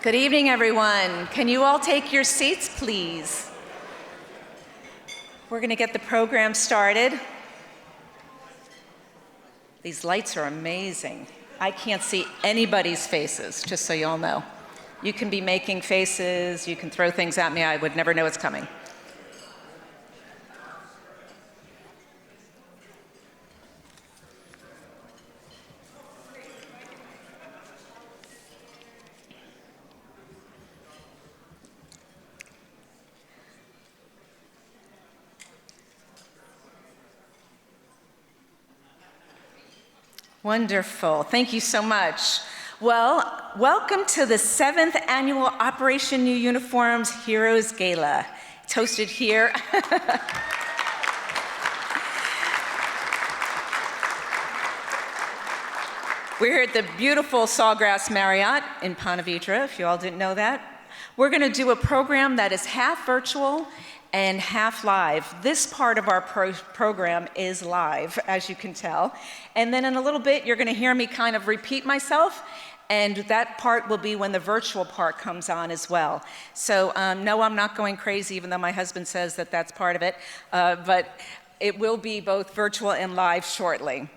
Good evening, everyone. Can you all take your seats, please? We're going to get the program started. These lights are amazing. I can't see anybody's faces, just so you all know. You can be making faces, you can throw things at me, I would never know it's coming. Wonderful, thank you so much. Well, welcome to the 7th Annual Operation New Uniforms Heroes Gala. It's hosted here. We're here at the beautiful Sawgrass Marriott in Ponte Vedra, if you all didn't know that. We're gonna do a program that is half virtual and half live. This part of our program is live, as you can tell. And then in a little bit, you're gonna hear me kind of repeat myself, and that part will be when the virtual part comes on as well. So no, I'm not going crazy, even though my husband says that that's part of it, but it will be both virtual and live shortly.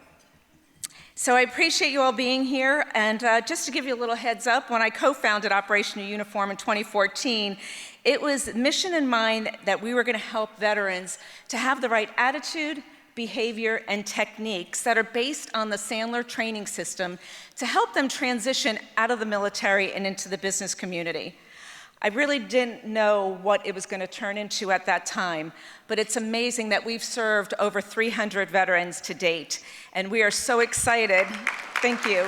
So I appreciate you all being here, and just to give you a little heads up, when I co-founded Operation New Uniform in 2014, it was mission in mind that we were going to help veterans to have the right attitude, behavior, and techniques that are based on the Sandler training system to help them transition out of the military and into the business community. I really didn't know what it was going to turn into at that time, but it's amazing that we've served over 300 veterans to date, and we are so excited. Thank you.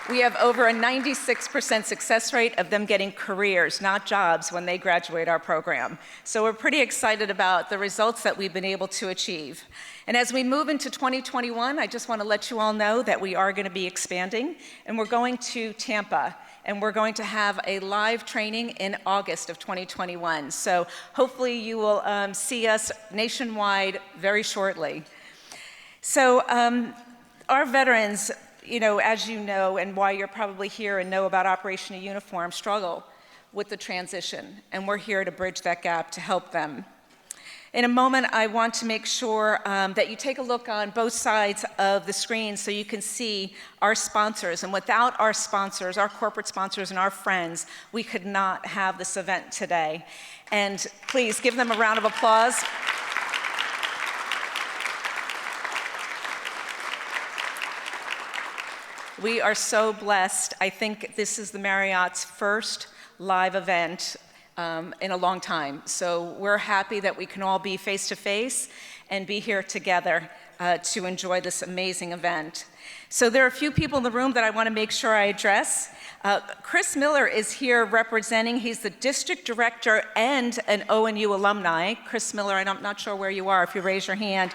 We have over a 96% success rate of them getting careers, not jobs, when they graduate our program. So we're pretty excited about the results that we've been able to achieve. And as we move into 2021, I just want to let you all know that we are going to be expanding, and we're going to Tampa, and we're going to have a live training in August of 2021. So hopefully you will see us nationwide very shortly. So our veterans, you know, as you know, and why you're probably here and know about Operation New Uniform, struggle with the transition, and we're here to bridge that gap to help them. In a moment, I want to make sure that you take a look on both sides of the screen so you can see our sponsors. And without our sponsors, our corporate sponsors and our friends, we could not have this event today. And please give them a round of applause. We are so blessed. I think this is the Marriott's first live event in a long time. So we're happy that we can all be face to face and be here together to enjoy this amazing event. So there are a few people in the room that I want to make sure I address. Chris Miller is here representing, he's the district director and an ONU alumni. Chris Miller, I'm not sure where you are, if you raise your hand.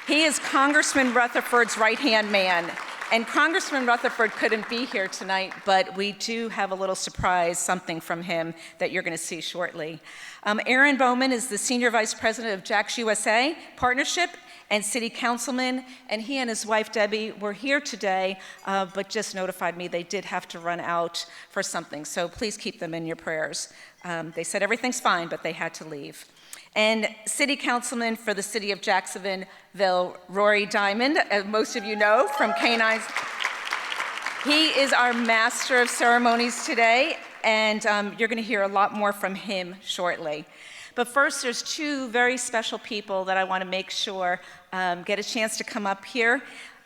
He is Congressman Rutherford's right-hand man. And Congressman Rutherford couldn't be here tonight, but we do have a little surprise, something from him that you're going to see shortly. Aaron Bowman is the Senior Vice President of JAX USA Partnership and City Councilman, and he and his wife Debbie were here today, but just notified me they did have to run out for something, so please keep them in your prayers. They said everything's fine, but they had to leave. And City Councilman for the City of Jacksonville, Rory Diamond, as most of you know from Canines. He is our master of ceremonies today, and you're going to hear a lot more from him shortly. But first, there's two very special people that I want to make sure get a chance to come up here.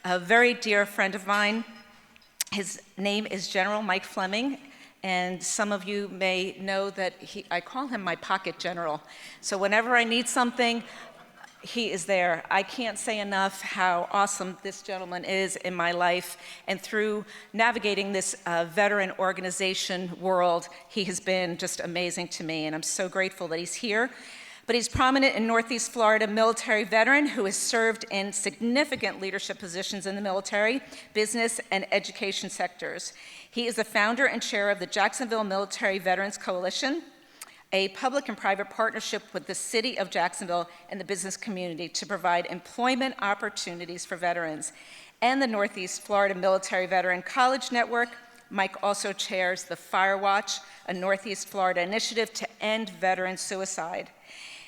A very dear friend of mine. His name is General Mike Fleming. And some of you may know that I call him my pocket general. So whenever I need something, he is there. I can't say enough how awesome this gentleman is in my life. And through navigating this veteran organization world, he has been just amazing to me. And I'm so grateful that he's here. But he's prominent in Northeast Florida military veteran who has served in significant leadership positions in the military, business, and education sectors. He is the founder and chair of the Jacksonville Military Veterans Coalition, a public and private partnership with the City of Jacksonville and the business community to provide employment opportunities for veterans. and the Northeast Florida Military Veteran College Network. Mike also chairs the Fire Watch, a Northeast Florida initiative to end veteran suicide,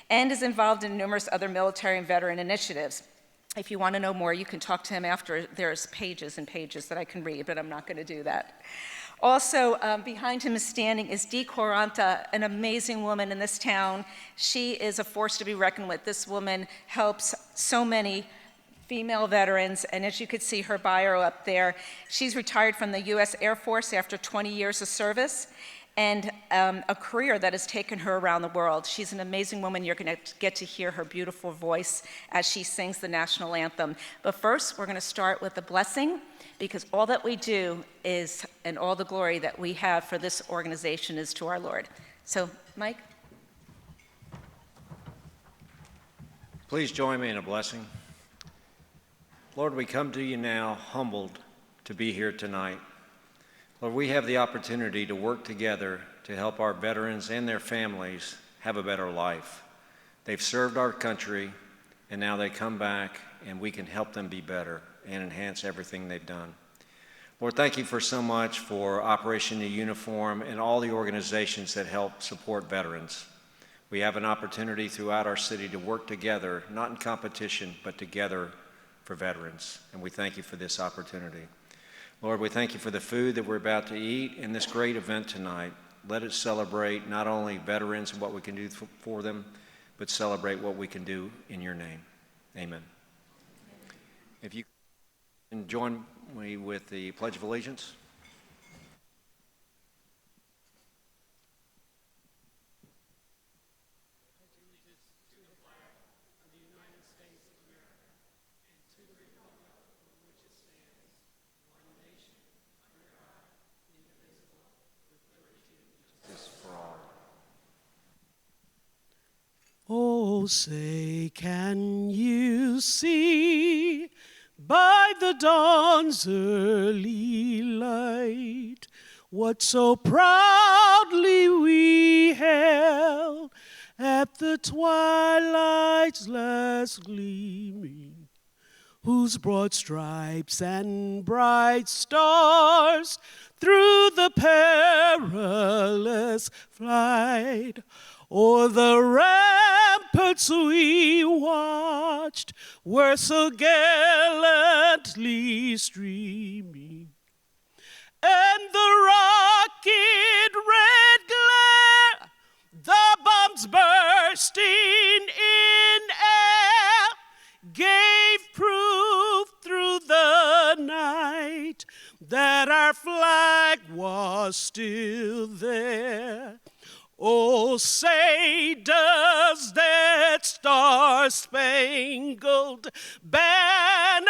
and is involved in numerous other military and veteran initiatives. If you want to know more, you can talk to him after. There's pages and pages that I can read, but I'm not going to do that. Also, behind him standing is Dee Quaranta, an amazing woman in this town. She is a force to be reckoned with. This woman helps so many female veterans, and as you could see her bio up there, she's retired from the U.S. Air Force after 20 years of service, and a career that has taken her around the world. She's an amazing woman. You're going to get to hear her beautiful voice as she sings the national anthem. But first, we're going to start with a blessing, because all that we do is, and all the glory that we have for this organization is to our Lord. So, Mike? Please join me in a blessing. Lord, we come to you now humbled to be here tonight. Lord, we have the opportunity to work together to help our veterans and their families have a better life. They've served our country, and now they come back, and we can help them be better and enhance everything they've done. Lord, thank you for so much for Operation New Uniform and all the organizations that help support veterans. We have an opportunity throughout our city to work together, not in competition, but together for veterans, and we thank you for this opportunity. Lord, we thank you for the food that we're about to eat in this great event tonight. Let it celebrate not only veterans and what we can do for them, but celebrate what we can do in your name. Amen. If you can join me with the Pledge of Allegiance. Oh, say, can you see by the dawn's early light what so proudly we hailed at the twilight's last gleaming, whose broad stripes and bright stars through the perilous flight o'er the ramparts we watched were so gallantly streaming, and the rocket red glare, the bombs bursting in air, gave proof through the night that our flag was still there. Oh, say, does that star-spangled banner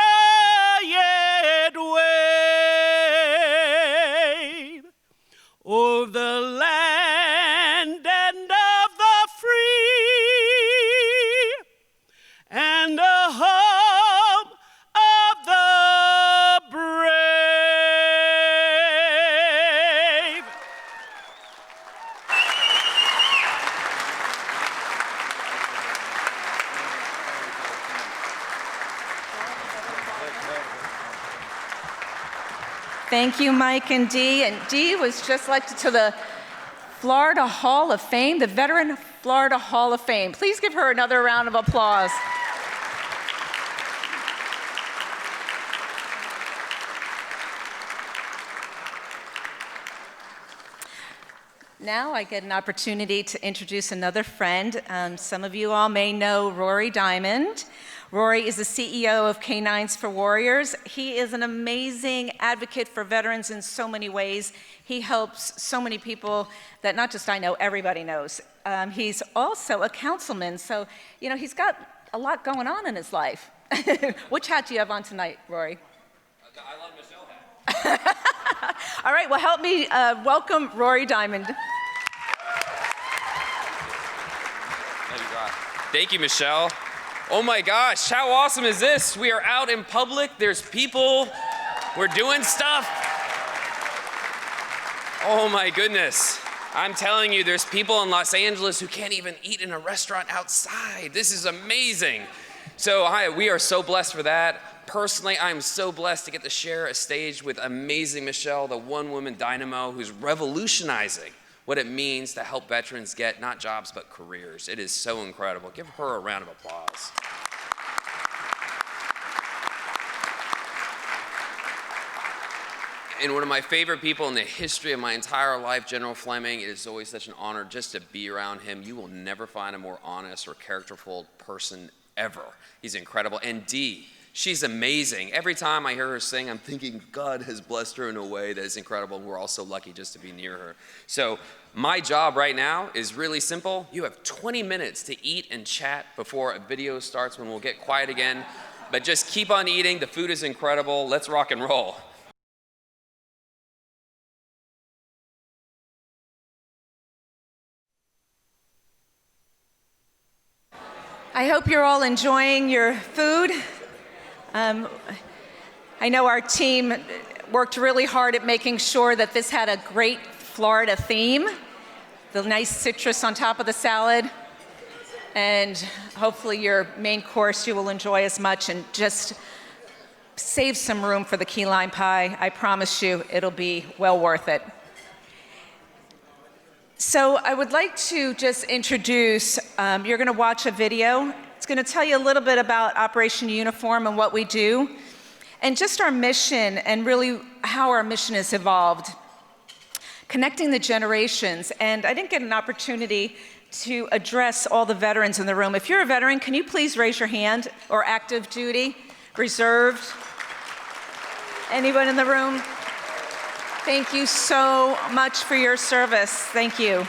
yet wave o'er the land and of the free, and the home of the brave? Thank you, Mike and Dee. And Dee was just elected to the Florida Hall of Fame, the Veteran Florida Hall of Fame. Please give her another round of applause. Now I get an opportunity to introduce another friend. Some of you all may know Rory Diamond. Rory is the CEO of Canines for Warriors. He is an amazing advocate for veterans in so many ways. He helps so many people that not just I know, everybody knows. He's also a councilman, so he's got a lot going on in his life. Which hat do you have on tonight, Rory? I love Michelle hat. All right, well, help me welcome Rory Diamond. Thank you, Michelle. Oh my gosh, how awesome is this? We are out in public, there's people, we're doing stuff. Oh my goodness. I'm telling you, there's people in Los Angeles who can't even eat in a restaurant outside. This is amazing. So we are so blessed for that. Personally, I'm so blessed to get to share a stage with amazing Michelle, the one-woman dynamo who's revolutionizing what it means to help veterans get not jobs but careers. It is so incredible. Give her a round of applause. And one of my favorite people in the history of my entire life, General Fleming. It is always such an honor just to be around him. You will never find a more honest or characterful person ever. He's incredible. And Dee, she's amazing. Every time I hear her sing, I'm thinking God has blessed her in a way that is incredible. We're all so lucky just to be near her. So my job right now is really simple. You have 20 minutes to eat and chat before a video starts, when we'll get quiet again. But just keep on eating. The food is incredible. Let's rock and roll. I hope you're all enjoying your food. I know our team worked really hard at making sure that this had a great Florida theme, the nice citrus on top of the salad, and hopefully your main course you will enjoy as much, and just save some room for the key lime pie. I promise you it'll be well worth it. So I would like to just introduce, you're gonna watch a video. It's gonna tell you a little bit about Operation Uniform and what we do, and just our mission, and really how our mission has evolved. Connecting the generations, and I didn't get an opportunity to address all the veterans in the room. If you're a veteran, can you please raise your hand? Or active duty, reserved? Anyone in the room? Thank you so much for your service. Thank you.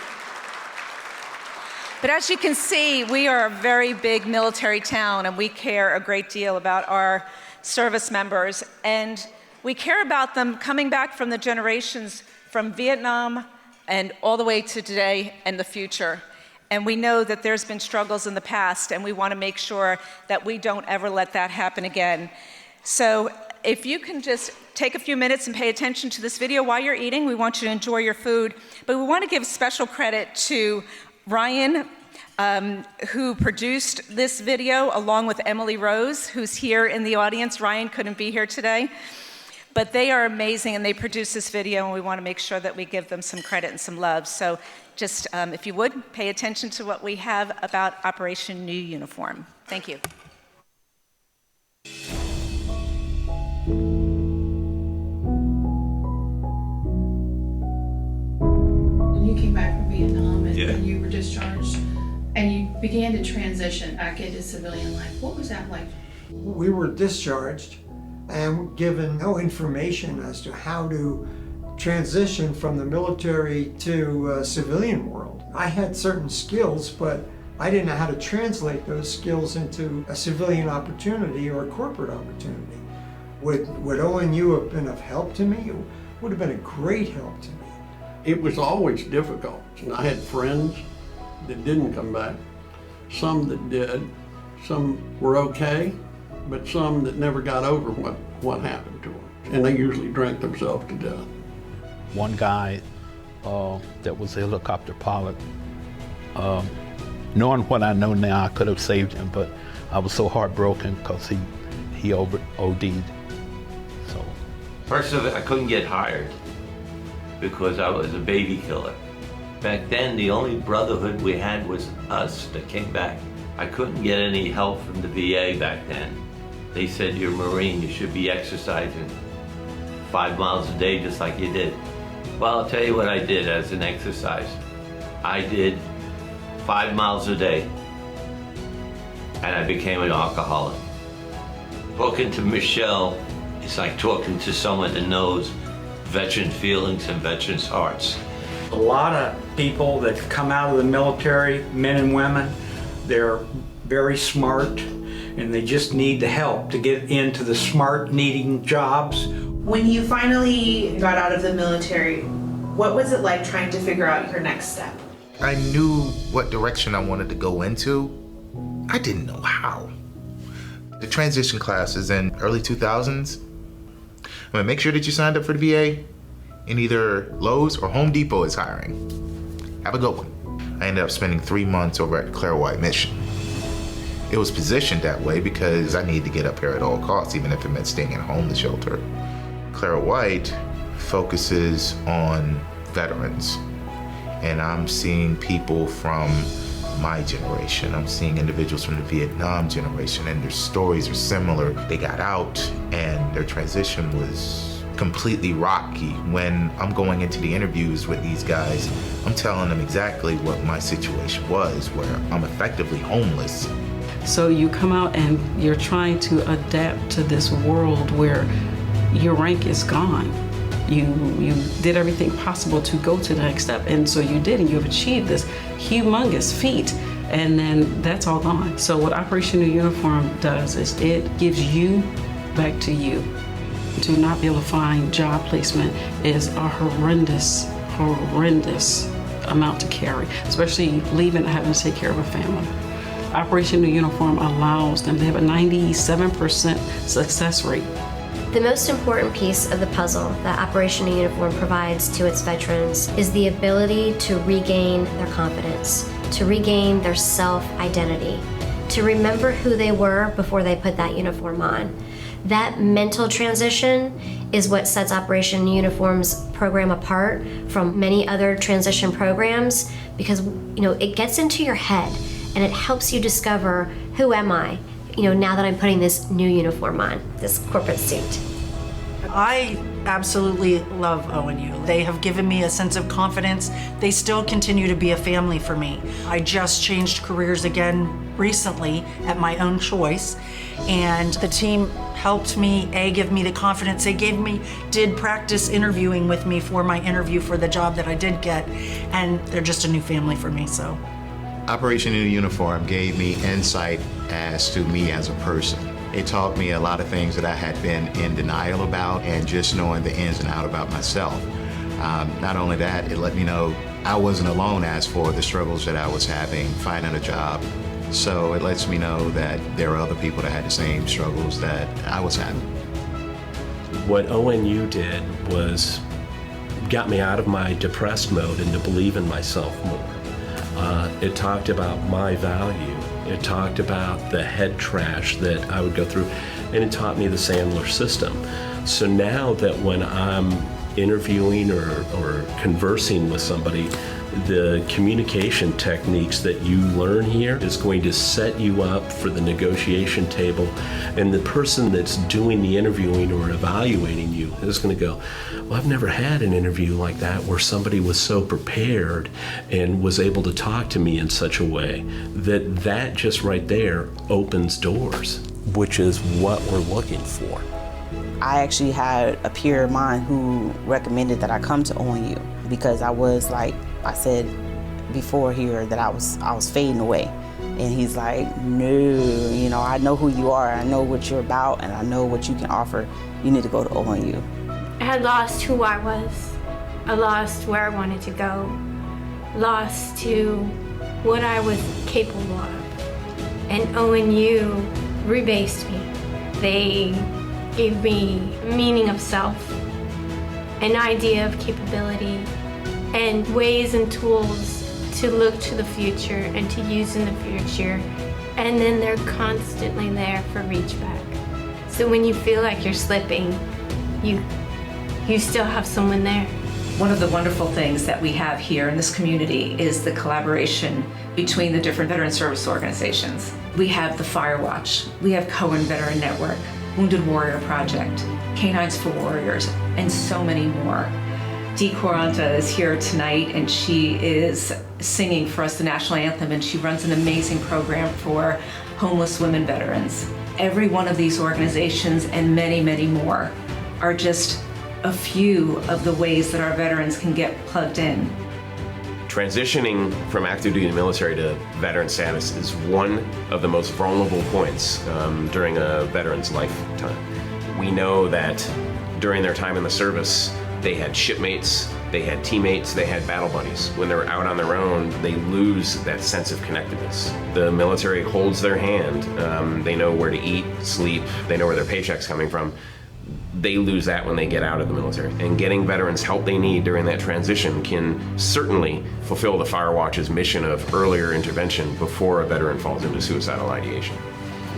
But as you can see, we are a very big military town, and we care a great deal about our service members. And we care about them coming back from the generations from Vietnam and all the way to today and the future. And we know that there's been struggles in the past, and we want to make sure that we don't ever let that happen again. So if you can just take a few minutes and pay attention to this video while you're eating. We want you to enjoy your food. But we want to give special credit to Ryan, who produced this video, along with Emily Rose, who's here in the audience. Ryan couldn't be here today. But they are amazing, and they produced this video, and we want to make sure that we give them some credit and some love. So just, if you would, pay attention to what we have about Operation New Uniform. Thank you. You came back from Vietnam and you were discharged and you began to transition back into civilian life. What was that like? We were discharged and given no information as to how to transition from the military to civilian world. I had certain skills, but I didn't know how to translate those skills into a civilian opportunity or a corporate opportunity. Would ONU have been of help to me? It would have been a great help to me. It was always difficult. I had friends that didn't come back, some that did, some were okay, but some that never got over what happened to them. And they usually drank themselves to death. One guy that was a helicopter pilot, knowing what I know now, I could have saved him, but I was so heartbroken because he OD'd. So. First of it, I couldn't get hired because I was a baby killer. Back then, the only brotherhood we had was us that came back. I couldn't get any help from the VA back then. They said, you're a Marine, you should be exercising 5 miles a day just like you did. Well, I'll tell you what I did as an exercise. I did 5 miles a day, and I became an alcoholic. Talking to Michelle, it's like talking to someone that knows veteran feelings and veterans' hearts. A lot of people that come out of the military, men and women, they're very smart and they just need the help to get into the smart, needing jobs. When you finally got out of the military, what was it like trying to figure out your next step? I knew what direction I wanted to go into. I didn't know how. The transition classes in early 2000s, I'm gonna make sure that you signed up for the VA, and either Lowe's or Home Depot is hiring. Have a good one. I ended up spending 3 months over at Claire White Mission. It was positioned that way because I needed to get up here at all costs, even if it meant staying in a homeless shelter. Clara White focuses on veterans, and I'm seeing people from my generation. I'm seeing individuals from the Vietnam generation, and their stories are similar. They got out and their transition was completely rocky. When I'm going into the interviews with these guys, I'm telling them exactly what my situation was, where I'm effectively homeless. So you come out and you're trying to adapt to this world where your rank is gone. You did everything possible to go to the next step, and so you did, and you've achieved this humongous feat, and then that's all gone. So what Operation New Uniform does is it gives you back to you. To not be able to find job placement is a horrendous amount to carry, especially leaving and having to take care of a family. Operation New Uniform allows them, they have a 97% success rate. The most important piece of the puzzle that Operation New Uniform provides to its veterans is the ability to regain their confidence, to regain their self-identity, to remember who they were before they put that uniform on. That mental transition is what sets Operation New Uniform's program apart from many other transition programs, because it gets into your head and it helps you discover, who am I? Now that I'm putting this new uniform on, this corporate suit. I absolutely love ONU. They have given me a sense of confidence. They still continue to be a family for me. I just changed careers again recently at my own choice, and the team helped me, give me the confidence. They did practice interviewing with me for my interview for the job that I did get, and they're just a new family for me, so. Operation New Uniform gave me insight as to me as a person. It taught me a lot of things that I had been in denial about, and just knowing the ins and outs about myself. Not only that, it let me know I wasn't alone as for the struggles that I was having finding a job. So it lets me know that there are other people that had the same struggles that I was having. What ONU did was got me out of my depressed mode and to believe in myself more. It talked about my value. It talked about the head trash that I would go through, and it taught me the Sandler system. So now that when I'm interviewing or conversing with somebody, the communication techniques that you learn here is going to set you up for the negotiation table, and the person that's doing the interviewing or evaluating you is going to go, well, I've never had an interview like that where somebody was so prepared and was able to talk to me in such a way that just right there opens doors, which is what we're looking for. I actually had a peer of mine who recommended that I come to ONU because I was, like I said before here, that I was fading away. And he's like, no, I know who you are, I know what you're about, and I know what you can offer. You need to go to ONU. I had lost who I was. I lost where I wanted to go. Lost to what I was capable of. And ONU rebased me. They gave me meaning of self, an idea of capability, and ways and tools to look to the future and to use in the future. And then they're constantly there for reach back. So when you feel like you're slipping, you still have someone there. One of the wonderful things that we have here in this community is the collaboration between the different veteran service organizations. We have the Fire Watch, we have Cohen Veteran Network, Wounded Warrior Project, Canines for Warriors, and so many more. Dee Quaranta is here tonight, and she is singing for us the national anthem, and she runs an amazing program for homeless women veterans. Every one of these organizations and many, many more are just a few of the ways that our veterans can get plugged in. Transitioning from active duty military to veteran status is one of the most vulnerable points during a veteran's lifetime. We know that during their time in the service, they had shipmates, they had teammates, they had battle buddies. When they're out on their own, they lose that sense of connectedness. The military holds their hand. They know where to eat, sleep, they know where their paycheck's coming from. they lose that when they get out of the military. And getting veterans help they need during that transition can certainly fulfill the Fire Watch's mission of earlier intervention before a veteran falls into suicidal ideation.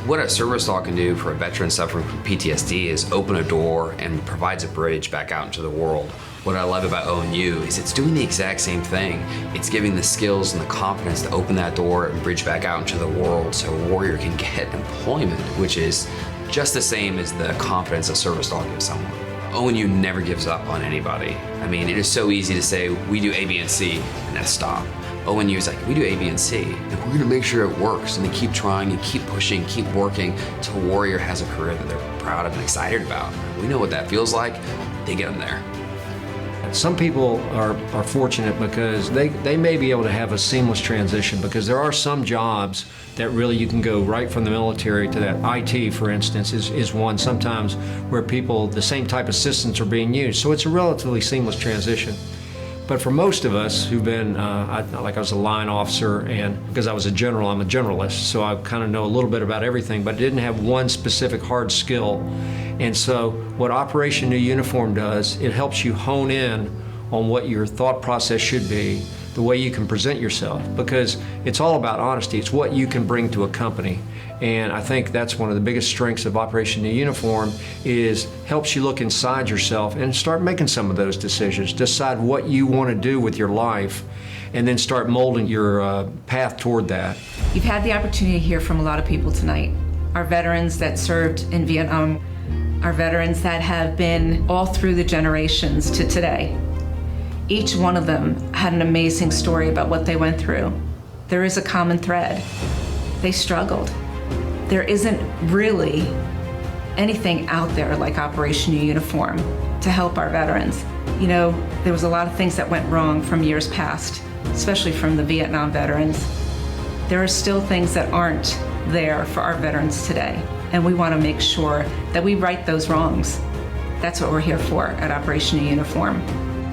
What a service dog can do for a veteran suffering from PTSD is open a door and provides a bridge back out into the world. What I love about ONU is it's doing the exact same thing. It's giving the skills and the confidence to open that door and bridge back out into the world so a warrior can get employment, which is just the same as the confidence a service dog gives someone. ONU never gives up on anybody. I mean, it is so easy to say, we do A, B, and C, and then stop. ONU is like, we do A, B, and C, and we're gonna make sure it works. And they keep trying and keep pushing, keep working until a warrior has a career that they're proud of and excited about. We know what that feels like. They get them there. Some people are fortunate because they may be able to have a seamless transition, because there are some jobs that really you can go right from the military to that. IT, for instance, is one sometimes where people, the same type of systems are being used. So it's a relatively seamless transition. But for most of us who've been, like I was a line officer, and because I was a general, I'm a generalist, so I kind of know a little bit about everything, but didn't have one specific hard skill. And so what Operation New Uniform does, it helps you hone in on what your thought process should be, the way you can present yourself, because it's all about honesty. It's what you can bring to a company. And I think that's one of the biggest strengths of Operation New Uniform, is helps you look inside yourself and start making some of those decisions. Decide what you want to do with your life, and then start molding your path toward that. You've had the opportunity to hear from a lot of people tonight. Our veterans that served in Vietnam, our veterans that have been all through the generations to today. Each one of them had an amazing story about what they went through. There is a common thread. They struggled. There isn't really anything out there like Operation New Uniform to help our veterans. You know, there was a lot of things that went wrong from years past, especially from the Vietnam veterans. There are still things that aren't there for our veterans today, and we want to make sure that we right those wrongs. That's what we're here for at Operation New Uniform.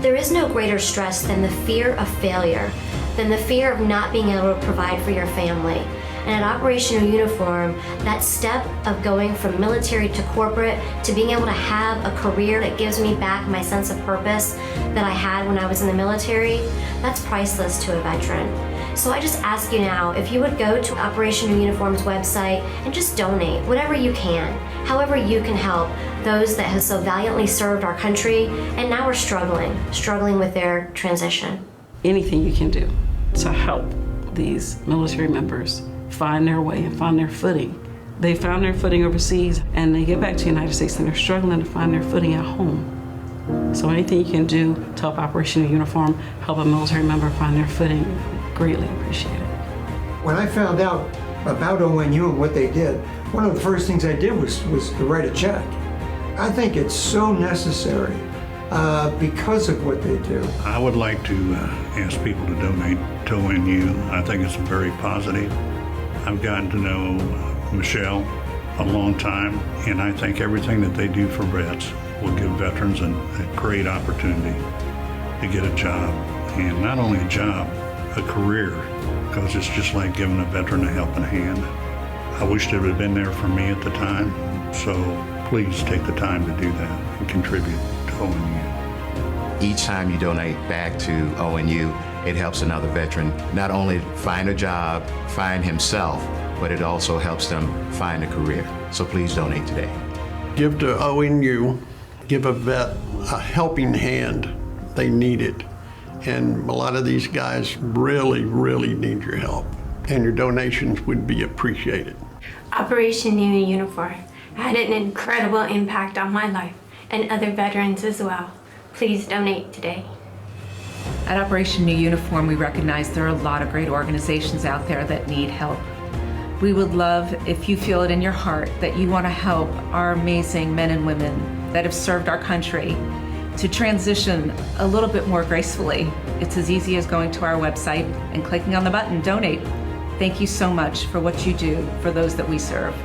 There is no greater stress than the fear of failure, than the fear of not being able to provide for your family. And at Operation New Uniform, that step of going from military to corporate to being able to have a career that gives me back my sense of purpose that I had when I was in the military, that's priceless to a veteran. So I just ask you now, if you would go to Operation New Uniform's website and just donate whatever you can, however you can help those that have so valiantly served our country and now are struggling with their transition. Anything you can do to help these military members find their way and find their footing. They found their footing overseas, and they get back to the United States and they're struggling to find their footing at home. So anything you can do to help Operation New Uniform help a military member find their footing, greatly appreciate it. When I found out about ONU and what they did, one of the first things I did was to write a check. I think it's so necessary because of what they do. I would like to ask people to donate to ONU. I think it's very positive. I've gotten to know Michelle a long time, and I think everything that they do for vets will give veterans a great opportunity to get a job, and not only a job, a career, because it's just like giving a veteran a helping hand. I wished it would have been there for me at the time, so please take the time to do that and contribute to ONU. Each time you donate back to ONU, it helps another veteran not only find a job, find himself, but it also helps them find a career. So please donate today. Give to ONU, give a vet a helping hand. They need it. And a lot of these guys really, really need your help. And your donations would be appreciated. Operation New Uniform had an incredible impact on my life and other veterans as well. Please donate today. At Operation New Uniform, we recognize there are a lot of great organizations out there that need help. We would love, if you feel it in your heart, that you want to help our amazing men and women that have served our country to transition a little bit more gracefully. It's as easy as going to our website and clicking on the button, donate. Thank you so much for what you do for those that we serve.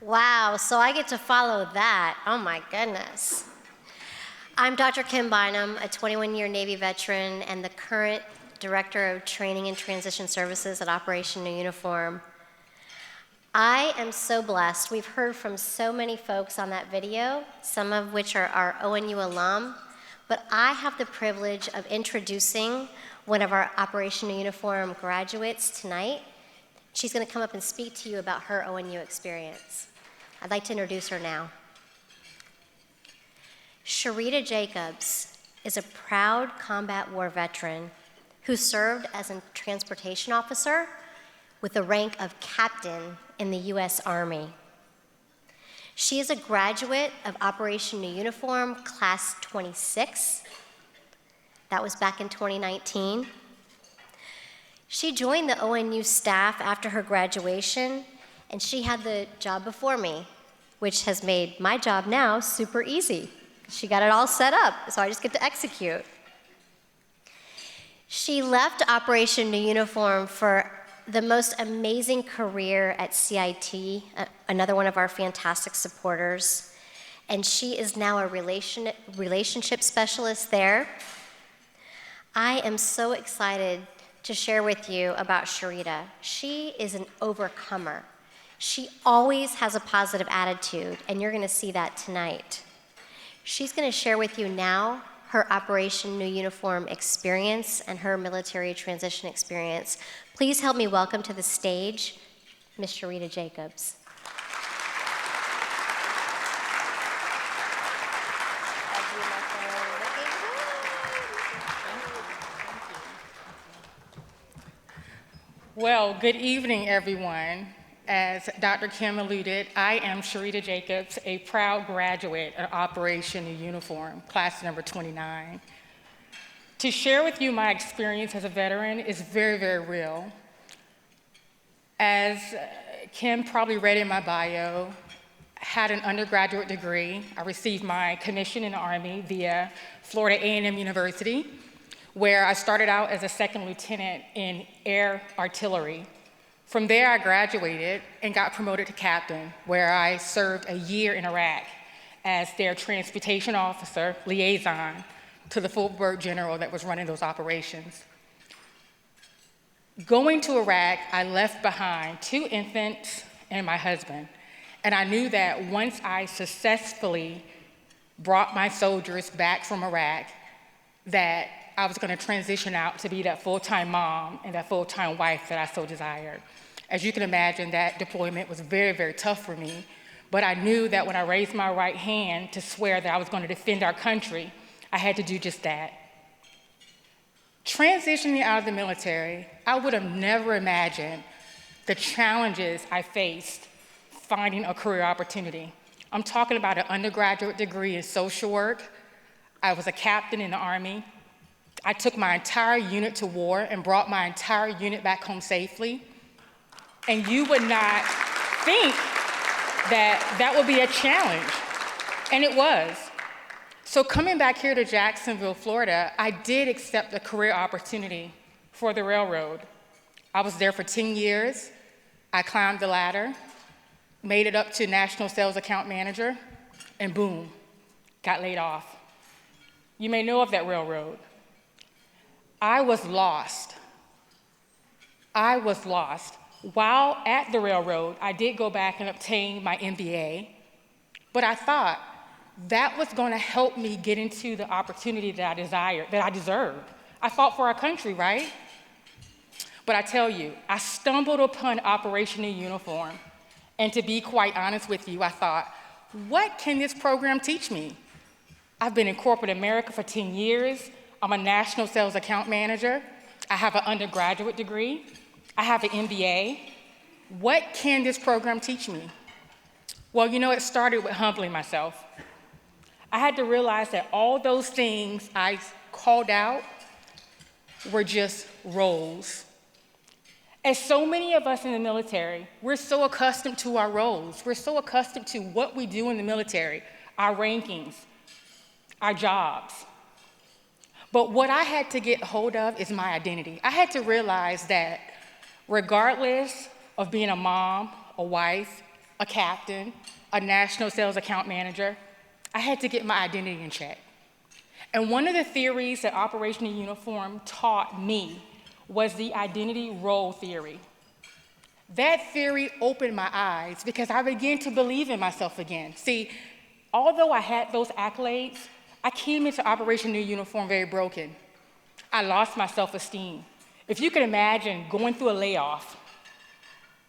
Wow, so I get to follow that. Oh my goodness. I'm Dr. Kim Bynum, a 21-year Navy veteran and the current Director of Training and Transition Services at Operation New Uniform. I am so blessed. We've heard from so many folks on that video, some of which are our ONU alum, but I have the privilege of introducing one of our Operation New Uniform graduates tonight. She's going to come up and speak to you about her ONU experience. I'd like to introduce her now. Sharita Jacobs is a proud combat war veteran who served as a transportation officer with the rank of captain in the U.S. Army. She is a graduate of Operation New Uniform, Class 26. That was back in 2019. She joined the ONU staff after her graduation, and she had the job before me, which has made my job now super easy. She got it all set up, so I just get to execute. She left Operation New Uniform for the most amazing career at CIT, another one of our fantastic supporters, and she is now a relationship specialist there. I am so excited to share with you about Sharita. She is an overcomer. She always has a positive attitude, and you're going to see that tonight. She's going to share with you now her Operation New Uniform experience and her military transition experience. Please help me welcome to the stage Ms. Sharita Jacobs. Well, good evening, everyone. As Dr. Kim alluded, I am Sharita Jacobs, a proud graduate of Operation New Uniform, class number 29. To share with you my experience as a veteran is very, very real. As Kim probably read in my bio, I had an undergraduate degree. I received my commission in the Army via Florida A&M University, where I started out as a second lieutenant in air artillery. From there, I graduated and got promoted to captain, where I served a year in Iraq as their transportation officer liaison to the full-bird general that was running those operations. Going to Iraq, I left behind 2 infants and my husband, and I knew that once I successfully brought my soldiers back from Iraq, that I was going to transition out to be that full-time mom and that full-time wife that I so desired. As you can imagine, that deployment was very, very tough for me, but I knew that when I raised my right hand to swear that I was going to defend our country, I had to do just that. Transitioning out of the military, I would have never imagined the challenges I faced finding a career opportunity. I'm talking about an undergraduate degree in social work. I was a captain in the Army. I took my entire unit to war and brought my entire unit back home safely. And you would not think that that would be a challenge, and it was. So coming back here to Jacksonville, Florida, I did accept a career opportunity for the railroad. I was there for 10 years. I climbed the ladder, made it up to National Sales Account Manager, and boom, got laid off. You may know of that railroad. I was lost. I was lost. While at the railroad, I did go back and obtain my MBA, but I thought that was going to help me get into the opportunity that I desired, that I deserved. I fought for our country, right? But I tell you, I stumbled upon Operation New Uniform, and to be quite honest with you, I thought, what can this program teach me? I've been in corporate America for 10 years. I'm a national sales account manager. I have an undergraduate degree. I have an MBA. What can this program teach me? Well, you know, it started with humbling myself. I had to realize that all those things I called out were just roles. As so many of us in the military, we're so accustomed to our roles. We're so accustomed to what we do in the military, our rankings, our jobs. But what I had to get hold of is my identity. I had to realize that regardless of being a mom, a wife, a captain, a national sales account manager, I had to get my identity in check. And one of the theories that Operation Uniform taught me was the identity role theory. That theory opened my eyes because I began to believe in myself again. See, although I had those accolades, I came into Operation New Uniform very broken. I lost my self-esteem. If you can imagine going through a layoff,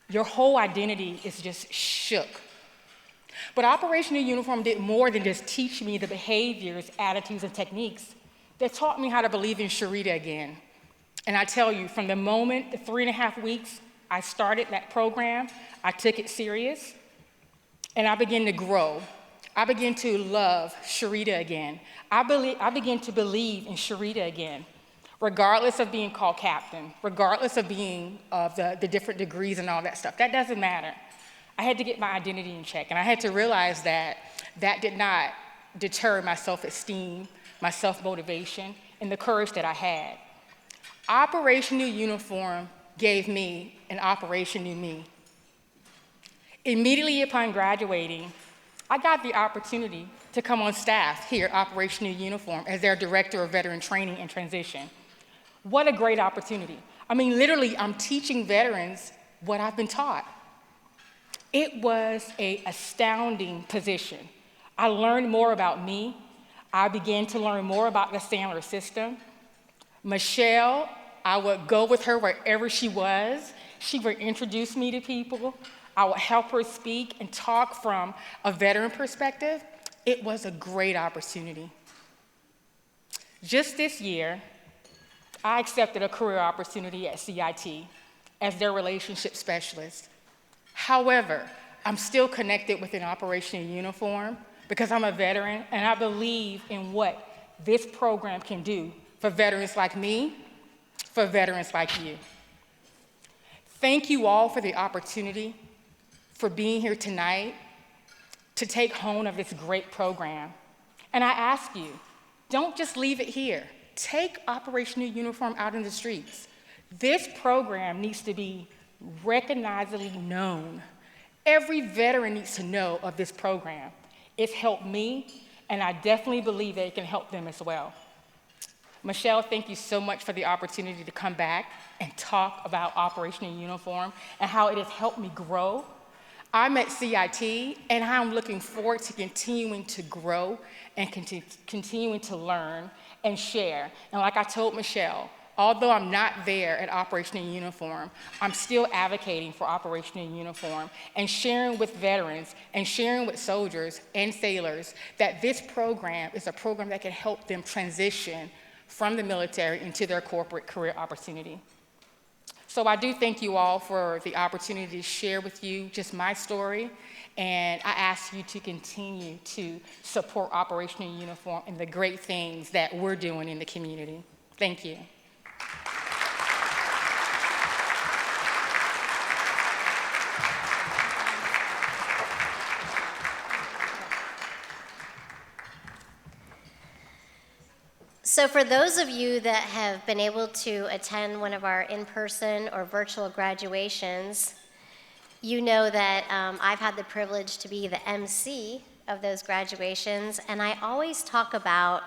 your whole identity is just shook. But Operation New Uniform did more than just teach me the behaviors, attitudes, and techniques. They taught me how to believe in Sharita again. And I tell you, from the moment, the 3.5 weeks I started that program, I took it serious, and I began to grow. I began to love Sharita again. I began to believe in Sharita again, regardless of being called captain, regardless of being the different degrees and all that stuff. That doesn't matter. I had to get my identity in check, and I had to realize that that did not deter my self-esteem, my self-motivation, and the courage that I had. Operation New Uniform gave me an Operation New Me. Immediately upon graduating, I got the opportunity to come on staff here at Operation New Uniform as their Director of Veteran Training and Transition. What a great opportunity. I mean, literally, I'm teaching veterans what I've been taught. It was an astounding position. I learned more about me. I began to learn more about the Sandler system. Michelle, I would go with her wherever she was. She would introduce me to people. I would help her speak and talk from a veteran perspective. It was a great opportunity. Just this year, I accepted a career opportunity at CIT as their relationship specialist. However, I'm still connected with an Operation Uniform because I'm a veteran and I believe in what this program can do for veterans like me, for veterans like you. Thank you all for the opportunity for being here tonight to take hold of this great program. And I ask you, don't just leave it here. Take Operation New Uniform out in the streets. This program needs to be recognizably known. Every veteran needs to know of this program. It's helped me, and I definitely believe that it can help them as well. Michelle, thank you so much for the opportunity to come back and talk about Operation New Uniform and how it has helped me grow. I'm at CIT, and I'm looking forward to continuing to grow and continuing to learn and share. And like I told Michelle, although I'm not there at Operation New Uniform, I'm still advocating for Operation New Uniform and sharing with veterans and sharing with soldiers and sailors that this program is a program that can help them transition from the military into their corporate career opportunity. So I do thank you all for the opportunity to share with you just my story, and I ask you to continue to support Operation New Uniform and the great things that we're doing in the community. Thank you. So for those of you that have been able to attend one of our in-person or virtual graduations, you know that I've had the privilege to be the MC of those graduations, and I always talk about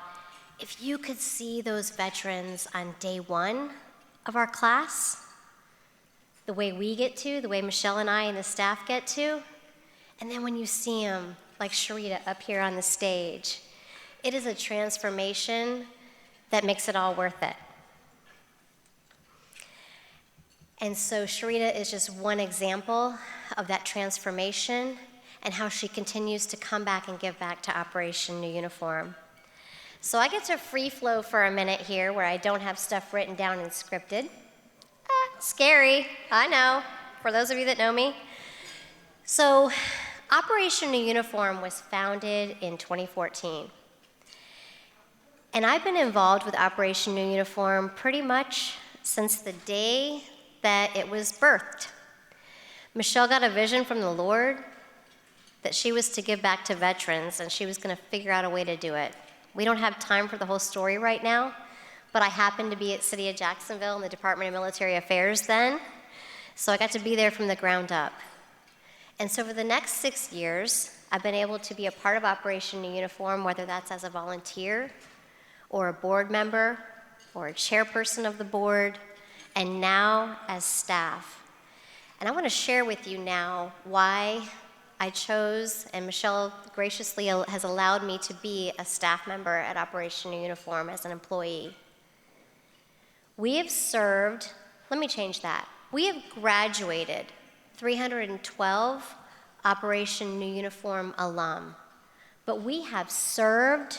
if you could see those veterans on day one of our class, the way we get to, the way Michelle and I and the staff get to, and then when you see them, like Sharita up here on the stage, it is a transformation that makes it all worth it. And so Sharita is just one example of that transformation and how she continues to come back and give back to Operation New Uniform. So I get to free flow for a minute here where I don't have stuff written down and scripted. Scary, I know, for those of you that know me. So Operation New Uniform was founded in 2014. And I've been involved with Operation New Uniform pretty much since the day that it was birthed. Michelle got a vision from the Lord that she was to give back to veterans, and she was going to figure out a way to do it. We don't have time for the whole story right now, but I happened to be at City of Jacksonville in the Department of Military Affairs then, so I got to be there from the ground up. And so for the next 6 years, I've been able to be a part of Operation New Uniform, whether that's as a volunteer or a board member, or a chairperson of the board, and now as staff. And I want to share with you now why I chose, and Michelle graciously has allowed me to be a staff member at Operation New Uniform as an employee. We have served, let me change that. We have graduated 312 Operation New Uniform alum, but we have served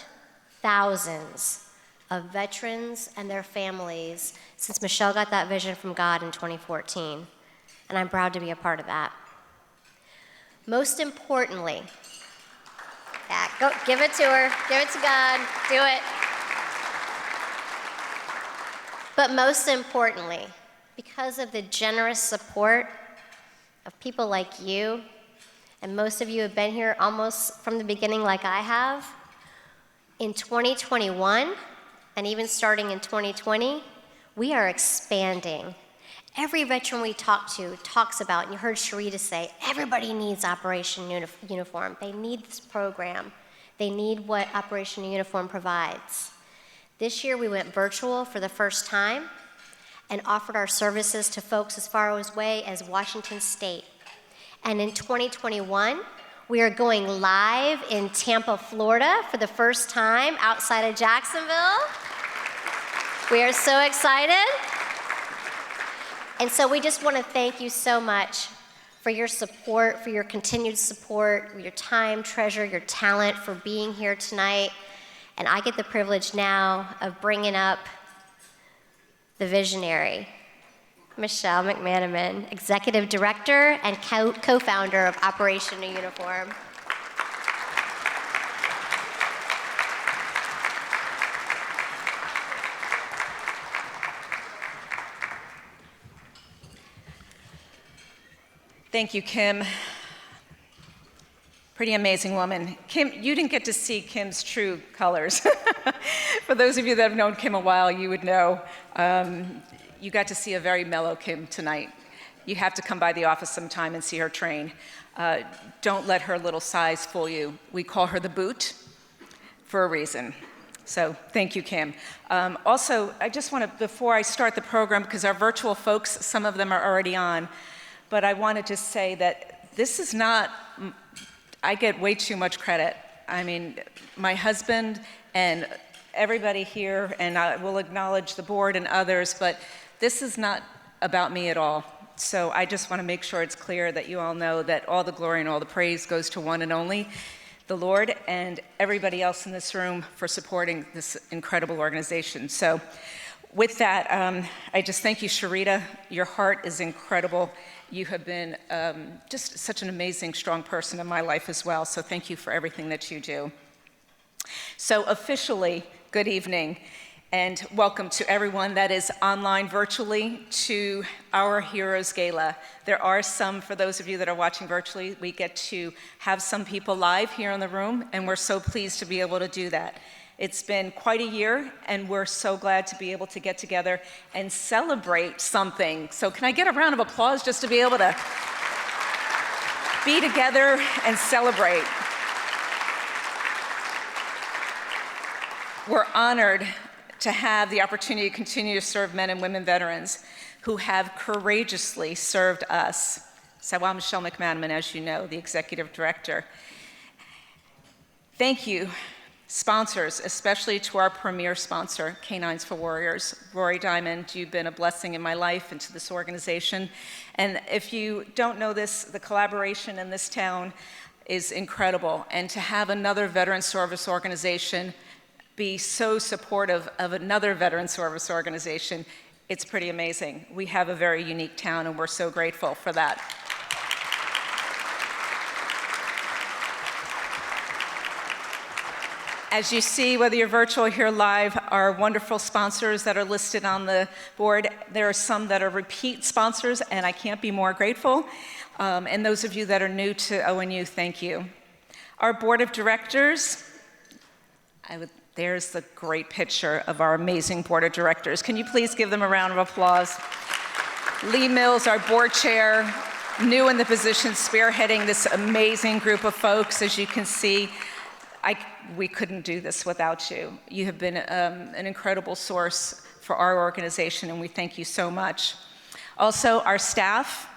thousands of veterans and their families since Michelle got that vision from God in 2014, and I'm proud to be a part of that. Most importantly, yeah, go give it to her, give it to God, do it. But most importantly, because of the generous support of people like you, and most of you have been here almost from the beginning like I have, in 2021, and even starting in 2020, we are expanding. Every veteran we talk to talks about, and you heard Sharita say, everybody needs Operation Uniform. They need this program. They need what Operation Uniform provides. This year we went virtual for the first time and offered our services to folks as far away as Washington State. And in 2021, we are going live in Tampa, Florida for the first time outside of Jacksonville. We are so excited. And so we just want to thank you so much for your support, for your continued support, your time, treasure, your talent, for being here tonight. And I get the privilege now of bringing up the visionary, Michelle McManaman, Executive Director and co-founder of Operation New Uniform. Thank you, Kim. Pretty amazing woman. Kim, you didn't get to see Kim's true colors. For those of you that have known Kim a while, you would know you got to see a very mellow Kim tonight. You have to come by the office sometime and see her train. Don't let her little size fool you. We call her the boot for a reason. So thank you, Kim. Also, I just want to, before I start the program, because our virtual folks, some of them are already on, but I want to just say that this is not, I get way too much credit. I mean, my husband and everybody here, and I will acknowledge the board and others, but this is not about me at all. So I just want to make sure it's clear that you all know that all the glory and all the praise goes to one and only the Lord and everybody else in this room for supporting this incredible organization. So with that, I just thank you, Sharita. Your heart is incredible. You have been just such an amazing, strong person in my life as well, so thank you for everything that you do. So officially, good evening, and welcome to everyone that is online virtually to our Heroes Gala. There are some, for those of you that are watching virtually, we get to have some people live here in the room, and we're so pleased to be able to do that. It's been quite a year, and we're so glad to be able to get together and celebrate something. So can I get a round of applause just to be able to be together and celebrate? We're honored to have the opportunity to continue to serve men and women veterans who have courageously served us. So I'm Michelle McManaman, as you know, the Executive Director. Thank you. Sponsors, especially to our premier sponsor, Canines for Warriors. Rory Diamond, you've been a blessing in my life and to this organization. And if you don't know this, the collaboration in this town is incredible. And to have another veteran service organization be so supportive of another veteran service organization, it's pretty amazing. We have a very unique town, and we're so grateful for that. As you see, whether you're virtual or here live, our wonderful sponsors that are listed on the board, there are some that are repeat sponsors, and I can't be more grateful. And those of you that are new to ONU, thank you. Our board of directors, there's the great picture of our amazing board of directors. Can you please give them a round of applause? Lee Mills, our board chair, new in the position, spearheading this amazing group of folks, as you can see. we couldn't do this without you. You have been an incredible source for our organization, and we thank you so much. Also, our staff.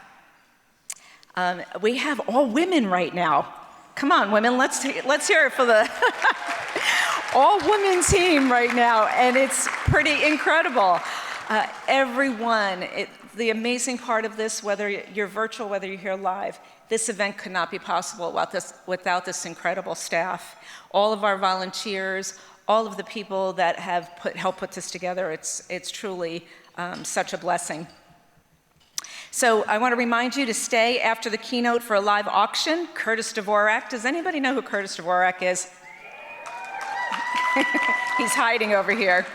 We have all women right now. Come on, women, let's hear it for the all-women team right now, and it's pretty incredible. Everyone, the amazing part of this, whether you're virtual, whether you're here live, this event could not be possible without this incredible staff. All of our volunteers, all of the people that have helped put this together, it's truly such a blessing. So I want to remind you to stay after the keynote for a live auction. Curtis Dvorak. Does anybody know who Curtis Dvorak is? He's hiding over here.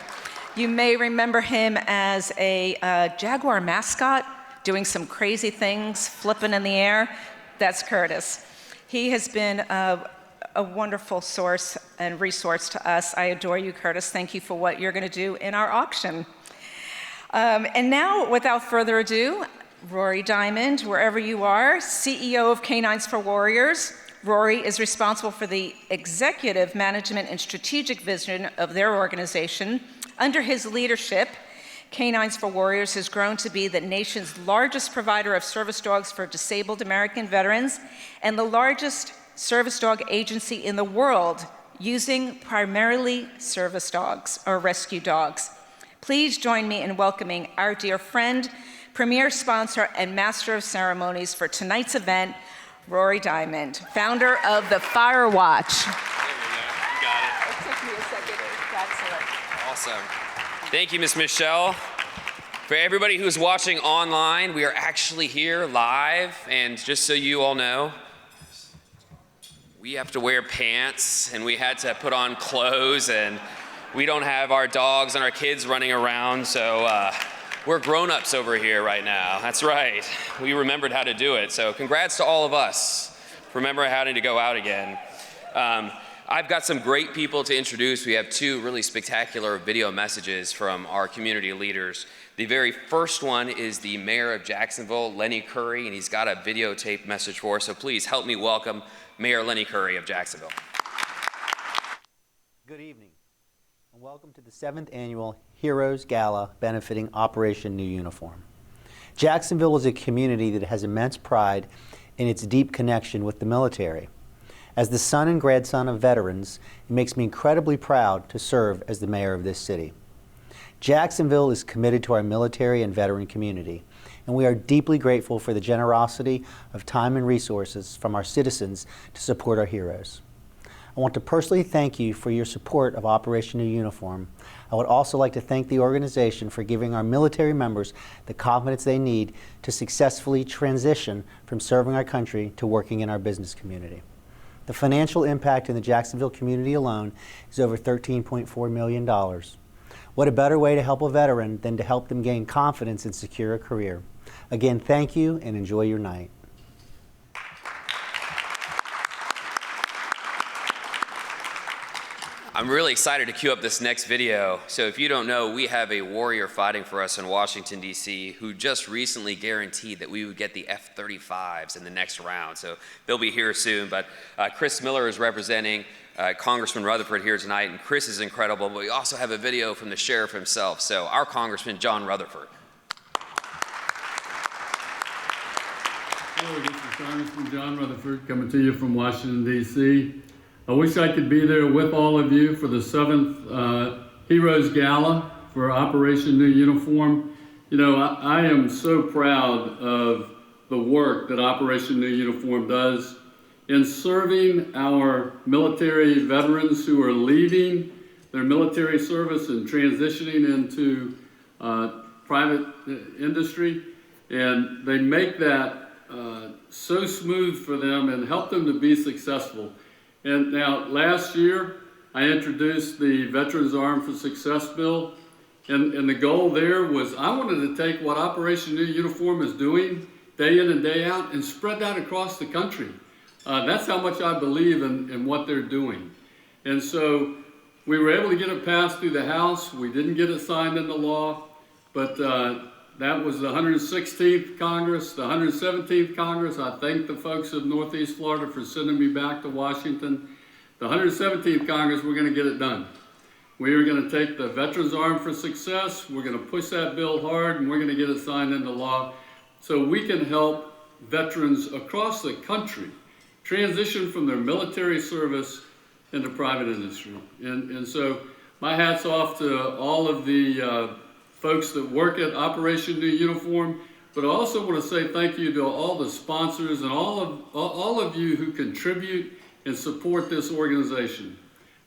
You may remember him as a Jaguar mascot, doing some crazy things, flipping in the air. That's Curtis. He has been a wonderful source and resource to us. I adore you, Curtis. Thank you for what you're going to do in our auction. And now, without further ado, Rory Diamond, wherever you are, CEO of Canines for Warriors. Rory is responsible for the executive management and strategic vision of their organization. Under his leadership, Canines for Warriors has grown to be the nation's largest provider of service dogs for disabled American veterans and the largest service dog agency in the world, using primarily service dogs or rescue dogs. Please join me in welcoming our dear friend, premier sponsor, and master of ceremonies for tonight's event, Rory Diamond, founder of the Fire Watch. There we go. You got it. It took me a second. Excellent. Awesome. Thank you, Ms. Michelle. For everybody who's watching online, we are actually here live, and just so you all know, we have to wear pants, and we had to put on clothes, and we don't have our dogs and our kids running around, so we're grown-ups over here right now. That's right. We remembered how to do it. So congrats to all of us for remembering how to go out again. I've got some great people to introduce. We have two really spectacular video messages from our community leaders. The very first one is the mayor of Jacksonville, Lenny Curry, and he's got a videotape message for us. So please help me welcome Mayor Lenny Curry of Jacksonville. Good evening, and welcome to the 7th Annual Heroes Gala benefiting Operation New Uniform. Jacksonville is a community that has immense pride in its deep connection with the military. As the son and grandson of veterans, it makes me incredibly proud to serve as the mayor of this city. Jacksonville is committed to our military and veteran community, and we are deeply grateful for the generosity of time and resources from our citizens to support our heroes. I want to personally thank you for your support of Operation New Uniform. I would also like to thank the organization for giving our military members the confidence they need to successfully transition from serving our country to working in our business community. The financial impact in the Jacksonville community alone is over $13.4 million. What a better way to help a veteran than to help them gain confidence and secure a career. Again, thank you and enjoy your night. I'm really excited to cue up this next video. So if you don't know, we have a warrior fighting for us in Washington, D.C., who just recently guaranteed that we would get the F-35s in the next round. So they'll be here soon. But Chris Miller is representing Congressman Rutherford here tonight, and Chris is incredible. But we also have a video from the sheriff himself. So our Congressman, John Rutherford. Hello, this is Congressman John Rutherford coming to you from Washington, D.C. I wish I could be there with all of you for the 7th Heroes Gala for Operation New Uniform. You know, I am so proud of the work that Operation New Uniform does in serving our military veterans who are leaving their military service and transitioning into private industry. And they make that so smooth for them and help them to be successful. And now, last year, I introduced the Veterans Armed for Success bill, and the goal there was I wanted to take what Operation New Uniform is doing day in and day out and spread that across the country. That's how much I believe in what they're doing. And so we were able to get it passed through the House. We didn't get it signed into law, but that was the 116th Congress, the 117th Congress. I thank the folks of Northeast Florida for sending me back to Washington. the 117th Congress, we're going to get it done. We are going to take the Veterans Armed for Success, we're going to push that bill hard, and we're going to get it signed into law so we can help veterans across the country transition from their military service into private industry. And so my hat's off to all of the folks that work at Operation New Uniform, but I also want to say thank you to all the sponsors and all of you who contribute and support this organization.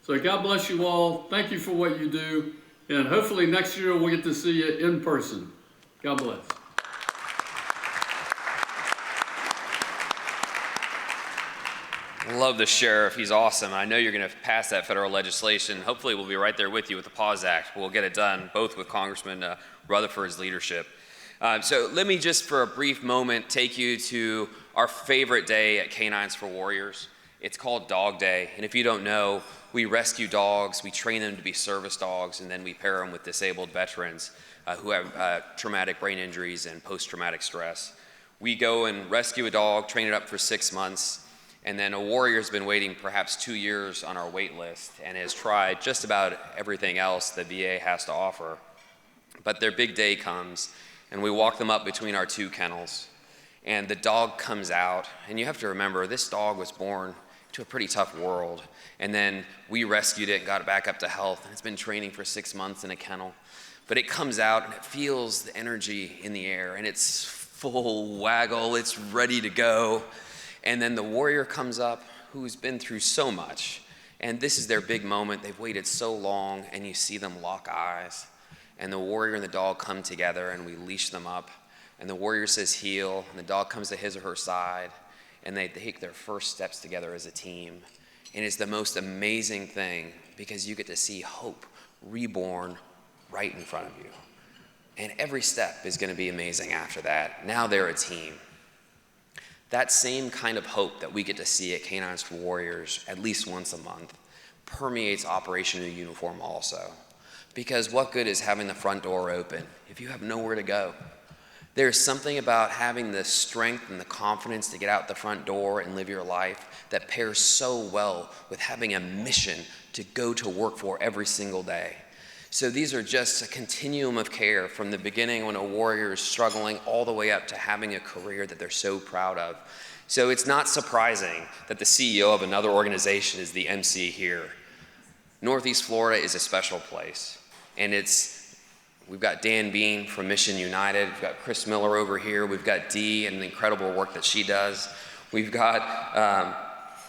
So God bless you all. Thank you for what you do. And hopefully next year we'll get to see you in person. God bless. Love the sheriff. He's awesome. I know you're going to pass that federal legislation. Hopefully we'll be right there with you with the PAWS Act. We'll get it done, both with Congressman Rutherford's leadership. So let me just for a brief moment take you to our favorite day at Canines for Warriors. It's called Dog Day. And if you don't know, we rescue dogs, we train them to be service dogs, and then we pair them with disabled veterans who have traumatic brain injuries and post-traumatic stress. We go and rescue a dog, train it up for 6 months, and then a warrior's been waiting perhaps 2 years on our wait list and has tried just about everything else the VA has to offer. But their big day comes, and we walk them up between our 2 kennels, and the dog comes out. And you have to remember, this dog was born to a pretty tough world, and then we rescued it and got it back up to health, and it's been training for 6 months in a kennel. But it comes out, and it feels the energy in the air, and it's full waggle, it's ready to go. And then the warrior comes up who's been through so much, and this is their big moment. They've waited so long, and you see them lock eyes, and the warrior and the dog come together, and we leash them up, and the warrior says heel, and the dog comes to his or her side, and they take their first steps together as a team. And it's the most amazing thing because you get to see hope reborn right in front of you. And every step is going to be amazing after that. Now they're a team. That same kind of hope that we get to see at Canines for Warriors at least once a month permeates Operation New Uniform also. Because what good is having the front door open if you have nowhere to go? There's something about having the strength and the confidence to get out the front door and live your life that pairs so well with having a mission to go to work for every single day. So these are just a continuum of care from the beginning when a warrior is struggling all the way up to having a career that they're so proud of. So it's not surprising that the CEO of another organization is the MC here. Northeast Florida is a special place, and we've got Dan Bean from Mission United, we've got Chris Miller over here, we've got Dee and the incredible work that she does. We've got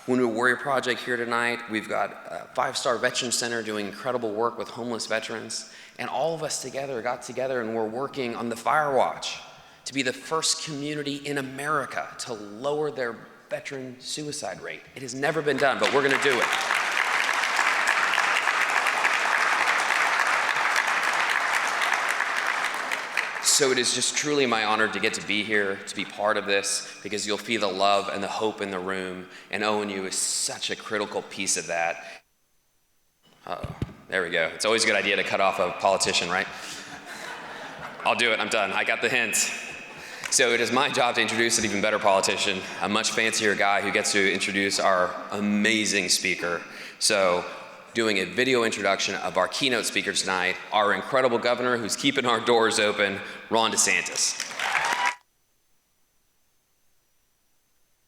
ONU Warrior Project here tonight. We've got 5-Star Veterans Center doing incredible work with homeless veterans. And all of us got together and we're working on the Fire Watch to be the first community in America to lower their veteran suicide rate. It has never been done, but we're gonna do it. So it is just truly my honor to get to be here, to be part of this, because you'll feel the love and the hope in the room, and ONU is such a critical piece of that. Uh-oh, there we go. It's always a good idea to cut off a politician, right? I'll do it, I'm done, I got the hint. So it is my job to introduce an even better politician, a much fancier guy who gets to introduce our amazing speaker. So, doing a video introduction of our keynote speaker tonight, our incredible governor who's keeping our doors open, Ron DeSantis.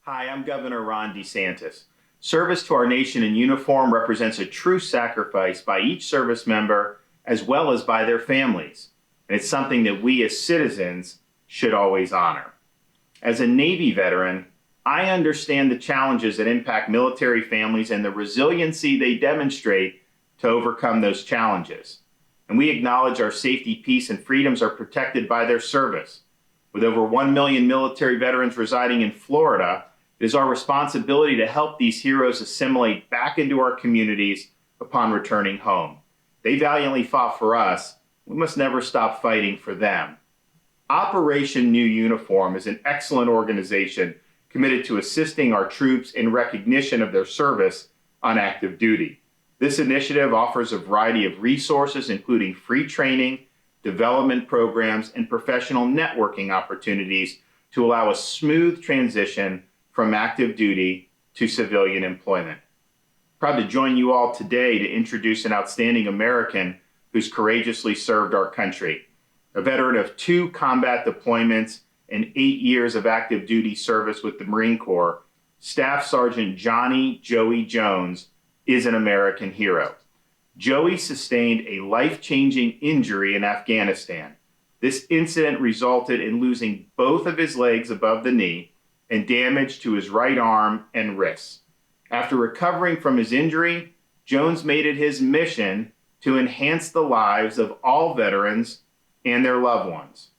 Hi, I'm Governor Ron DeSantis. Service to our nation in uniform represents a true sacrifice by each service member as well as by their families. And it's something that we as citizens should always honor. As a Navy veteran, I understand the challenges that impact military families and the resiliency they demonstrate to overcome those challenges. And we acknowledge our safety, peace, and freedoms are protected by their service. With over 1 million military veterans residing in Florida, it is our responsibility to help these heroes assimilate back into our communities upon returning home. They valiantly fought for us. We must never stop fighting for them. Operation New Uniform is an excellent organization committed to assisting our troops in recognition of their service on active duty. This initiative offers a variety of resources, including free training, development programs, and professional networking opportunities to allow a smooth transition from active duty to civilian employment. Proud to join you all today to introduce an outstanding American who's courageously served our country. A veteran of 2 combat deployments and 8 years of active duty service with the Marine Corps, Staff Sergeant Johnny Joey Jones is an American hero. Joey sustained a life-changing injury in Afghanistan. This incident resulted in losing both of his legs above the knee and damage to his right arm and wrists. After recovering from his injury, Jones made it his mission to enhance the lives of all veterans and their loved ones.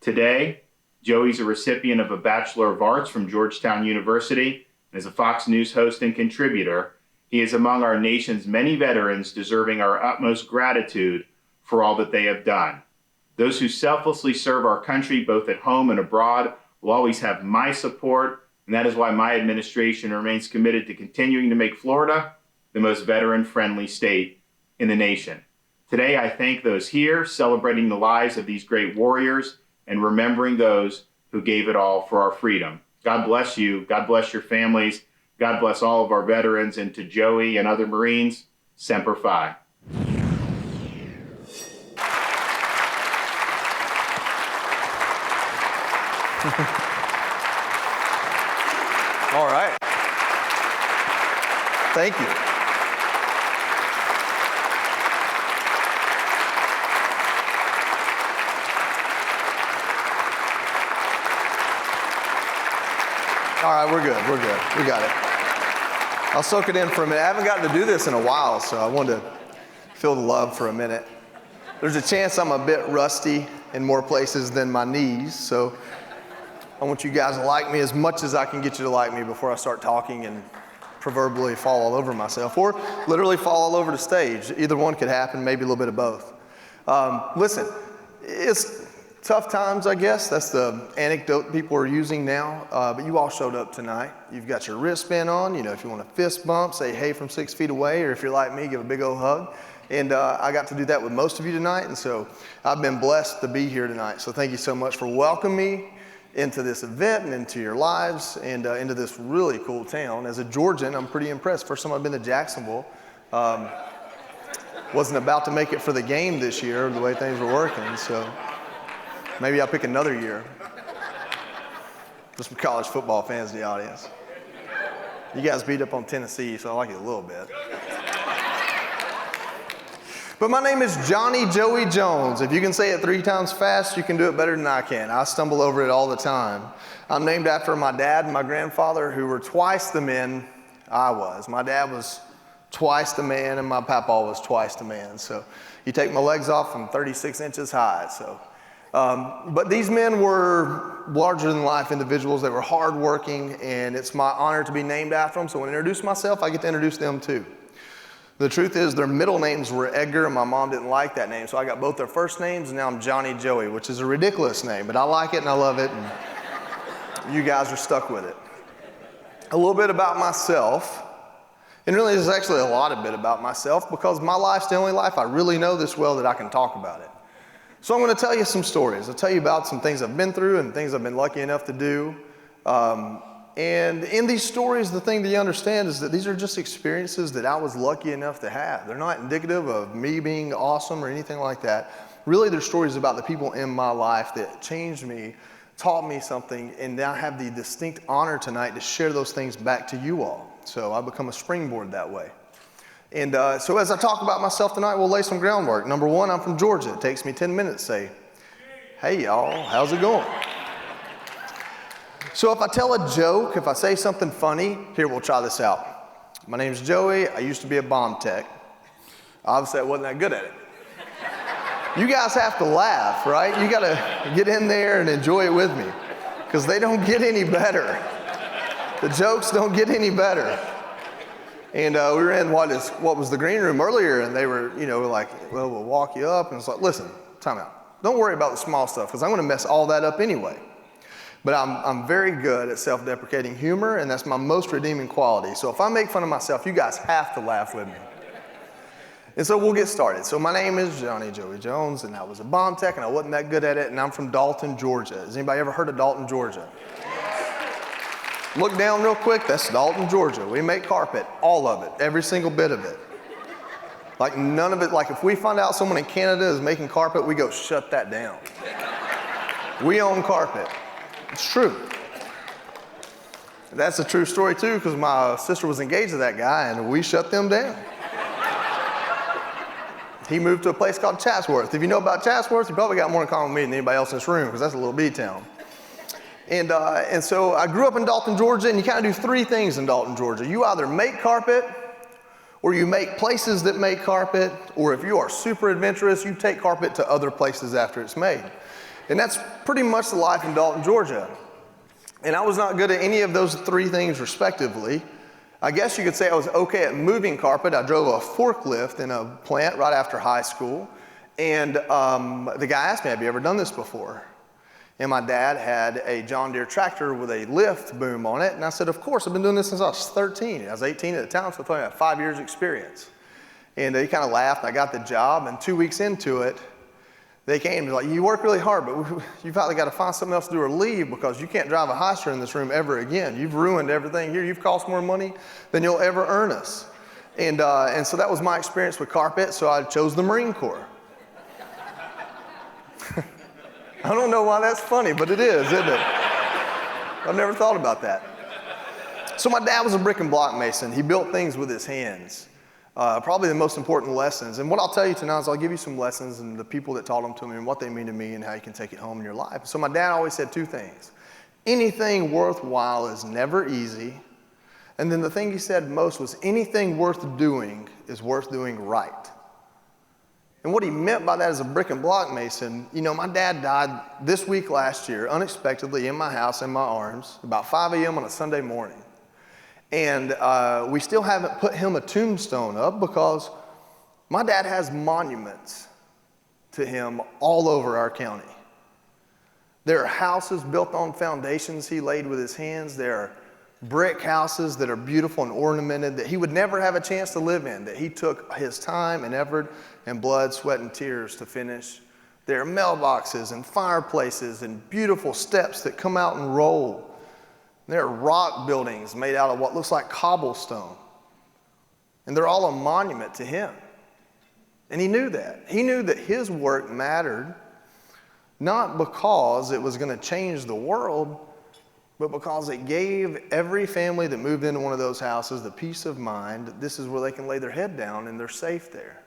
Today, Joey's a recipient of a Bachelor of Arts from Georgetown University and is a Fox News host and contributor. He is among our nation's many veterans deserving our utmost gratitude for all that they have done. Those who selflessly serve our country, both at home and abroad, will always have my support, and that is why my administration remains committed to continuing to make Florida the most veteran-friendly state in the nation. Today, I thank those here celebrating the lives of these great warriors and remembering those who gave it all for our freedom. God bless you. God bless your families. God bless all of our veterans, and to Joey and other Marines, Semper Fi. All right. Thank you. All right, we're good. We're good. We got it. I'll soak it in for a minute. I haven't gotten to do this in a while, so I wanted to feel the love for a minute. There's a chance I'm a bit rusty in more places than my knees, so I want you guys to like me as much as I can get you to like me before I start talking and proverbially fall all over myself, or literally fall all over the stage. Either one could happen, maybe a little bit of both. Listen, it's tough times, I guess. That's the anecdote people are using now, but you all showed up tonight. You've got your wristband on. You know, if you want a fist bump, say hey from 6 feet away, or if you're like me, give a big old hug. And I got to do that with most of you tonight, and so I've been blessed to be here tonight. So thank you so much for welcoming me into this event and into your lives and into this really cool town. As a Georgian, I'm pretty impressed. First time I've been to Jacksonville. Wasn't about to make it for the game this year, the way things were working, so maybe I'll pick another year. There's some college football fans in the audience. You guys beat up on Tennessee, so I like it a little bit. But my name is Johnny Joey Jones. If you can say it 3 times fast, you can do it better than I can. I stumble over it all the time. I'm named after my dad and my grandfather, who were twice the men I was. My dad was twice the man, and my papa was twice the man. So you take my legs off, I'm 36 inches high. So, but these men were larger than life individuals. They were hardworking, and it's my honor to be named after them. So when I introduce myself, I get to introduce them too. The truth is, their middle names were Edgar, and my mom didn't like that name, so I got both their first names, and now I'm Johnny Joey, which is a ridiculous name, but I like it and I love it, and you guys are stuck with it. A little bit about myself, and really there's actually a lot of bit about myself, because my life's the only life I really know this well that I can talk about it. So I'm going to tell you some stories. I'll tell you about some things I've been through and things I've been lucky enough to do. And in these stories, the thing that you understand is that these are just experiences that I was lucky enough to have. They're not indicative of me being awesome or anything like that. Really, they're stories about the people in my life that changed me, taught me something, and now I have the distinct honor tonight to share those things back to you all. So I become a springboard that way. And so as I talk about myself tonight, we'll lay some groundwork. Number one, I'm from Georgia. It takes me 10 minutes to say, hey y'all, how's it going? So if I tell a joke, if I say something funny, here, we'll try this out. My name's Joey. I used to be a bomb tech. Obviously, I wasn't that good at it. You guys have to laugh, right? You got to get in there and enjoy it with me, because they don't get any better. The jokes don't get any better. And we were in what was the green room earlier, and they were, like, well, we'll walk you up. And it's like, listen, time out. Don't worry about the small stuff, because I'm going to mess all that up anyway. But I'm very good at self-deprecating humor, and that's my most redeeming quality. So if I make fun of myself, you guys have to laugh with me. And so we'll get started. So my name is Johnny Joey Jones, and I was a bomb tech, and I wasn't that good at it, and I'm from Dalton, Georgia. Has anybody ever heard of Dalton, Georgia? Look down real quick, that's Dalton, Georgia. We make carpet, all of it, every single bit of it. Like none of it, like if we find out someone in Canada is making carpet, we go shut that down. We own carpet. It's true. That's a true story too, because my sister was engaged to that guy and we shut them down. He moved to a place called Chatsworth. If you know about Chatsworth, you probably got more in common with me than anybody else in this room, because that's a little B-town. And so I grew up in Dalton, Georgia, and you kind of do three things in Dalton, Georgia. You either make carpet, or you make places that make carpet, or if you are super adventurous, you take carpet to other places after it's made. And that's pretty much the life in Dalton, Georgia. And I was not good at any of those three things respectively. I guess you could say I was okay at moving carpet. I drove a forklift in a plant right after high school. And the guy asked me, have you ever done this before? And my dad had a John Deere tractor with a lift boom on it. And I said, of course, I've been doing this since I was 13. I was 18 at the time, so I thought I had 5 years experience. And he kind of laughed. I got the job, and 2 weeks into it, they came and like, you work really hard, but you've probably got to find something else to do or leave, because you can't drive a Hyster in this room ever again. You've ruined everything here. You've cost more money than you'll ever earn us. And so that was my experience with carpet, so I chose the Marine Corps. I don't know why that's funny, but it is, isn't it? I've never thought about that. So my dad was a brick and block mason. He built things with his hands. Probably the most important lessons. And what I'll tell you tonight is I'll give you some lessons and the people that taught them to me and what they mean to me and how you can take it home in your life. So my dad always said two things. Anything worthwhile is never easy. And then the thing he said most was anything worth doing is worth doing right. And what he meant by that as a brick and block mason, you know, my dad died this week last year, unexpectedly in my house, in my arms, about 5 a.m. on a Sunday morning. And we still haven't put him a tombstone up because my dad has monuments to him all over our county. There are houses built on foundations he laid with his hands. There are brick houses that are beautiful and ornamented that he would never have a chance to live in, that he took his time and effort and blood, sweat, and tears to finish. There are mailboxes and fireplaces and beautiful steps that come out and roll. There are rock buildings made out of what looks like cobblestone. And they're all a monument to him. And he knew that. He knew that his work mattered, not because it was going to change the world, but because it gave every family that moved into one of those houses the peace of mind that this is where they can lay their head down and they're safe there.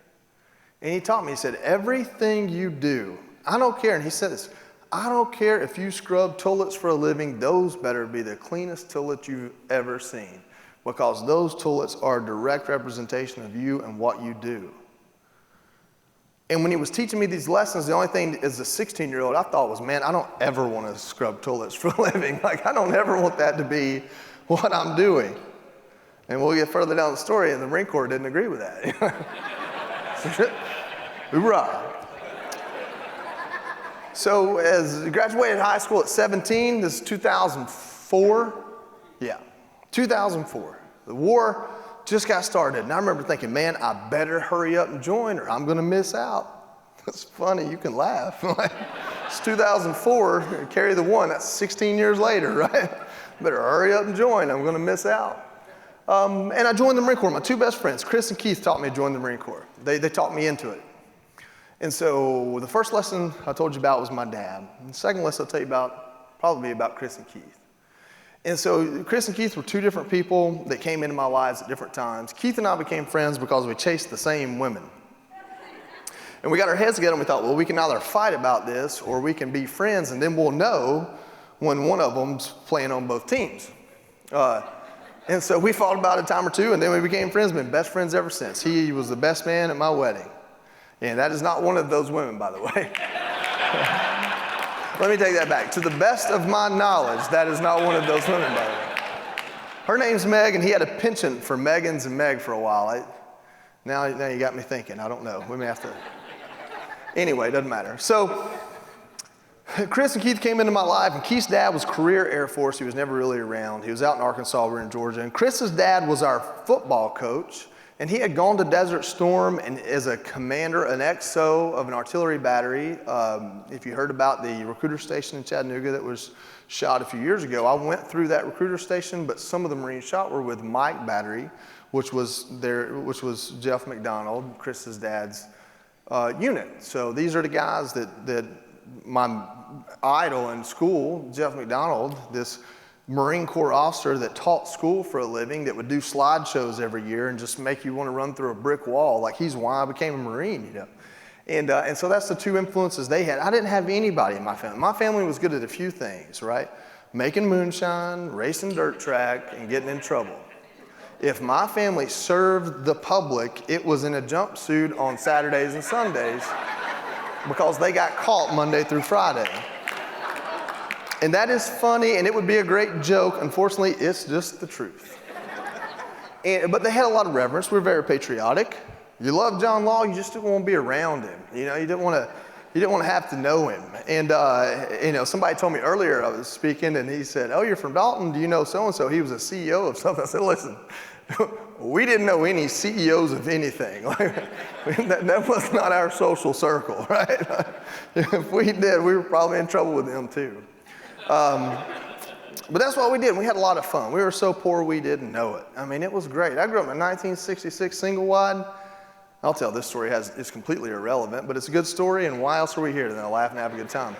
And he taught me, he said, everything you do, I don't care, and he said this, I don't care if you scrub toilets for a living, those better be the cleanest toilets you've ever seen, because those toilets are a direct representation of you and what you do. And when he was teaching me these lessons, the only thing as a 16-year-old I thought was, man, I don't ever want to scrub toilets for a living. Like, I don't ever want that to be what I'm doing. And we'll get further down the story, and the Marine Corps didn't agree with that. Hoorah. So as I graduated high school at 17, this is 2004. Yeah, 2004. The war just got started. And I remember thinking, man, I better hurry up and join or I'm going to miss out. It's funny, you can laugh. It's 2004, carry the one, that's 16 years later, right? Better hurry up and join, I'm going to miss out. And I joined the Marine Corps. My two best friends, Chris and Keith, taught me to join the Marine Corps. They taught me into it. And so the first lesson I told you about was my dad. And the second lesson I'll tell you about, probably about Chris and Keith. And so Chris and Keith were two different people that came into my lives at different times. Keith and I became friends because we chased the same women. And we got our heads together and we thought, well, we can either fight about this or we can be friends and then we'll know when one of them's playing on both teams. And so we fought about it a time or two and then we became friends, been best friends ever since. He was the best man at my wedding. And that is not one of those women, by the way. Let me take that back. To the best of my knowledge, that is not one of those women, by the way. Her name's Meg, and he had a penchant for Megans and Meg for a while. Now you got me thinking. I don't know. We may have to. Anyway, it doesn't matter. So Chris and Keith came into my life, and Keith's dad was career Air Force. He was never really around. He was out in Arkansas. We were in Georgia. And Chris's dad was our football coach, And he had gone to Desert Storm and as a commander, an XO of an artillery battery. If you heard about the recruiter station in Chattanooga that was shot a few years ago, I went through that recruiter station, but some of the Marines shot were with Mike Battery, which was Jeff McDonald, Chris's dad's unit. So these are the guys that my idol in school, Jeff McDonald, this Marine Corps officer that taught school for a living, that would do slideshows every year and just make you want to run through a brick wall. Like, he's why I became a Marine, you know. And so that's the two influences they had. I didn't have anybody in my family. My family was good at a few things, right? Making moonshine, racing dirt track, and getting in trouble. If my family served the public, it was in a jumpsuit on Saturdays and Sundays because they got caught Monday through Friday. And that is funny, and it would be a great joke. Unfortunately, it's just the truth. But they had a lot of reverence. We're very patriotic. You love John Law, you just didn't want to be around him. You know, you didn't want to have to know him. And you know, somebody told me earlier, I was speaking, and he said, "Oh, you're from Dalton? Do you know so-and-so? He was a CEO of something." I said, "Listen, we didn't know any CEOs of anything. That was not our social circle, right? If we did, we were probably in trouble with them too." But that's what we did. We had a lot of fun. We were so poor we didn't know it. I mean, it was great. I grew up in a 1966 single wide. I'll tell this story, it's completely irrelevant, but it's a good story, and why else are we here than to laugh and have a good time?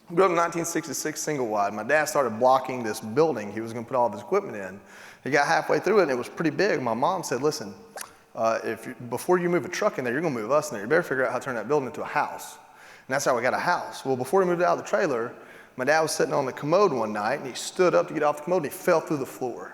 I grew up in 1966 single wide. My dad started blocking this building he was going to put all of his equipment in. He got halfway through it, and it was pretty big. My mom said, "Listen, before you move a truck in there, you're going to move us in there. You better figure out how to turn that building into a house." And that's how we got a house. Well, before we moved out of the trailer, my dad was sitting on the commode one night, and he stood up to get off the commode, and he fell through the floor.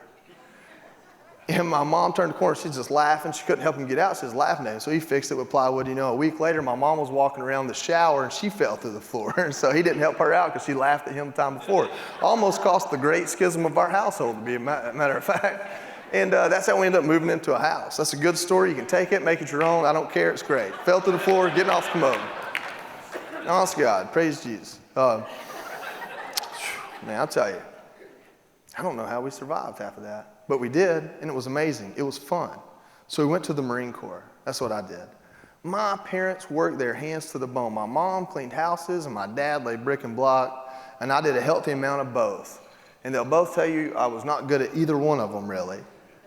And my mom turned the corner, she's just laughing. She couldn't help him get out, she was laughing at him. So he fixed it with plywood. You know, a week later, my mom was walking around the shower, and she fell through the floor. And so he didn't help her out because she laughed at him the time before. Almost cost the great schism of our household, to be a matter of fact. And that's how we ended up moving into a house. That's a good story. You can take it, make it your own. I don't care, it's great. Fell through the floor, getting off the commode. Honest to God, praise Jesus. Man, I'll tell you, I don't know how we survived half of that. But we did, and it was amazing. It was fun. So we went to the Marine Corps. That's what I did. My parents worked their hands to the bone. My mom cleaned houses, and my dad laid brick and block, and I did a healthy amount of both. And they'll both tell you I was not good at either one of them, really,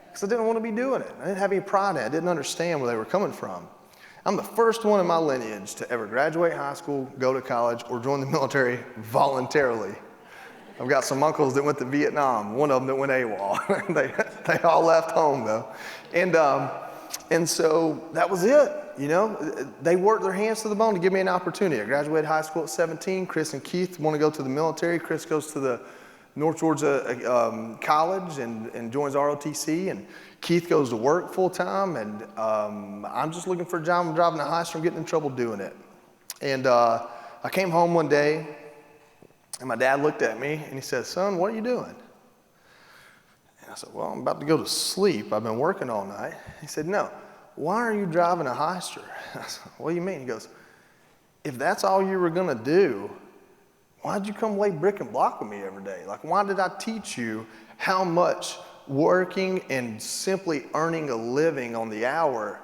because I didn't want to be doing it. I didn't have any pride in it. I didn't understand where they were coming from. I'm the first one in my lineage to ever graduate high school, go to college, or join the military voluntarily. I've got some uncles that went to Vietnam, one of them that went AWOL. they all left home though. And so that was it, you know. They worked their hands to the bone to give me an opportunity. I graduated high school at 17. Chris and Keith want to go to the military. Chris goes to the North Georgia College and joins ROTC, and Keith goes to work full time, and I'm just looking for a job. I'm driving a Hyster, I'm getting in trouble doing it. And I came home one day, and my dad looked at me and he said, "Son, what are you doing?" And I said, "Well, I'm about to go to sleep. I've been working all night." He said, "No, why are you driving a Hyster?" I said, "What do you mean?" He goes, "If that's all you were gonna do, why'd you come lay brick and block with me every day? Like, why did I teach you how much working and simply earning a living on the hour,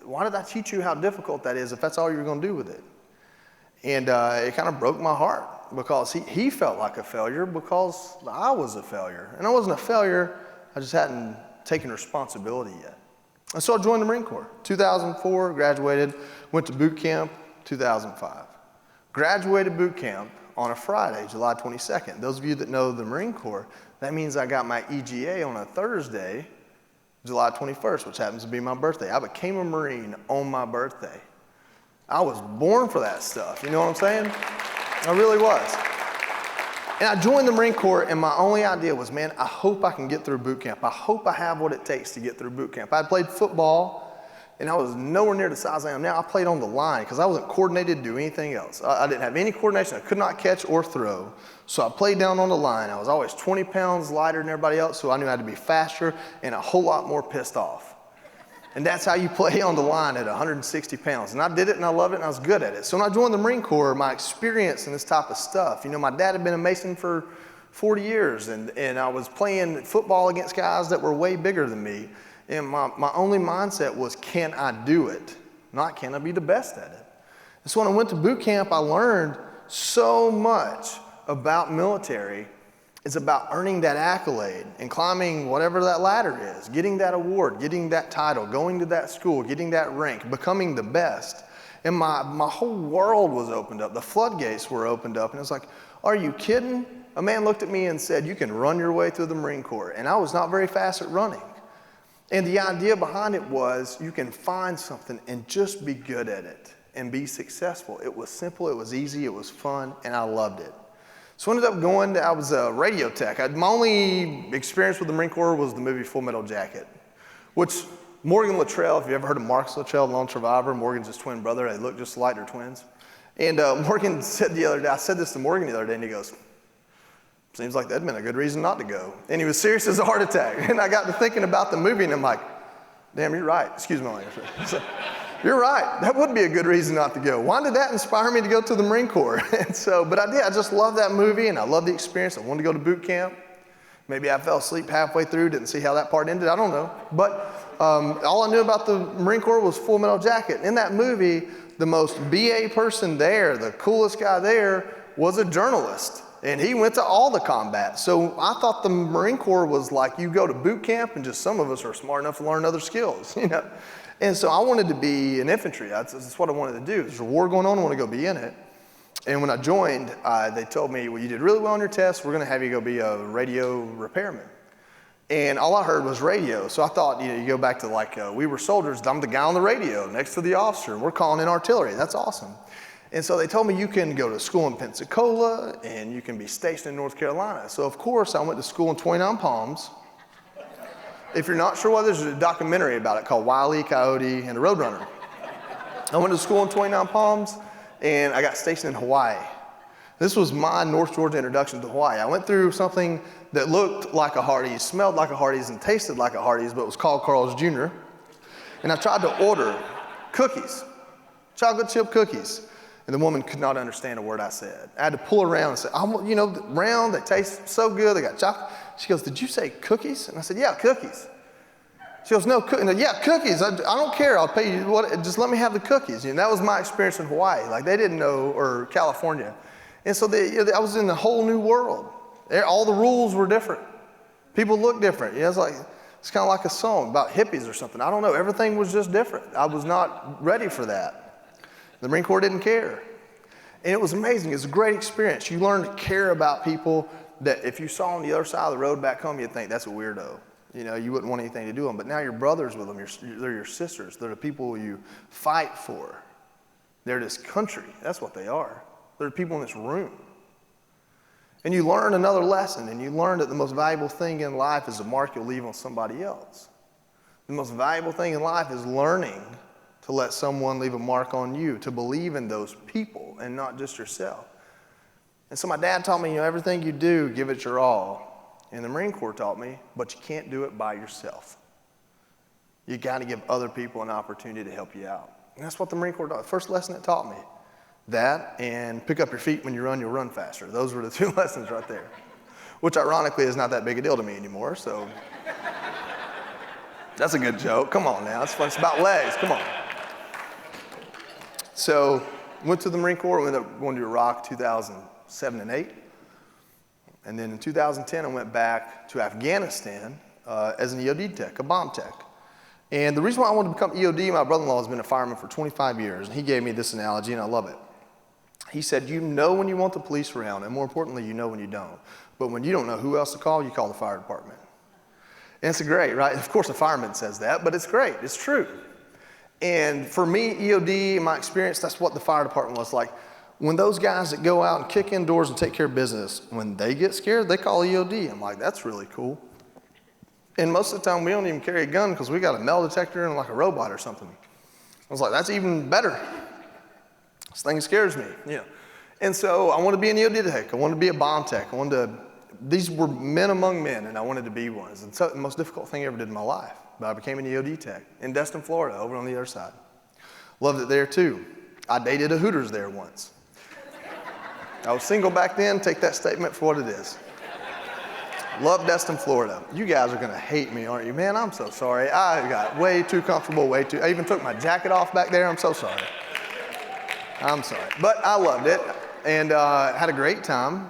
why did I teach you how difficult that is if that's all you're gonna do with it?" And it kind of broke my heart, because he felt like a failure because I was a failure. And I wasn't a failure, I just hadn't taken responsibility yet. And so I joined the Marine Corps. 2004, graduated, went to boot camp, 2005. Graduated boot camp on a Friday, July 22nd. Those of you that know the Marine Corps, that means I got my EGA on a Thursday, July 21st, which happens to be my birthday. I became a Marine on my birthday. I was born for that stuff, you know what I'm saying? I really was. And I joined the Marine Corps, and my only idea was, man, I hope I can get through boot camp. I hope I have what it takes to get through boot camp. I played football, and I was nowhere near the size I am now. I played on the line because I wasn't coordinated to do anything else. I didn't have any coordination. I could not catch or throw. So I played down on the line. I was always 20 pounds lighter than everybody else, so I knew I had to be faster and a whole lot more pissed off. And that's how you play on the line at 160 pounds. And I did it, and I loved it, and I was good at it. So when I joined the Marine Corps, my experience in this type of stuff, you know, my dad had been a Mason for 40 years, and I was playing football against guys that were way bigger than me. And my only mindset was, can I do it? Not, can I be the best at it? And so when I went to boot camp, I learned so much about military. It's about earning that accolade and climbing whatever that ladder is, getting that award, getting that title, going to that school, getting that rank, becoming the best. And my whole world was opened up. The floodgates were opened up. And it was like, are you kidding? A man looked at me and said, you can run your way through the Marine Corps. And I was not very fast at running. And the idea behind it was you can find something and just be good at it and be successful. It was simple, it was easy, it was fun, and I loved it. So I ended up going, I was a radio tech. My only experience with the Marine Corps was the movie Full Metal Jacket, which Morgan Luttrell, if you ever heard of Marcus Luttrell, Lone Survivor, Morgan's his twin brother, they look just alike, they're twins. And Morgan said the other day, I said this to Morgan the other day, and he goes, seems like that'd been a good reason not to go. And he was serious as a heart attack. And I got to thinking about the movie, and I'm like, damn, you're right. Excuse my language. So, you're right. That would be a good reason not to go. Why did that inspire me to go to the Marine Corps? And so, but I did. I just loved that movie, and I loved the experience. I wanted to go to boot camp. Maybe I fell asleep halfway through, didn't see how that part ended. I don't know. But all I knew about the Marine Corps was Full Metal Jacket. In that movie, the most BA person there, the coolest guy there, was a journalist. And he went to all the combat. So I thought the Marine Corps was like, you go to boot camp and just some of us are smart enough to learn other skills, you know. And so I wanted to be in infantry. That's what I wanted to do. There's a war going on, I want to go be in it. And when I joined, they told me, well, you did really well on your test. We're going to have you go be a radio repairman. And all I heard was radio. So I thought, you know, you go back to like, we were soldiers. I'm the guy on the radio next to the officer. We're calling in artillery. That's awesome. And so they told me you can go to school in Pensacola and you can be stationed in North Carolina. So of course I went to school in 29 Palms. If you're not sure what, there's a documentary about it called Wile E. Coyote and the Roadrunner. I went to school in 29 Palms and I got stationed in Hawaii. This was my North Georgia introduction to Hawaii. I went through something that looked like a Hardee's, smelled like a Hardee's, and tasted like a Hardee's, but it was called Carl's Jr. And I tried to order cookies, chocolate chip cookies. And the woman could not understand a word I said. I had to pull her around and say, you know, round, they taste so good, they got chocolate. She goes, did you say cookies? And I said, yeah, cookies. She goes, no, yeah, cookies. I don't care, I'll pay you, just let me have the cookies. And that was my experience in Hawaii. Like they didn't know, or California. And so I was in a whole new world. All the rules were different. People looked different. You know, it's kind of like a song about hippies or something. I don't know, everything was just different. I was not ready for that. The Marine Corps didn't care. And it was amazing. It was a great experience. You learn to care about people that if you saw on the other side of the road back home, you'd think that's a weirdo. You know, you wouldn't want anything to do with them. But now you're brothers with them. They're your sisters. They're the people you fight for. They're this country. That's what they are. They're the people in this room. And you learn another lesson, and you learn that the most valuable thing in life is the mark you'll leave on somebody else. The most valuable thing in life is learning to let someone leave a mark on you, to believe in those people and not just yourself. And so my dad taught me, you know, everything you do, give it your all. And the Marine Corps taught me, but you can't do it by yourself. You got to give other people an opportunity to help you out. And that's what the Marine Corps taught. The first lesson it taught me, that and pick up your feet when you run, you'll run faster. Those were the two lessons right there, which ironically is not that big a deal to me anymore, so. That's a good joke. Come on now, it's fun. It's about legs, come on. So, went to the Marine Corps, we ended up going to Iraq 2007 and 8. And then in 2010, I went back to Afghanistan as an EOD tech, a bomb tech. And the reason why I wanted to become EOD, my brother-in-law has been a fireman for 25 years, and he gave me this analogy, and I love it. He said, you know when you want the police around, and more importantly, you know when you don't. But when you don't know who else to call, you call the fire department. And it's great, right? Of course, a fireman says that, but it's great. It's true. And for me, EOD, in my experience, that's what the fire department was like. When those guys that go out and kick in doors and take care of business, when they get scared, they call EOD. I'm like, that's really cool. And most of the time, we don't even carry a gun because we got a metal detector and like a robot or something. I was like, that's even better. This thing scares me, you know. And so I wanted to be an EOD tech. I wanted to be a bomb tech. These were men among men, and I wanted to be one. It's the most difficult thing I ever did in my life. But I became an EOD tech in Destin, Florida, over on the other side. Loved it there too. I dated a Hooters there once. I was single back then, take that statement for what it is. Love Destin, Florida. You guys are gonna hate me, aren't you? Man, I'm so sorry. I got way too comfortable, I even took my jacket off back there. I'm so sorry. I'm sorry. But I loved it and had a great time.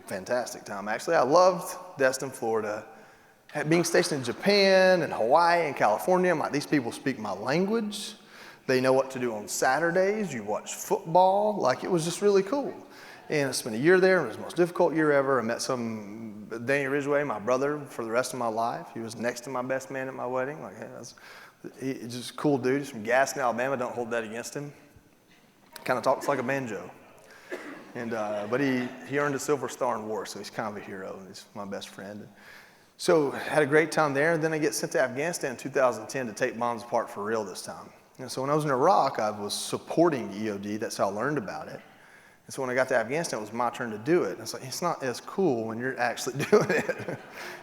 Fantastic time, actually. I loved Destin, Florida. Being stationed in Japan and Hawaii and California, I'm like, these people speak my language. They know what to do on Saturdays. You watch football. Like, it was just really cool. And I spent a year there. It was the most difficult year ever. I met Danny Ridgway, my brother, for the rest of my life. He was next to my best man at my wedding. Like, he's just a cool dude. He's from Gaston, Alabama. Don't hold that against him. Kind of talks like a banjo. And, but he earned a Silver Star in war, so he's kind of a hero. And he's my best friend. So had a great time there. And then I get sent to Afghanistan in 2010 to take bombs apart for real this time. And so when I was in Iraq, I was supporting EOD. That's how I learned about it. And so when I got to Afghanistan, it was my turn to do it. And it's like, it's not as cool when you're actually doing it.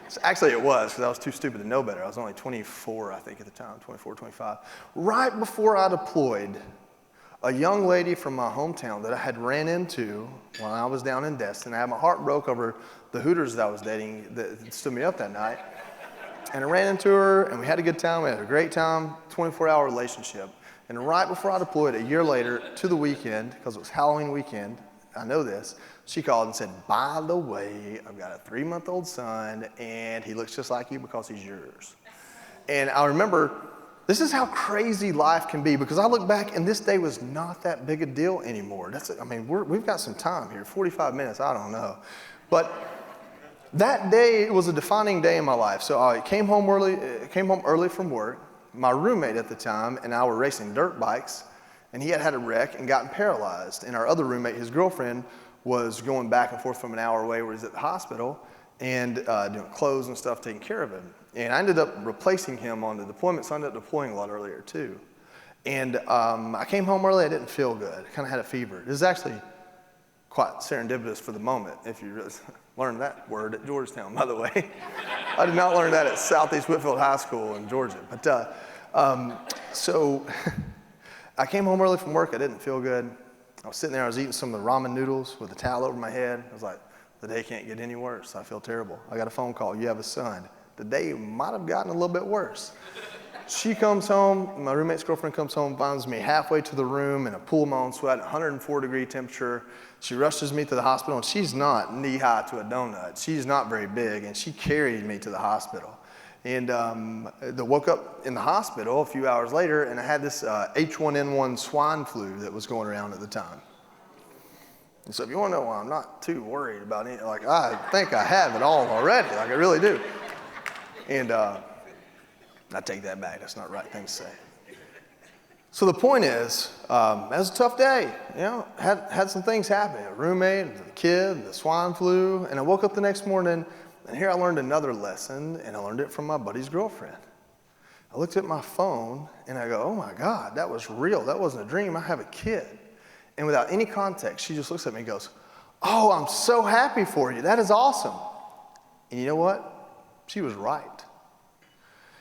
So actually, it was, because I was too stupid to know better. I was only 24, I think, at the time, 24, 25. Right before I deployed, a young lady from my hometown that I had ran into when I was down in Destin. I had my heart broke over the Hooters that I was dating that stood me up that night. And I ran into her, and we had a good time. We had a great time, 24-hour relationship. And right before I deployed, a year later, to the weekend, because it was Halloween weekend, I know this, she called and said, by the way, I've got a 3-month-old son, and he looks just like you because he's yours. And I remember, this is how crazy life can be, because I look back, and this day was not that big a deal anymore. We've got some time here, 45 minutes, I don't know. But that day was a defining day in my life. So I came home early from work. My roommate at the time and I were racing dirt bikes, and he had a wreck and gotten paralyzed. And our other roommate, his girlfriend, was going back and forth from an hour away where he's at the hospital and doing clothes and stuff, taking care of him. And I ended up replacing him on the deployment, so I ended up deploying a lot earlier too. And I came home early, I didn't feel good. I kind of had a fever. It was actually quite serendipitous for the moment, if you really learned that word at Georgetown, by the way. I did not learn that at Southeast Whitfield High School in Georgia. But so I came home early from work, I didn't feel good. I was sitting there, I was eating some of the ramen noodles with a towel over my head. I was like, the day can't get any worse. I feel terrible. I got a phone call, you have a son. The day might have gotten a little bit worse. She comes home, my roommate's girlfriend comes home, finds me halfway to the room in a pool of my own sweat, 104-degree temperature. She rushes me to the hospital, and she's not knee-high to a donut. She's not very big, and she carried me to the hospital. And I woke up in the hospital a few hours later, and I had this H1N1 swine flu that was going around at the time. And so if you want to know why I'm not too worried about it, like, I think I have it all already, like I really do. And I take that back, that's not the right thing to say. So the point is, it was a tough day, you know, had some things happen. A roommate, the kid, the swine flu, and I woke up the next morning, and here I learned another lesson, and I learned it from my buddy's girlfriend. I looked at my phone, and I go, oh my God, that was real, that wasn't a dream, I have a kid. And without any context, she just looks at me and goes, oh, I'm so happy for you, that is awesome. And you know what? She was right.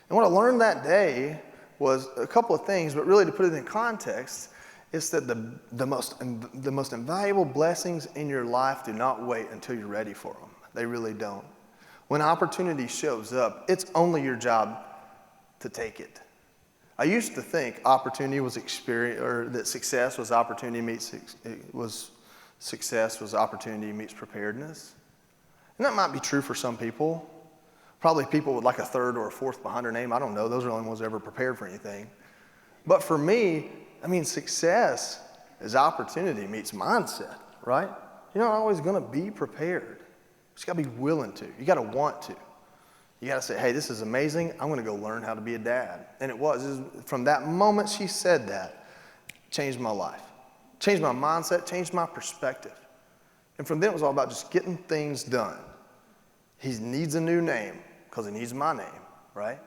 And what I learned that day was a couple of things, but really to put it in context, is that the most invaluable blessings in your life do not wait until you're ready for them. They really don't. When opportunity shows up, it's only your job to take it. I used to think opportunity was experience, or that success was opportunity meets preparedness. And that might be true for some people. Probably people with like a third or a fourth behind their name. I don't know. Those are the only ones ever prepared for anything. But for me, I mean, success is opportunity meets mindset, right? You're not always going to be prepared. You just got to be willing to. You got to want to. You got to say, hey, this is amazing. I'm going to go learn how to be a dad. And it was from that moment she said that, changed my life, changed my mindset, changed my perspective. And from then it was all about just getting things done. He needs a new name because he needs my name, right?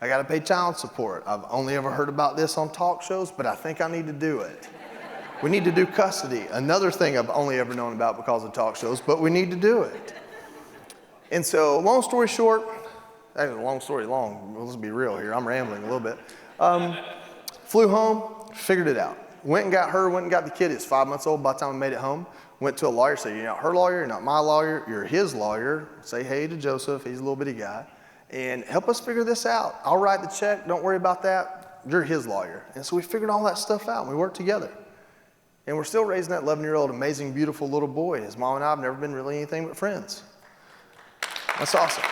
I got to pay child support. I've only ever heard about this on talk shows, but I think I need to do it. We need to do custody. Another thing I've only ever known about because of talk shows, but we need to do it. And so, long story short, long story long, let's be real here. I'm rambling a little bit. Flew home, figured it out. Went and got her, went and got the kid. He's 5 months old by the time I made it home. Went to a lawyer, said, you're not her lawyer, you're not my lawyer, you're his lawyer. Say hey to Joseph, he's a little bitty guy. And help us figure this out. I'll write the check, don't worry about that. You're his lawyer. And so we figured all that stuff out and we worked together. And we're still raising that 11-year-old amazing, beautiful little boy. His mom and I have never been really anything but friends. That's awesome.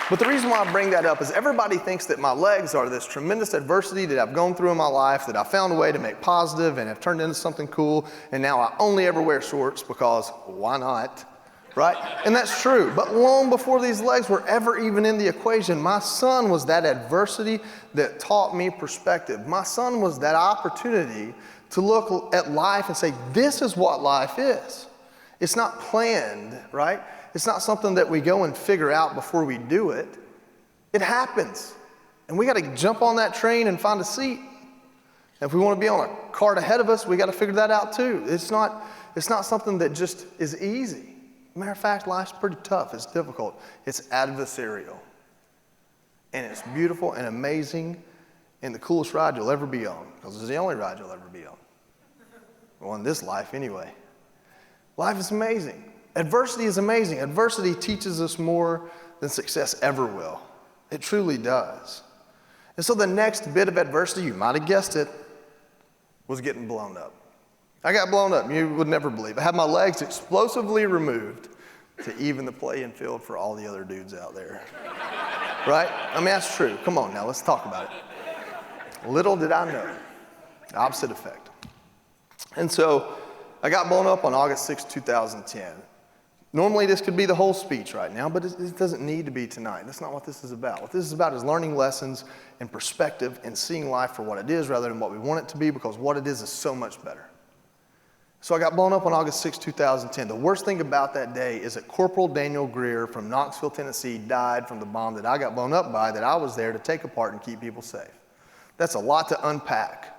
But the reason why I bring that up is everybody thinks that my legs are this tremendous adversity that I've gone through in my life, that I found a way to make positive and have turned into something cool, and now I only ever wear shorts because why not, right? And that's true, but long before these legs were ever even in the equation, my son was that adversity that taught me perspective. My son was that opportunity to look at life and say, this is what life is. It's not planned, right? It's not something that we go and figure out before we do it. It happens. And we got to jump on that train and find a seat. And if we want to be on a cart ahead of us, we got to figure that out too. It's not something that just is easy. Matter of fact, life's pretty tough. It's difficult. It's adversarial. And it's beautiful and amazing and the coolest ride you'll ever be on, because it's the only ride you'll ever be on. Well, in this life anyway. Life is amazing. Adversity is amazing. Adversity teaches us more than success ever will. It truly does. And so the next bit of adversity, you might have guessed it, was getting blown up. I got blown up. You would never believe. I had my legs explosively removed to even the playing field for all the other dudes out there. Right? I mean, that's true. Come on now, let's talk about it. Little did I know. The opposite effect. And so I got blown up on August 6, 2010. Normally this could be the whole speech right now, but it doesn't need to be tonight. That's not what this is about. What this is about is learning lessons and perspective and seeing life for what it is rather than what we want it to be, because what it is so much better. So I got blown up on August 6, 2010. The worst thing about that day is that Corporal Daniel Greer from Knoxville, Tennessee died from the bomb that I got blown up by, that I was there to take apart and keep people safe. That's a lot to unpack.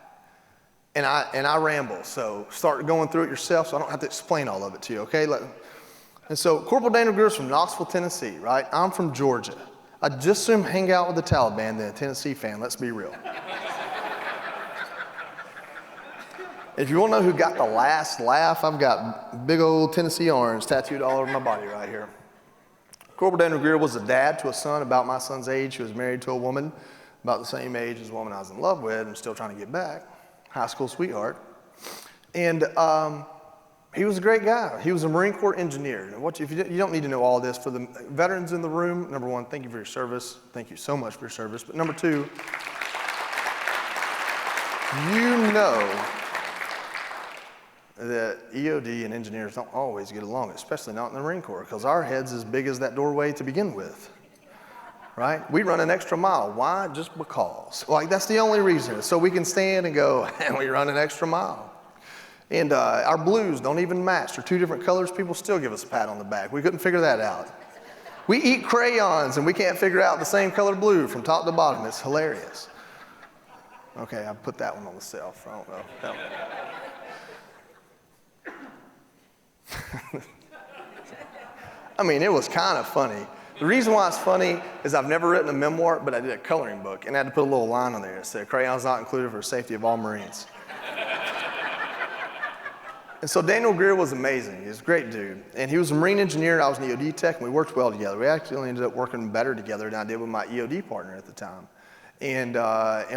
And I ramble, so start going through it yourself so I don't have to explain all of it to you, okay? And so Corporal Daniel Greer is from Knoxville, Tennessee, right? I'm from Georgia. I just assume hang out with the Taliban than a Tennessee fan, let's be real. If you want to know who got the last laugh, I've got big old Tennessee orange tattooed all over my body right here. Corporal Daniel Greer was a dad to a son about my son's age who was married to a woman about the same age as the woman I was in love with and still trying to get back. High school sweetheart. And he was a great guy. He was a Marine Corps engineer. And you don't need to know all this. For the veterans in the room, number one, thank you for your service. Thank you so much for your service. But number two, you know that EOD and engineers don't always get along, especially not in the Marine Corps, because our head's as big as that doorway to begin with. Right? We run an extra mile. Why? Just because. Like, that's the only reason. So we can stand and go, and we run an extra mile. And our blues don't even match. They're two different colors. People still give us a pat on the back. We couldn't figure that out. We eat crayons, and we can't figure out the same color blue from top to bottom. It's hilarious. Okay, I put that one on the shelf. I don't know. I mean, it was kind of funny. The reason why it's funny is I've never written a memoir, but I did a coloring book, and I had to put a little line on there that said, crayons not included for the safety of all Marines. And so Daniel Greer was amazing. He was a great dude. And he was a Marine engineer, and I was an EOD tech, and we worked well together. We actually ended up working better together than I did with my EOD partner at the time. And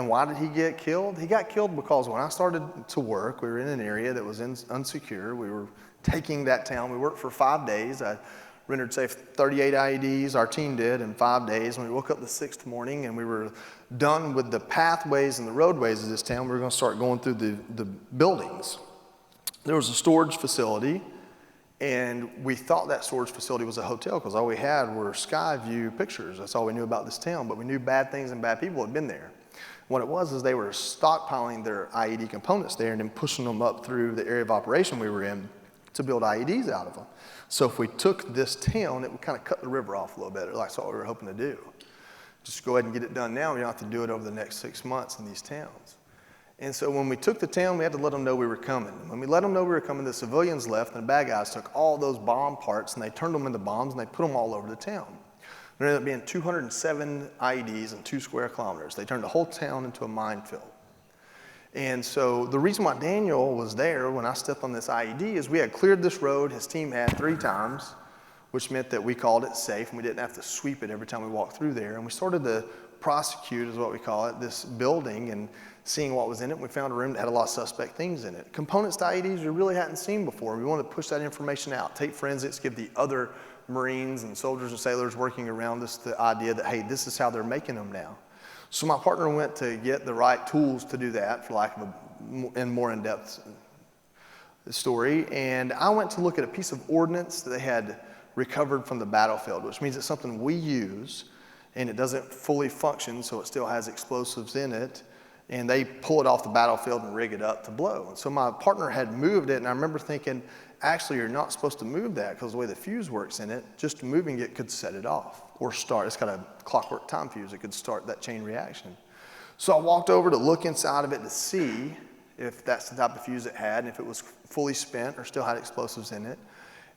why did he get killed? He got killed because when I started to work, we were in an area that was unsecure. We were taking that town. We worked for 5 days. I rendered safe 38 IEDs, our team did, in 5 days. When we woke up the 6th morning and we were done with the pathways and the roadways of this town, we were going to start going through the buildings. There was a storage facility, and we thought that storage facility was a hotel because all we had were sky view pictures. That's all we knew about this town, but we knew bad things and bad people had been there. What it was is they were stockpiling their IED components there and then pushing them up through the area of operation we were in to build IEDs out of them. So if we took this town, it would kind of cut the river off a little bit. That's what we were hoping to do. Just go ahead and get it done now. We don't have to do it over the next 6 months in these towns. And so when we took the town, we had to let them know we were coming. When we let them know we were coming, the civilians left, and the bad guys took all those bomb parts, and they turned them into bombs, and they put them all over the town. There ended up being 207 IEDs in 2 square kilometers. They turned the whole town into a minefield. And so the reason why Daniel was there when I stepped on this IED is we had cleared this road, his team had 3 times, which meant that we called it safe and we didn't have to sweep it every time we walked through there. And we started to prosecute, is what we call it, this building and seeing what was in it. We found a room that had a lot of suspect things in it. Components to IEDs we really hadn't seen before. We wanted to push that information out, take forensics, give the other Marines and soldiers and sailors working around us the idea that, hey, this is how they're making them now. So my partner went to get the right tools to do that, for lack of a more in-depth story, and I went to look at a piece of ordnance that they had recovered from the battlefield, which means it's something we use, and it doesn't fully function, so it still has explosives in it, and they pull it off the battlefield and rig it up to blow. And so my partner had moved it, and I remember thinking, actually, you're not supposed to move that because the way the fuse works in it, just moving it could set it off or start. It's got a clockwork time fuse. It could start that chain reaction. So I walked over to look inside of it to see if that's the type of fuse it had and if it was fully spent or still had explosives in it.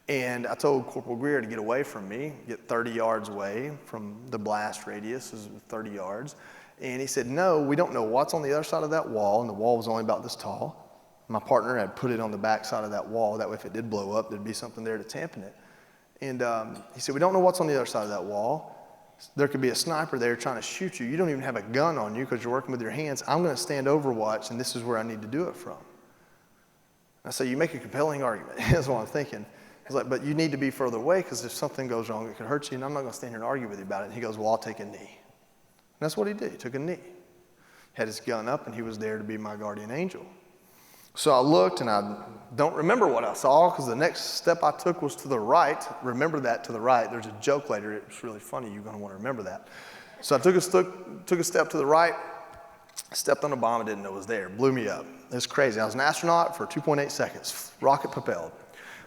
And I told Corporal Greer to get away from me, get 30 yards away from the blast radius, is 30 yards. And he said, no, we don't know what's on the other side of that wall, and the wall was only about this tall. My partner had put it on the back side of that wall. That way, if it did blow up, there'd be something there to tampen it. And he said, we don't know what's on the other side of that wall. There could be a sniper there trying to shoot you. You don't even have a gun on you because you're working with your hands. I'm going to stand overwatch, and this is where I need to do it from. I said, you make a compelling argument. That's what I'm thinking. He's like, but you need to be further away because if something goes wrong, it could hurt you, and I'm not going to stand here and argue with you about it. And he goes, well, I'll take a knee. And that's what he did. He took a knee. Had his gun up, and he was there to be my guardian angel. So I looked, and I don't remember what I saw because the next step I took was to the right. Remember that, to the right. There's a joke later. It's really funny. You're going to want to remember that. So I took a step to the right, stepped on a bomb I didn't know was there. Blew me up. It's crazy. I was an astronaut for 2.8 seconds, rocket propelled.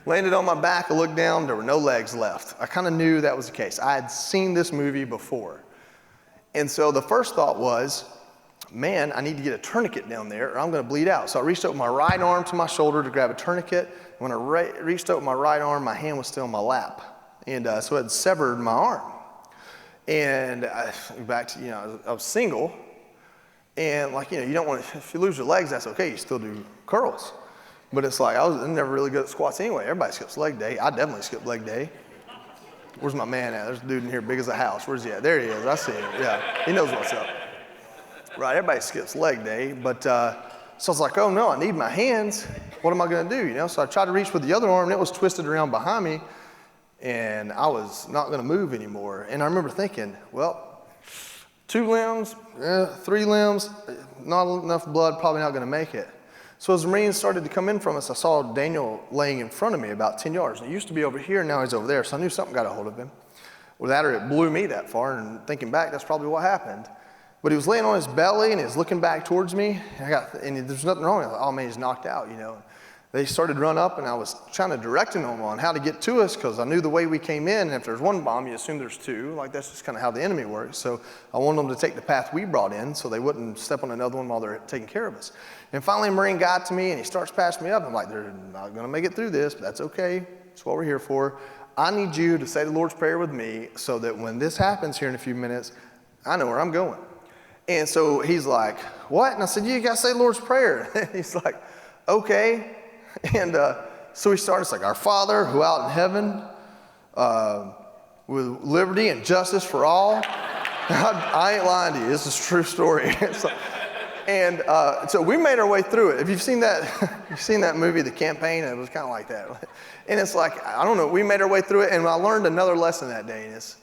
Landed on my back. I looked down. There were no legs left. I kind of knew that was the case. I had seen this movie before. And so the first thought was, man, I need to get a tourniquet down there or I'm going to bleed out. So I reached out with my right arm to my shoulder to grab a tourniquet. When I reached out with my right arm, my hand was still in my lap. And so it had severed my arm. And I was single. And you don't want to, if you lose your legs, that's okay. You still do curls. But it's like, I was never really good at squats anyway. Everybody skips leg day. I definitely skip leg day. Where's my man at? There's a dude in here big as a house. Where's he at? There he is. I see him. Yeah, he knows what's up. Right, everybody skips leg day, but so I was like, oh no, I need my hands. What am I gonna do, So I tried to reach with the other arm, and it was twisted around behind me, and I was not gonna move anymore. And I remember thinking, well, 2 limbs, 3 limbs, not enough blood, probably not gonna make it. So as the Marines started to come in from us, I saw Daniel laying in front of me about 10 yards. And he used to be over here, now he's over there, so I knew something got a hold of him. Well, that or it blew me that far, and thinking back, that's probably what happened. But he was laying on his belly, and he was looking back towards me, and there's nothing wrong with it. Oh man, he's knocked out, They started to run up, and I was trying to direct them on how to get to us, because I knew the way we came in, and if there's 1 bomb, you assume there's 2. That's just kind of how the enemy works. So I wanted them to take the path we brought in, so they wouldn't step on another one while they're taking care of us. And finally, a Marine got to me, and he starts passing me up. I'm like, they're not going to make it through this, but that's okay. That's what we're here for. I need you to say the Lord's Prayer with me, so that when this happens here in a few minutes, I know where I'm going. And so he's like, what? And I said, you got to say the Lord's Prayer. And he's like, okay. And so he started, it's like, our Father who art in heaven, with liberty and justice for all. I ain't lying to you. This is a true story. So we made our way through it. If you've seen that movie, The Campaign, it was kind of like that. And it's like, I don't know, we made our way through it, and I learned another lesson that day, and it's,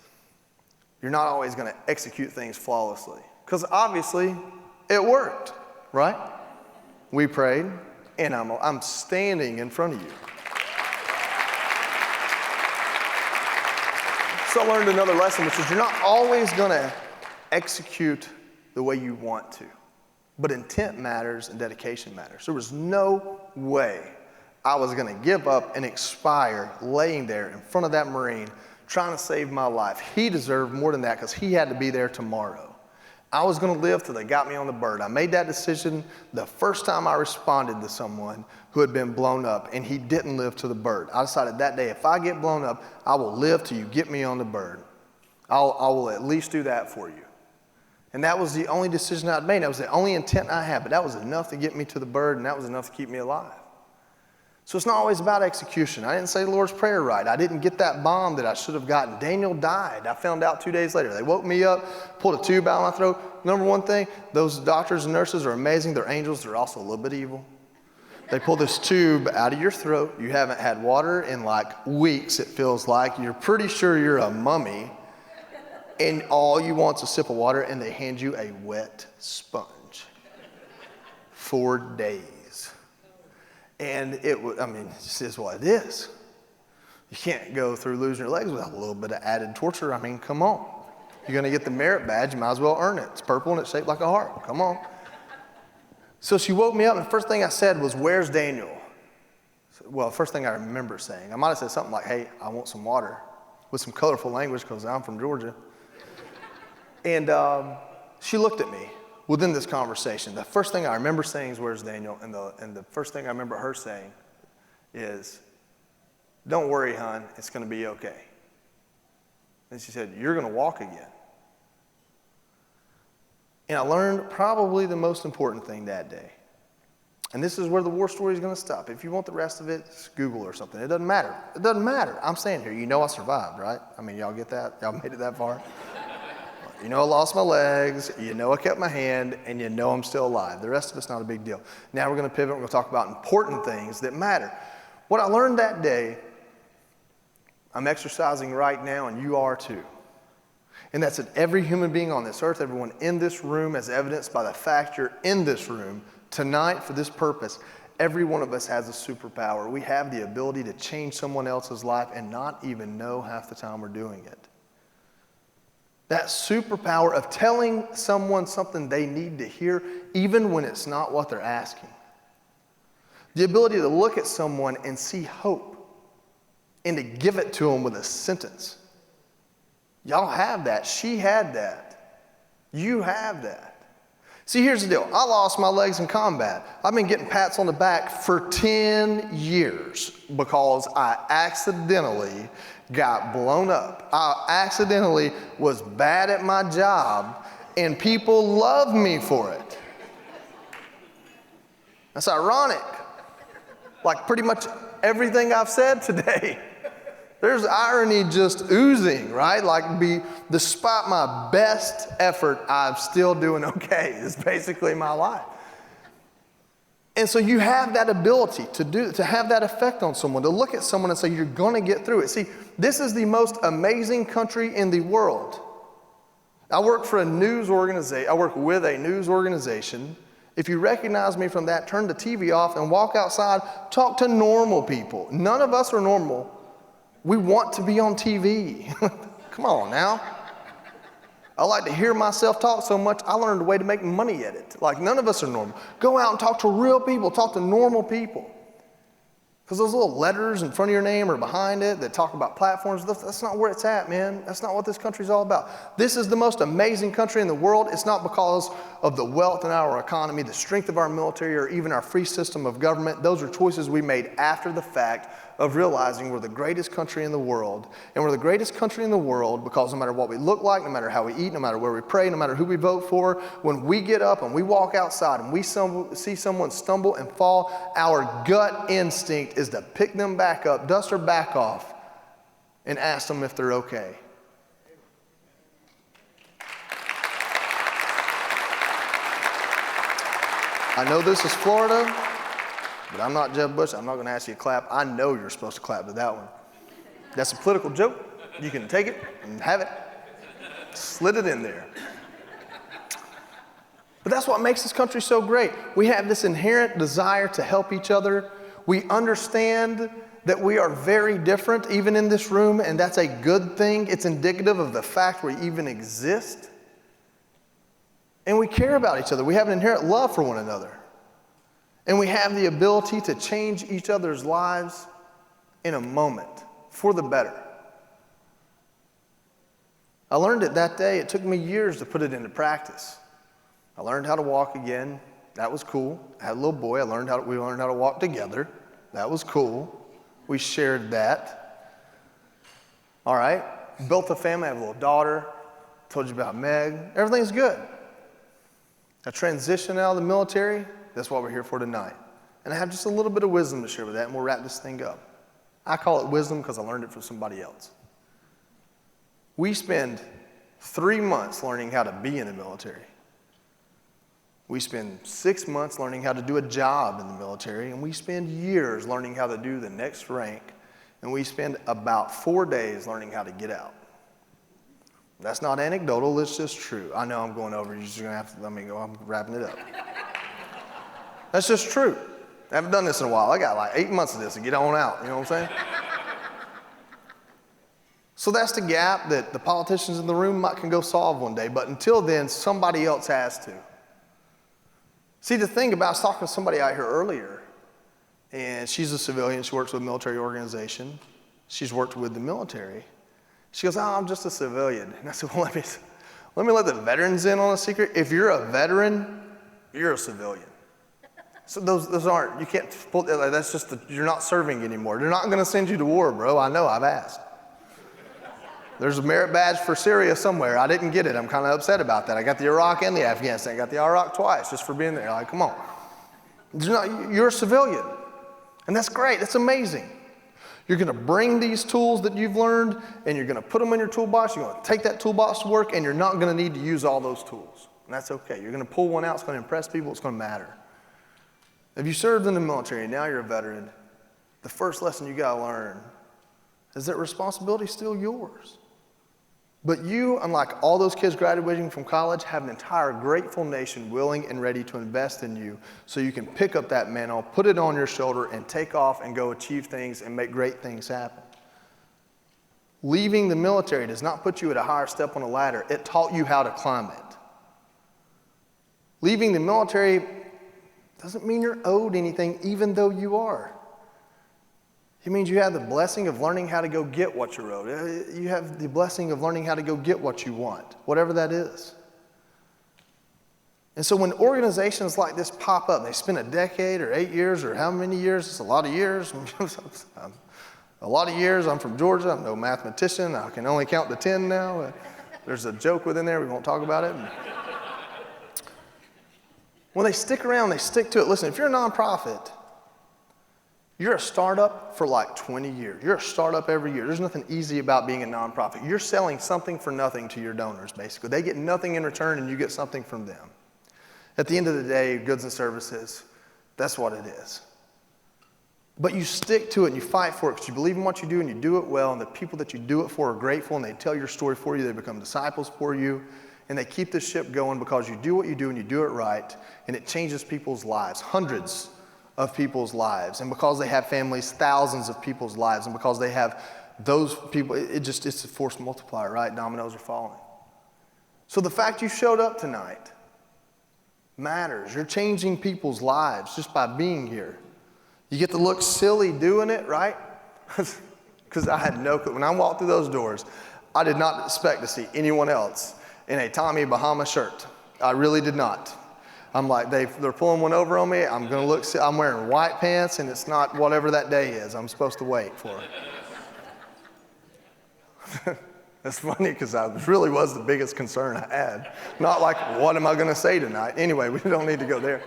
you're not always going to execute things flawlessly. Because obviously, it worked, right? We prayed, and I'm standing in front of you. So I learned another lesson, which is you're not always going to execute the way you want to. But intent matters and dedication matters. There was no way I was going to give up and expire laying there in front of that Marine trying to save my life. He deserved more than that because he had to be there tomorrow. I was going to live till they got me on the bird. I made that decision the first time I responded to someone who had been blown up, and he didn't live to the bird. I decided that day, if I get blown up, I will live till you get me on the bird. I will at least do that for you. And that was the only decision I'd made. That was the only intent I had, but that was enough to get me to the bird, and that was enough to keep me alive. So it's not always about execution. I didn't say the Lord's Prayer right. I didn't get that bomb that I should have gotten. Daniel died. I found out 2 days later. They woke me up, pulled a tube out of my throat. Number one thing, those doctors and nurses are amazing. They're angels. They're also a little bit evil. They pull this tube out of your throat. You haven't had water in like weeks, it feels like. You're pretty sure you're a mummy. And all you want is a sip of water, and they hand you a wet sponge. 4 days. And it this is what it is. You can't go through losing your legs without a little bit of added torture. I mean, come on. You're going to get the merit badge, you might as well earn it. It's purple and it's shaped like a heart. Come on. So she woke me up, and the first thing I said was, "Where's Daniel?" Well, first thing I remember saying, I might have said something like, "Hey, I want some water," with some colorful language because I'm from Georgia. And she looked at me within this conversation. The first thing I remember saying is, "Where's Daniel?" And the first thing I remember her saying is, "Don't worry, hon, it's going to be okay." And she said, "You're going to walk again." And I learned probably the most important thing that day. And this is where the war story is going to stop. If you want the rest of it, just Google or something. It doesn't matter. It doesn't matter. I'm saying here, you know I survived, right? I mean, y'all get that? Y'all made it that far? You know I lost my legs, you know I kept my hand, and you know I'm still alive. The rest of it's not a big deal. Now we're going to pivot. We're going to talk about important things that matter. What I learned that day, I'm exercising right now, and you are too. And that's that every human being on this earth, everyone in this room, as evidenced by the fact you're in this room tonight for this purpose, every one of us has a superpower. We have the ability to change someone else's life and not even know half the time we're doing it. That superpower of telling someone something they need to hear, even when it's not what they're asking. The ability to look at someone and see hope and to give it to them with a sentence. Y'all have that. She had that. You have that. See, here's the deal. I lost my legs in combat. I've been getting pats on the back for 10 years because I accidentally got blown up. I accidentally was bad at my job, and people love me for it. That's ironic. Like pretty much everything I've said today. There's irony just oozing, right? Like despite my best effort, I'm still doing okay. It's basically my life. And so you have that ability to have that effect on someone, to look at someone and say, you're going to get through it. See, this is the most amazing country in the world. I work with a news organization. If you recognize me from that, turn the TV off and walk outside, talk to normal people. None of us are normal. We want to be on TV. Come on now. I like to hear myself talk so much, I learned a way to make money at it. Like, none of us are normal. Go out and talk to real people, talk to normal people. Because those little letters in front of your name or behind it that talk about platforms, that's not where it's at, man. That's not what this country's all about. This is the most amazing country in the world. It's not because of the wealth in our economy, the strength of our military, or even our free system of government. Those are choices we made after the fact of realizing we're the greatest country in the world. And we're the greatest country in the world because no matter what we look like, no matter how we eat, no matter where we pray, no matter who we vote for, when we get up and we walk outside and we see someone stumble and fall, our gut instinct is to pick them back up, dust their back off, and ask them if they're okay. I know this is Florida, but I'm not Jeb Bush. I'm not going to ask you to clap. I know you're supposed to clap to that one. That's a political joke. You can take it and have it. Slid it in there. But that's what makes this country so great. We have this inherent desire to help each other. We understand that we are very different, even in this room, and that's a good thing. It's indicative of the fact we even exist. And we care about each other. We have an inherent love for one another. And we have the ability to change each other's lives in a moment for the better. I learned it that day. It took me years to put it into practice. I learned how to walk again. That was cool. I had a little boy. We learned how to walk together. That was cool. We shared that. All right. built a family, I have a little daughter, told you about Meg. Everything's good. I transitioned out of the military. That's what we're here for tonight. And I have just a little bit of wisdom to share with that, and we'll wrap this thing up. I call it wisdom because I learned it from somebody else. We spend 3 months learning how to be in the military. We spend 6 months learning how to do a job in the military, and we spend years learning how to do the next rank, and we spend about 4 days learning how to get out. That's not anecdotal, it's just true. I know I'm going over, you're just gonna have to let me go, I'm wrapping it up. That's just true. I haven't done this in a while. I got like 8 months of this to get on out, you know what I'm saying? So that's the gap that the politicians in the room can go solve one day, but until then, somebody else has to. See, the thing about, I was talking to somebody out here earlier, and she's a civilian, she works with a military organization. She's worked with the military. She goes, oh, I'm just a civilian. And I said, well, let me let the veterans in on a secret. If you're a veteran, you're a civilian. So those aren't, you can't pull, that's just, you're not serving anymore. They're not gonna send you to war, bro. I know, I've asked. There's a merit badge for Syria somewhere. I didn't get it. I'm kind of upset about that. I got the Iraq and the Afghanistan. I got the Iraq twice just for being there. Like, come on. You're a civilian. And that's great. That's amazing. You're going to bring these tools that you've learned and you're going to put them in your toolbox. You're going to take that toolbox to work and you're not going to need to use all those tools. And that's okay. You're going to pull one out. It's going to impress people. It's going to matter. If you served in the military and now you're a veteran, the first lesson you got to learn is that responsibility is still yours. But you, unlike all those kids graduating from college, have an entire grateful nation willing and ready to invest in you so you can pick up that mantle, put it on your shoulder, and take off and go achieve things and make great things happen. Leaving the military does not put you at a higher step on the ladder. It taught you how to climb it. Leaving the military doesn't mean you're owed anything, even though you are. It means you have the blessing of learning how to go get what you're owed. You have the blessing of learning how to go get what you want, whatever that is. And so when organizations like this pop up, they spend a decade or 8 years or how many years? It's a lot of years. A lot of years. I'm from Georgia. I'm no mathematician. I can only count to 10 now. There's a joke within there. We won't talk about it. When they stick around, they stick to it. Listen, if you're a nonprofit, you're a startup for like 20 years. You're a startup every year. There's nothing easy about being a nonprofit. You're selling something for nothing to your donors, basically. They get nothing in return and you get something from them. At the end of the day, goods and services, that's what it is. But you stick to it and you fight for it because you believe in what you do and you do it well, and the people that you do it for are grateful and they tell your story for you. They become disciples for you, and they keep the ship going because you do what you do and you do it right, and it changes people's lives, hundreds of people's lives. And because they have families, thousands of people's lives. And because they have those people, it's a force multiplier, right? Dominoes are falling. So the fact you showed up tonight matters. You're changing people's lives just by being here. You get to look silly doing it, right? Because I had no clue. When I walked through those doors, I did not expect to see anyone else in a Tommy Bahama shirt. I really did not. I'm like, they're pulling one over on me. I'm going to look, I'm wearing white pants, and it's not whatever that day is. I'm supposed to wait for it. That's funny because that really was the biggest concern I had. Not like, what am I going to say tonight? Anyway, we don't need to go there.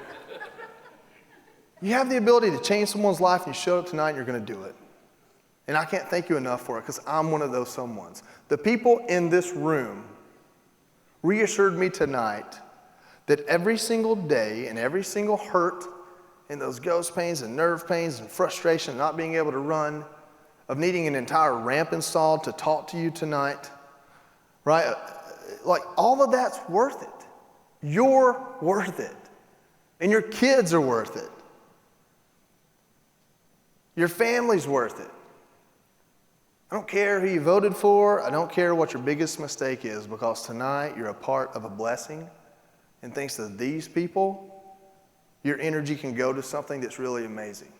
You have the ability to change someone's life, and you showed up tonight, and you're going to do it. And I can't thank you enough for it because I'm one of those someones. The people in this room reassured me tonight that every single day and every single hurt and those ghost pains and nerve pains and frustration, not being able to run, of needing an entire ramp installed to talk to you tonight, right? Like all of that's worth it. You're worth it. And your kids are worth it. Your family's worth it. I don't care who you voted for. I don't care what your biggest mistake is, because tonight you're a part of a blessing. And thanks to these people, your energy can go to something that's really amazing.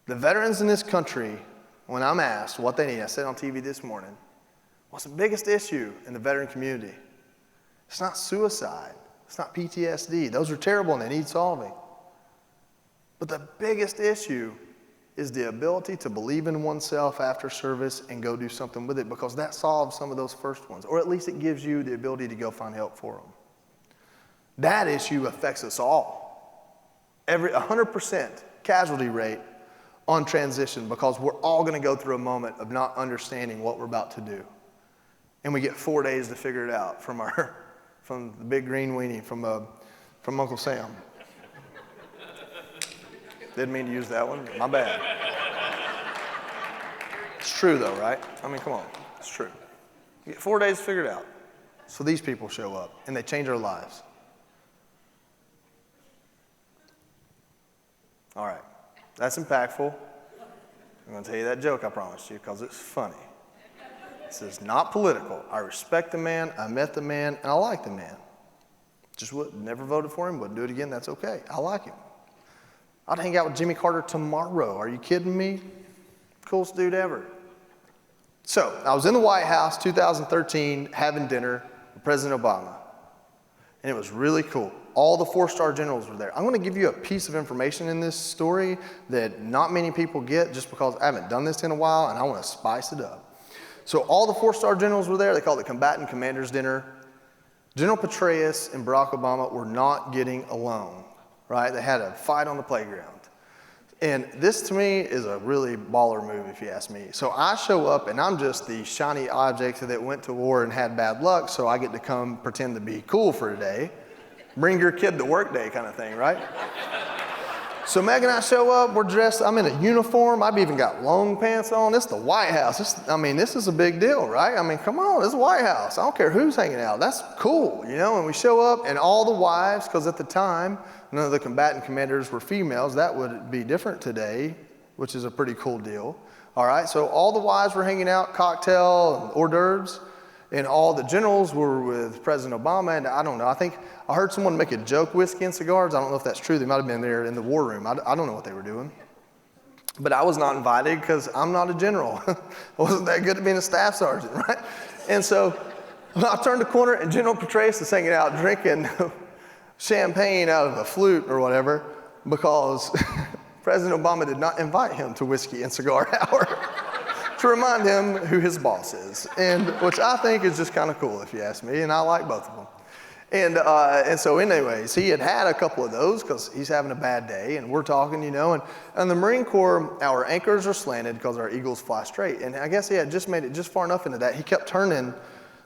The veterans in this country, when I'm asked what they need, I said on TV this morning, what's the biggest issue in the veteran community? It's not suicide. It's not PTSD. Those are terrible and they need solving. But the biggest issue is the ability to believe in oneself after service and go do something with it, because that solves some of those first ones, or at least it gives you the ability to go find help for them. That issue affects us all. 100% casualty rate on transition, because we're all going to go through a moment of not understanding what we're about to do. And we get 4 days to figure it out from the big green weenie from Uncle Sam. Didn't mean to use that one, my bad. It's true though, right? I mean, come on, it's true. You get 4 days to figure it out. So these people show up and they change our lives. All right, that's impactful. I'm gonna tell you that joke I promised you, because it's funny. This is not political. I respect the man, I met the man, and I like the man. Just never voted for him, wouldn't do it again, that's okay. I like him. I'd hang out with Jimmy Carter tomorrow. Are you kidding me? Coolest dude ever. So I was in the White House 2013 having dinner with President Obama. And it was really cool. All the 4-star generals were there. I'm going to give you a piece of information in this story that not many people get, just because I haven't done this in a while and I want to spice it up. So all the 4-star generals were there. They called it Combatant Commanders Dinner. General Petraeus and Barack Obama were not getting along, right? They had a fight on the playground. And this to me is a really baller move, if you ask me. So I show up and I'm just the shiny object that went to war and had bad luck, so I get to come pretend to be cool for a day. Bring your kid to work day kind of thing, right? So Meg and I show up, we're dressed, I'm in a uniform, I've even got long pants on. This is the White House. This is a big deal, right? I mean, come on, this is the White House. I don't care who's hanging out. That's cool, you know? And we show up and all the wives, because at the time, none of the combatant commanders were females. That would be different today, which is a pretty cool deal. All right, so all the wives were hanging out, cocktail and hors d'oeuvres, and all the generals were with President Obama. And I don't know, I think I heard someone make a joke, whiskey and cigars. I don't know if that's true. They might have been there in the war room. I don't know what they were doing. But I was not invited because I'm not a general. I wasn't that good at being a staff sergeant, right? And so I turned the corner and General Petraeus is hanging out drinking champagne out of a flute or whatever, because President Obama did not invite him to whiskey and cigar hour to remind him who his boss is, and which I think is just kind of cool, if you ask me, and I like both of them. And so anyways, he had a couple of those because he's having a bad day, and we're talking, you know, and the Marine Corps, our anchors are slanted because our eagles fly straight, and I guess he had just made it just far enough into that he kept turning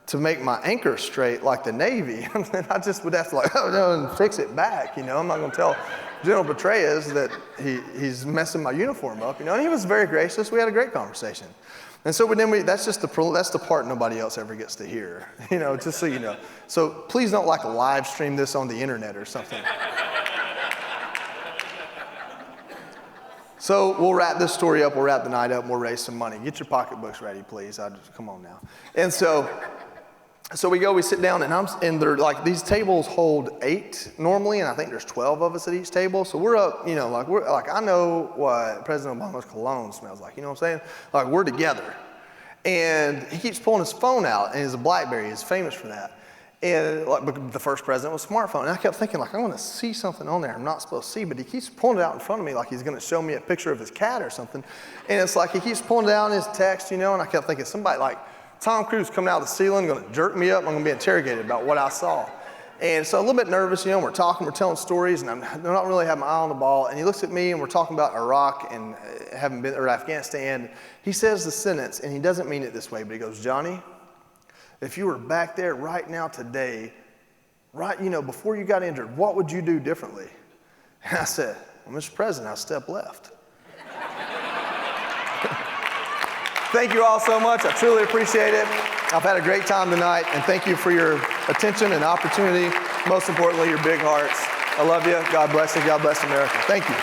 to make my anchor straight like the Navy. And I just would have to and fix it back, you know. I'm not gonna tell General Petraeus that he's messing my uniform up, you know. And he was very gracious. We had a great conversation. And so that's the part nobody else ever gets to hear, you know, just so you know. So please don't live stream this on the internet or something. So we'll wrap this story up, we'll wrap the night up, and we'll raise some money. Get your pocketbooks ready, please. Come on now. And so we sit down, and they're these tables hold 8 normally, and I think there's 12 of us at each table. So we're up, you know, I know what President Obama's cologne smells like, you know what I'm saying? We're together. And he keeps pulling his phone out, and it's a BlackBerry, he's famous for that. And the first president was a smartphone. And I kept thinking, I want to see something on there I'm not supposed to see, but he keeps pulling it out in front of me like he's going to show me a picture of his cat or something. And it's he keeps pulling it out in his text, you know, and I kept thinking, somebody Tom Cruise coming out of the ceiling, going to jerk me up, I'm going to be interrogated about what I saw. And so a little bit nervous, you know, we're talking, we're telling stories, and I'm not really having my eye on the ball. And he looks at me, and we're talking about Iraq and or Afghanistan. He says the sentence, and he doesn't mean it this way, but he goes, Johnny, if you were back there right now today, before you got injured, what would you do differently? And I said, well, Mr. President, I step left. Thank you all so much. I truly appreciate it. I've had a great time tonight, and thank you for your attention and opportunity. Most importantly, your big hearts. I love you. God bless you. God bless America. Thank you.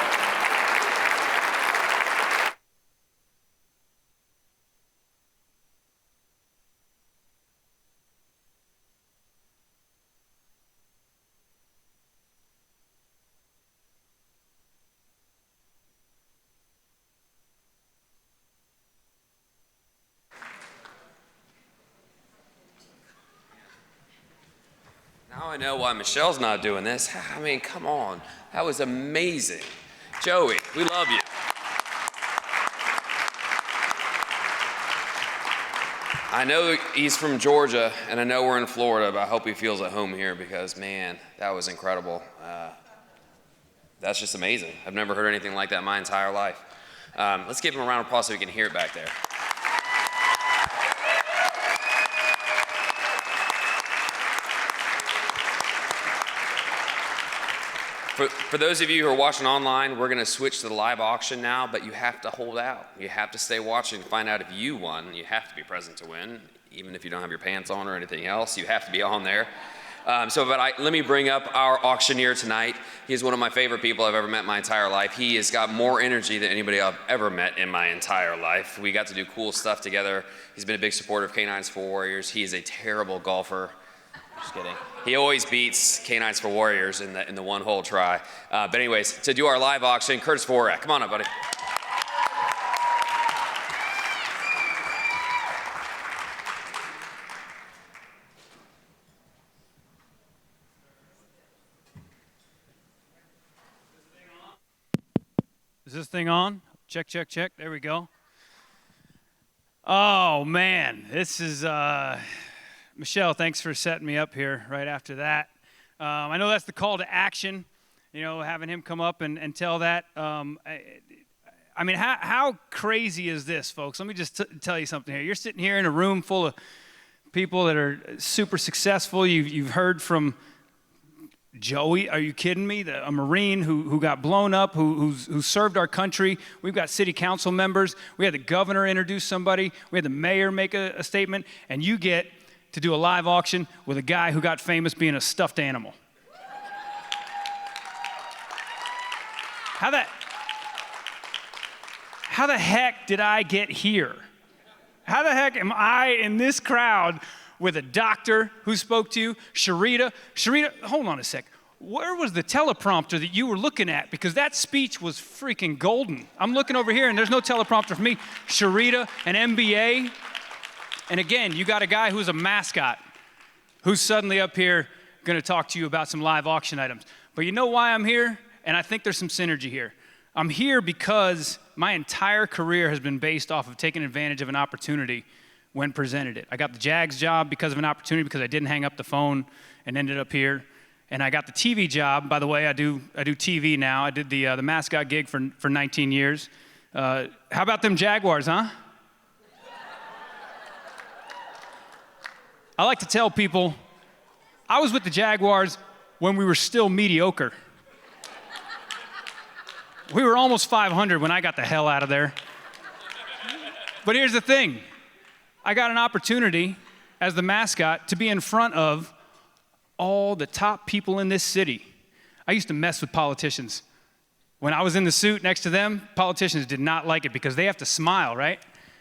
Now I know why Michelle's not doing this. I mean, come on. That was amazing. Joey, we love you. I know he's from Georgia, and I know we're in Florida, but I hope he feels at home here because, man, that was incredible. That's just amazing. I've never heard anything like that in my entire life. Let's give him a round of applause so we can hear it back there. For those of you who are watching online, we're going to switch to the live auction now, but you have to hold out. You have to stay watching to find out if you won. You have to be present to win, even if you don't have your pants on or anything else. You have to be on there. Let me bring up our auctioneer tonight. He's one of my favorite people I've ever met in my entire life. He has got more energy than anybody I've ever met in my entire life. We got to do cool stuff together. He's been a big supporter of Canines for Warriors. He is a terrible golfer. Just kidding. He always beats Canines for Warriors in the one hole try. But anyways, to do our live auction, Curtis Vorak. Come on up, buddy. Is this thing on? Check, check, check. There we go. Oh, man. This is, Michelle, thanks for setting me up here right after that. I know that's the call to action, you know, having him come up and tell that. I mean, how crazy is this, folks? Let me just tell you something here. You're sitting here in a room full of people that are super successful. You've heard from Joey, are you kidding me? A Marine who got blown up, who served our country. We've got city council members. We had the governor introduce somebody. We had the mayor make a statement. And you get to do a live auction with a guy who got famous being a stuffed animal. How the heck did I get here? How the heck am I in this crowd with a doctor who spoke to you? Sharita, hold on a sec. Where was the teleprompter that you were looking at? Because that speech was freaking golden. I'm looking over here and there's no teleprompter for me. Sharita, an MBA. And again, you got a guy who's a mascot who's suddenly up here going to talk to you about some live auction items. But you know why I'm here? And I think there's some synergy here. I'm here because my entire career has been based off of taking advantage of an opportunity when presented it. I got the Jags job because of an opportunity, because I didn't hang up the phone and ended up here. And I got the TV job. By the way, I do TV now. I did the mascot gig for 19 years. How about them Jaguars, huh? I like to tell people, I was with the Jaguars when we were still mediocre. We were almost 500 when I got the hell out of there. But here's the thing. I got an opportunity as the mascot to be in front of all the top people in this city. I used to mess with politicians. When I was in the suit next to them, politicians did not like it because they have to smile, right?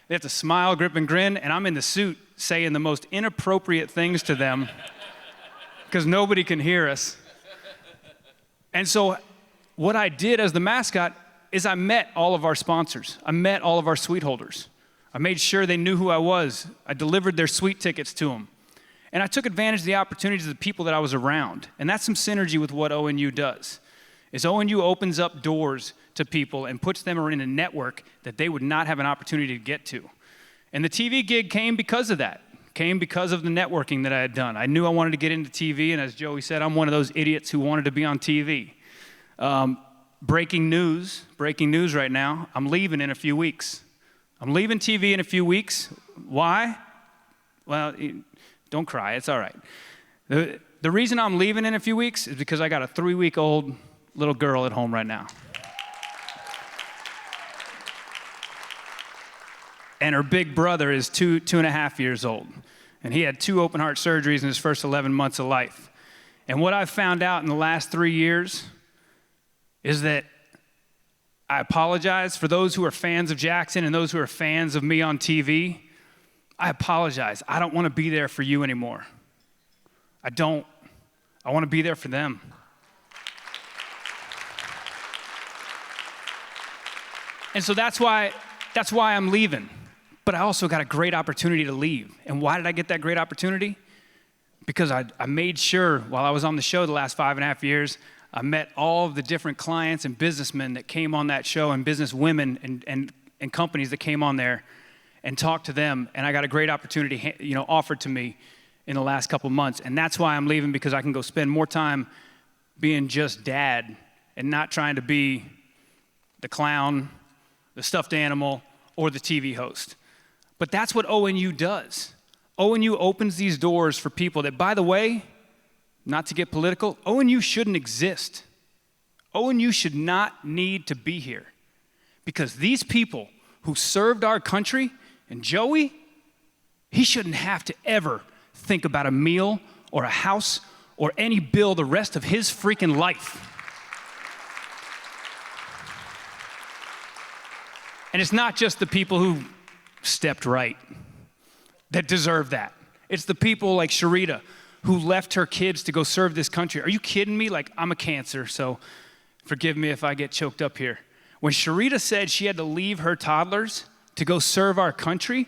They have to smile, grip, and grin, and I'm in the suit saying the most inappropriate things to them because nobody can hear us. And so what I did as the mascot is I met all of our sponsors. I met all of our suite holders. I made sure they knew who I was. I delivered their suite tickets to them. And I took advantage of the opportunities of the people that I was around. And that's some synergy with what ONU does, is ONU opens up doors to people and puts them in a network that they would not have an opportunity to get to. And the TV gig came because of that, came because of the networking that I had done. I knew I wanted to get into TV, and as Joey said, I'm one of those idiots who wanted to be on TV. Breaking news right now, I'm leaving in a few weeks. I'm leaving TV in a few weeks. Why? Well, don't cry, it's all right. The reason I'm leaving in a few weeks is because I got a 3-week-old little girl at home right now. And her big brother is 2.5 years old. And he had 2 open heart surgeries in his first 11 months of life. And what I've found out in the last 3 years is that I apologize for those who are fans of Jackson and those who are fans of me on TV. I apologize. I don't want to be there for you anymore. I don't. I want to be there for them. And so that's why I'm leaving. But I also got a great opportunity to leave. And why did I get that great opportunity? Because I made sure while I was on the show the last 5.5 years, I met all of the different clients and businessmen that came on that show and business women and companies that came on there. and talk to them, and I got a great opportunity, offered to me in the last couple months, and that's why I'm leaving, because I can go spend more time being just dad and not trying to be the clown, the stuffed animal, or the TV host. But that's what ONU does. ONU opens these doors for people that, by the way, not to get political, ONU shouldn't exist. ONU should not need to be here, because these people who served our country, and Joey, he shouldn't have to ever think about a meal or a house or any bill the rest of his freaking life. And it's not just the people who stepped right that deserve that. It's the people like Sharita who left her kids to go serve this country. Are you kidding me? Like, I'm a Cancer, so forgive me if I get choked up here. When Sharita said she had to leave her toddlers to go serve our country,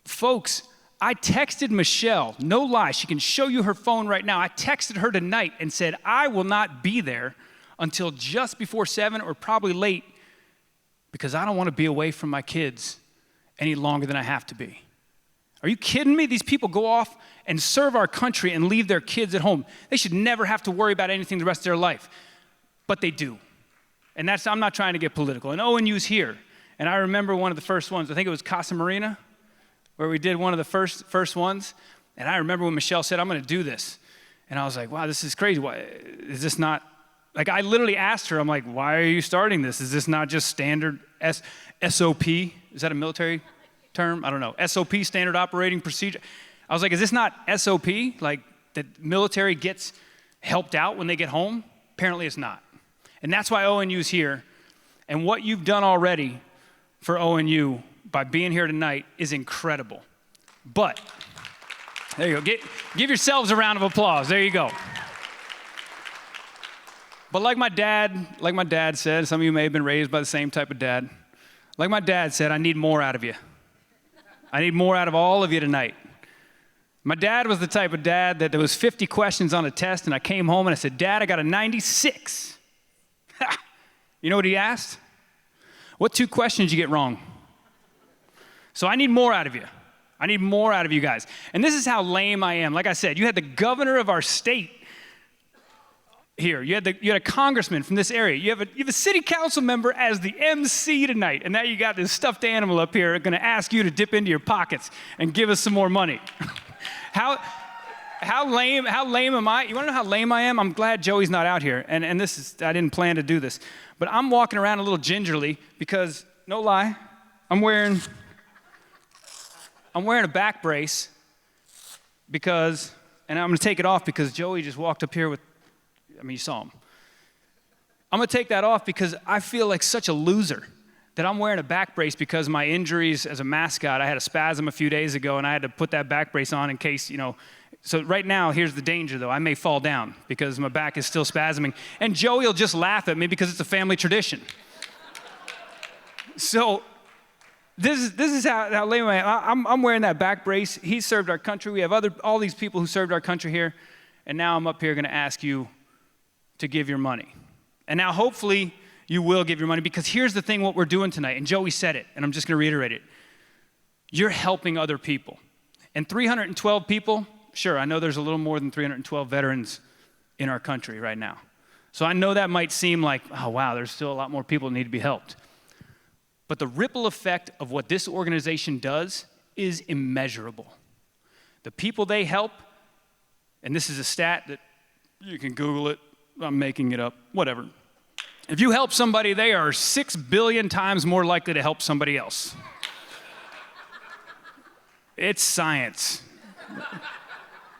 folks, I texted Michelle, no lie, she can show you her phone right now. I texted her tonight and said, I will not be there until just before 7 or probably late, because I don't want to be away from my kids any longer than I have to be. Are you kidding me? These people go off and serve our country and leave their kids at home. They should never have to worry about anything the rest of their life, but they do. And I'm not trying to get political. And ONU's here. And I remember one of the first ones, I think it was Casa Marina, where we did one of the first ones. And I remember when Michelle said, I'm going to do this. And I was like, wow, this is crazy. Why is this not, like, I literally asked her, I'm like, why are you starting this? Is this not just standard SOP? Is that a military term? I don't know. SOP, standard operating procedure. I was like, is this not SOP? Like, the military gets helped out when they get home? Apparently it's not. And that's why ONU's here. And what you've done already for ONU by being here tonight is incredible. But, there you go. Give yourselves a round of applause. There you go. But like my dad said, some of you may have been raised by the same type of dad. Like my dad said, I need more out of you. I need more out of all of you tonight. My dad was the type of dad that there was 50 questions on a test, and I came home and I said, Dad, I got a 96. You know what he asked? What 2 questions you get wrong? So I need more out of you. I need more out of you guys. And this is how lame I am. Like I said, you had the governor of our state here. You had a congressman from this area. You have a city council member as the MC tonight. And now you got this stuffed animal up here going to ask you to dip into your pockets and give us some more money. How lame am I? You want to know how lame I am? I'm glad Joey's not out here. And I didn't plan to do this. But I'm walking around a little gingerly because, no lie, I'm wearing a back brace because, and I'm going to take it off because Joey just walked up here with, you saw him. I'm going to take that off because I feel like such a loser that I'm wearing a back brace because my injuries as a mascot. I had a spasm a few days ago and I had to put that back brace on in case, So right now, here's the danger though. I may fall down because my back is still spasming. And Joey will just laugh at me because it's a family tradition. So this is how lame I am. I'm wearing that back brace. He served our country. We have all these people who served our country here. And now I'm up here going to ask you to give your money. And now hopefully you will give your money, because here's the thing what we're doing tonight. And Joey said it, and I'm just going to reiterate it. You're helping other people. And 312 people, sure, I know there's a little more than 312 veterans in our country right now. So I know that might seem like, oh, wow, there's still a lot more people that need to be helped. But the ripple effect of what this organization does is immeasurable. The people they help, and this is a stat that you can Google it, I'm making it up, whatever. If you help somebody, they are 6 billion times more likely to help somebody else. It's science.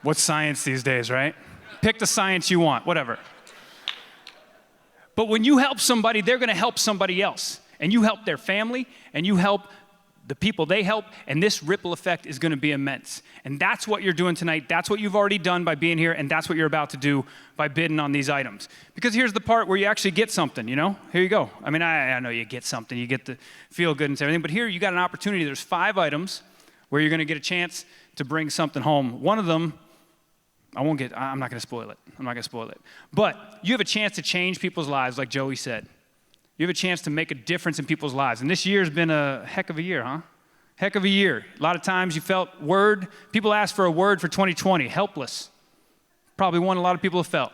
What's science these days, right? Pick the science you want, whatever. But when you help somebody, they're going to help somebody else. And you help their family, and you help the people they help, and this ripple effect is going to be immense. And that's what you're doing tonight. That's what you've already done by being here, and that's what you're about to do by bidding on these items. Because here's the part where you actually get something, Here you go. I know you get something. You get the feel good and everything. But here you got an opportunity. There's 5 items where you're going to get a chance to bring something home. One of them, I'm not going to spoil it. But you have a chance to change people's lives, like Joey said. You have a chance to make a difference in people's lives. And this year's been a heck of a year, huh? Heck of a year. A lot of times you felt people asked for a word for 2020, helpless. Probably one a lot of people have felt.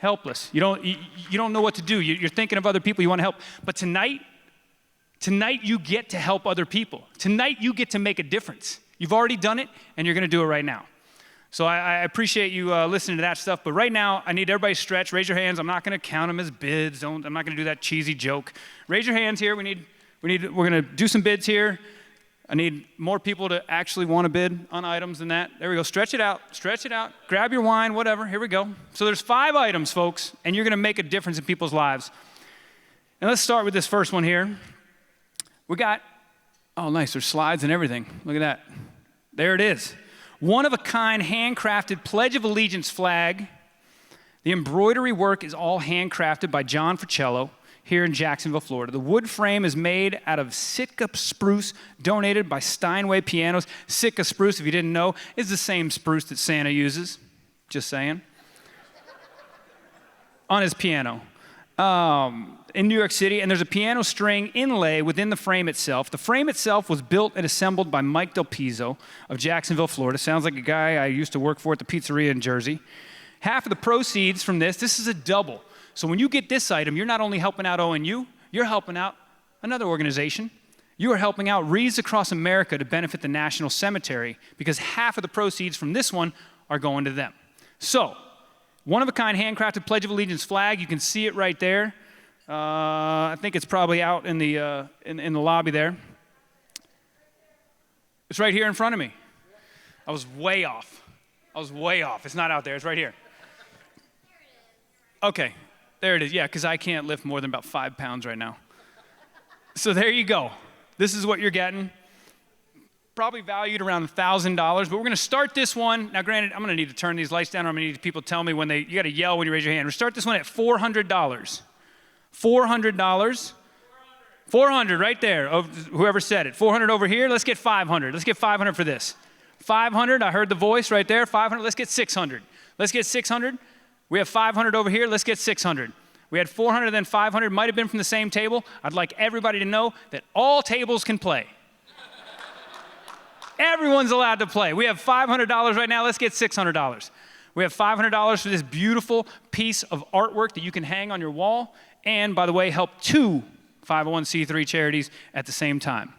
Helpless. You don't know what to do. You're thinking of other people you want to help. But tonight you get to help other people. Tonight you get to make a difference. You've already done it, and you're going to do it right now. So I appreciate you listening to that stuff. But right now, I need everybody to stretch. Raise your hands. I'm not going to count them as bids. I'm not going to do that cheesy joke. Raise your hands here. We're going to do some bids here. I need more people to actually want to bid on items than that. There we go. Stretch it out. Stretch it out. Grab your wine, whatever. Here we go. So there's 5 items, folks, and you're going to make a difference in people's lives. And let's start with this first one here. We got, oh, nice. There's slides and everything. Look at that. There it is. One-of-a-kind, handcrafted Pledge of Allegiance flag. The embroidery work is all handcrafted by John Fricello here in Jacksonville, Florida. The wood frame is made out of Sitka spruce donated by Steinway Pianos. Sitka spruce, if you didn't know, is the same spruce that Santa uses. Just saying. On his piano. In New York City, and there's a piano string inlay within the frame itself. The frame itself was built and assembled by Mike Del Pizzo of Jacksonville, Florida. Sounds like a guy I used to work for at the pizzeria in Jersey. Half of the proceeds from this is a double. So when you get this item, you're not only helping out ONU, you're helping out another organization. You are helping out Wreaths Across America to benefit the National Cemetery because half of the proceeds from this one are going to them. So, one-of-a-kind handcrafted Pledge of Allegiance flag. You can see it right there. I think it's probably out in the lobby there. It's right here in front of me. I was way off. It's not out there. It's right here. Okay, there it is. Yeah, because I can't lift more than about 5 pounds right now. So there you go. This is what you're getting. Probably valued around $1,000, but we're going to start this one. Now, granted, I'm going to need to turn these lights down, or I'm going to need people to tell me when you got to yell when you raise your hand. We'll start this one at $400. $400. 400 right there. Whoever said it. 400 over here. Let's get 500. Let's get 500 for this. 500. I heard the voice right there. 500. Let's get 600. Let's get 600. We have 500 over here. Let's get 600. We had 400, then 500. Might have been from the same table. I'd like everybody to know that all tables can play. Everyone's allowed to play. We have $500 right now. Let's get $600. We have $500 for this beautiful piece of artwork that you can hang on your wall. And, by the way, help 2 501c3 charities at the same time.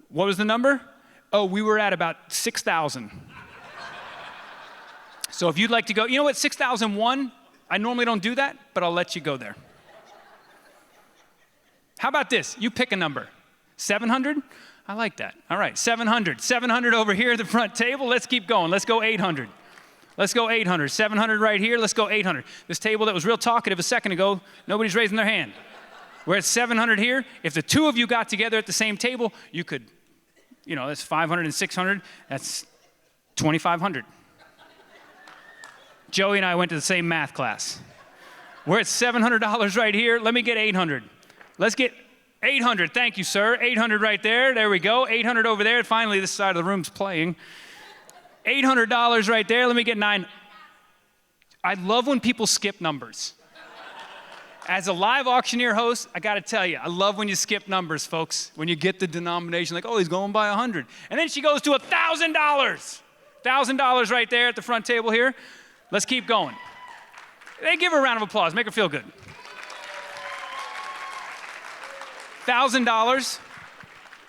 What was the number? Oh, we were at about 6,000. So if you'd like to go, you know what, 6,001? I normally don't do that, but I'll let you go there. How about this? You pick a number. 700? I like that. All right, 700. 700 over here at the front table. Let's keep going. Let's go 800. Let's go 800. 700 right here. Let's go 800. This table that was real talkative a second ago, nobody's raising their hand. We're at 700 here. If the 2 of you got together at the same table, you could, that's 500 and 600. That's 2,500. Joey and I went to the same math class. We're at $700 right here. Let me get 800. Let's get 800. Thank you, sir. 800 right there. There we go. 800 over there. Finally, this side of the room's playing. $800 right there. Let me get 9. I love when people skip numbers. As a live auctioneer host, I got to tell you, I love when you skip numbers, folks. When you get the denomination, like, oh, he's going by 100. And then she goes to $1,000. $1,000 right there at the front table here. Let's keep going. They give her a round of applause. Make her feel good. $1,000.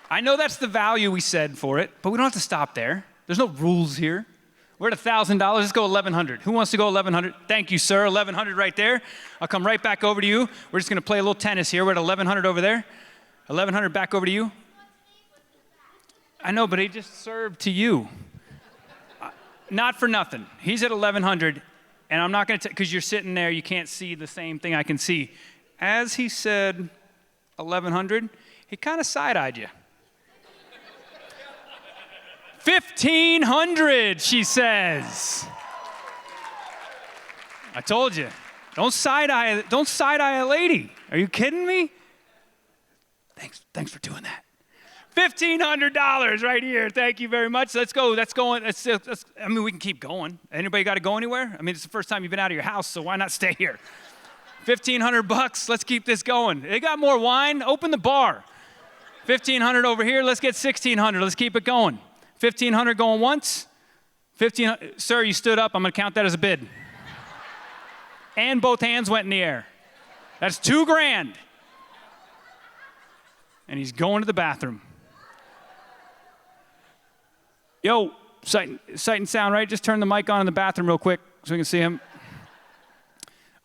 I know that's the value we said for it, but we don't have to stop there. There's no rules here. We're at $1,000. Let's go 1,100. Who wants to go 1,100? Thank you, sir. 1,100 right there. I'll come right back over to you. We're just going to play a little tennis here. We're at 1,100 over there. 1,100 back over to you. I know, but he just served to you. Not for nothing. He's at 1,100, and I'm not going to, because you're sitting there, you can't see the same thing I can see. As he said 1,100, he kind of side-eyed you. 1,500, she says. I told you, don't side-eye a lady. Are you kidding me? Thanks for doing that. $1,500 right here. Thank you very much. Let's go. Let's go. I mean, we can keep going. Anybody got to go anywhere? I mean, it's the first time you've been out of your house, so why not stay here? $1,500. Let's keep this going. They got more wine. Open the bar. $1,500 over here. Let's get $1,600. Let's keep it going. $1,500 going once. $1,500. Sir, you stood up. I'm going to count that as a bid. And both hands went in the air. That's $2,000. And he's going to the bathroom. Yo, sight and sound, right? Just turn the mic on in the bathroom real quick so we can see him.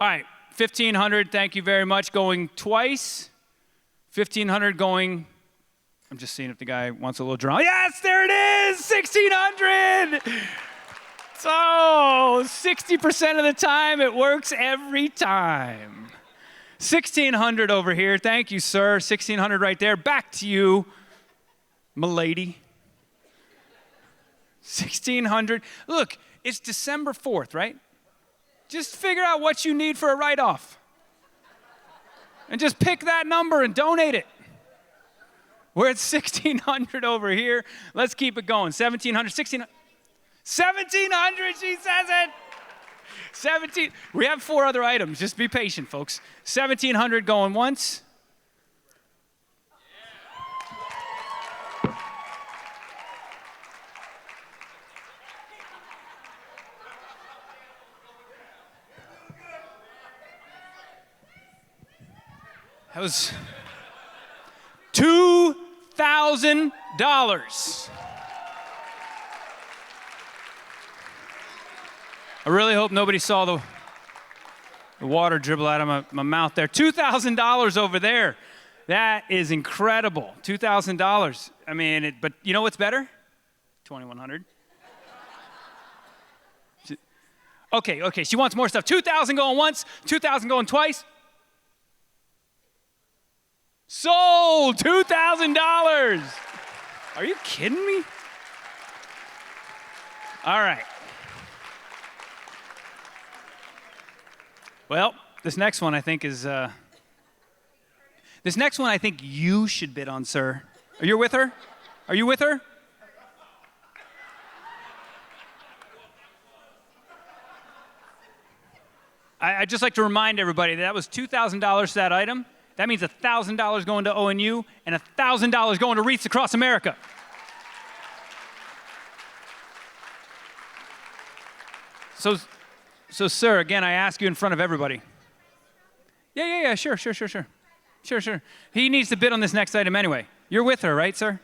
All right, $1,500, thank you very much. Going twice. $1,500 going, I'm just seeing if the guy wants a little drama. Yes, there it is, $1,600. So 60% of the time, it works every time. $1,600 over here, thank you, sir. $1,600 right there, back to you, m'lady. $1,600. Look, it's December 4th, right? Just figure out what you need for a write-off. And just pick that number and donate it. We're at $1,600 over here. Let's keep it going. $1,700, $1,600. $1,700, she says it. 17. We have 4 other items. Just be patient, folks. $1,700 going once. That was $2,000. I really hope nobody saw the water dribble out of my mouth there. $2,000 over there. That is incredible. $2,000. I mean, but you know what's better? $2,100. Okay, she wants more stuff. $2,000 going once, $2,000 going twice. Sold! $2,000! Are you kidding me? All right. Well, this next one I think is, this next one I think you should bid on, sir. Are you with her? Are you with her? I'd just like to remind everybody that was $2,000 to that item. That means $1,000 going to ONU and $1,000 going to Wreaths Across America. So, sir, again, I ask you in front of everybody. Yeah, sure. He needs to bid on this next item anyway. You're with her, right, sir?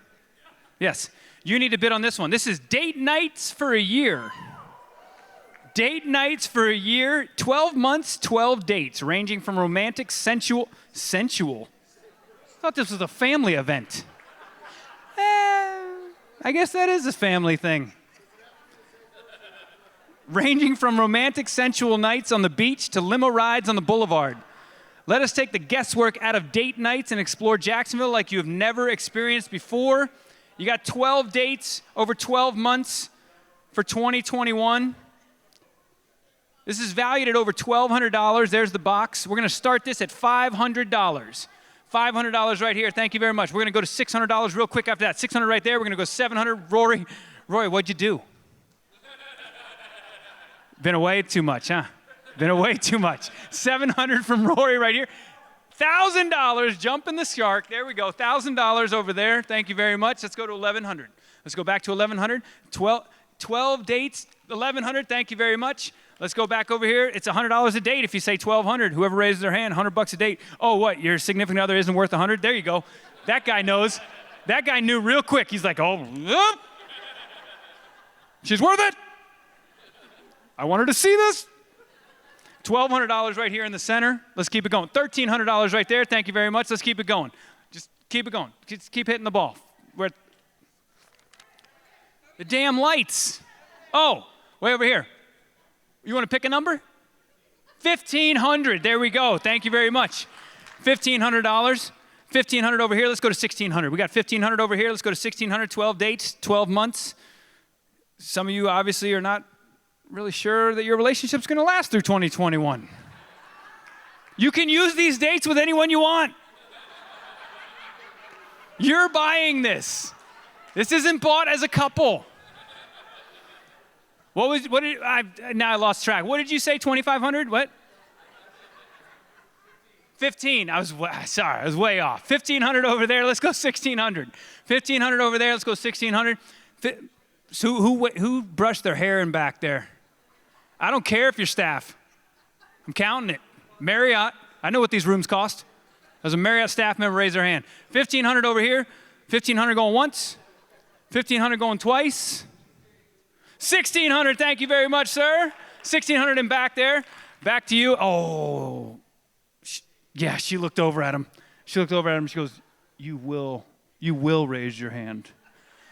Yes. You need to bid on this one. This is date nights for a year. Date nights for a year, 12 months, 12 dates, ranging from romantic, sensual? I thought this was a family event. I guess that is a family thing. Ranging from romantic, sensual nights on the beach to limo rides on the boulevard. Let us take the guesswork out of date nights and explore Jacksonville like you have never experienced before. You got 12 dates over 12 months for 2021. This is valued at over $1,200. There's the box. We're going to start this at $500. $500 right here. Thank you very much. We're going to go to $600 real quick after that. $600 right there. We're going to go $700. Rory, what'd you do? Been away too much, huh? Been away too much. $700 from Rory right here. $1,000. Jump in the shark. There we go. $1,000 over there. Thank you very much. Let's go to $1,100. Let's go back to $1,100. 12 dates. $1,100. Thank you very much. Let's go back over here. It's $100 a date if you say $1,200. Whoever raises their hand, $100 a date. Oh, what? Your significant other isn't worth $100? There you go. That guy knows. That guy knew real quick. He's like, oh, she's worth it. I want her to see this. $1,200 right here in the center. Let's keep it going. $1,300 right there. Thank you very much. Let's keep it going. Just keep it going. Just keep hitting the ball. The damn lights. Oh, way over here. You want to pick a number? $1,500. There we go. Thank you very much. $1,500. $1,500 over here. Let's go to $1,600. We got $1,500 over here. Let's go to $1,600. 12 dates, 12 months. Some of you obviously are not really sure that your relationship's going to last through 2021. You can use these dates with anyone you want. You're buying this. This isn't bought as a couple. Now I lost track. What did you say, 2,500? What? 15. I was way off. 1,500 over there. Let's go 1,600. 1,500 over there. Let's go 1,600. So who brushed their hair in back there? I don't care if you're staff. I'm counting it. Marriott. I know what these rooms cost. There's a Marriott staff member raise their hand. 1,500 over here. 1,500 going once. 1,500 going twice. 1,600. Thank you very much, sir. 1,600 in back there. Back to you. Oh. Yeah, she looked over at him. She looked over at him. She goes, you will raise your hand.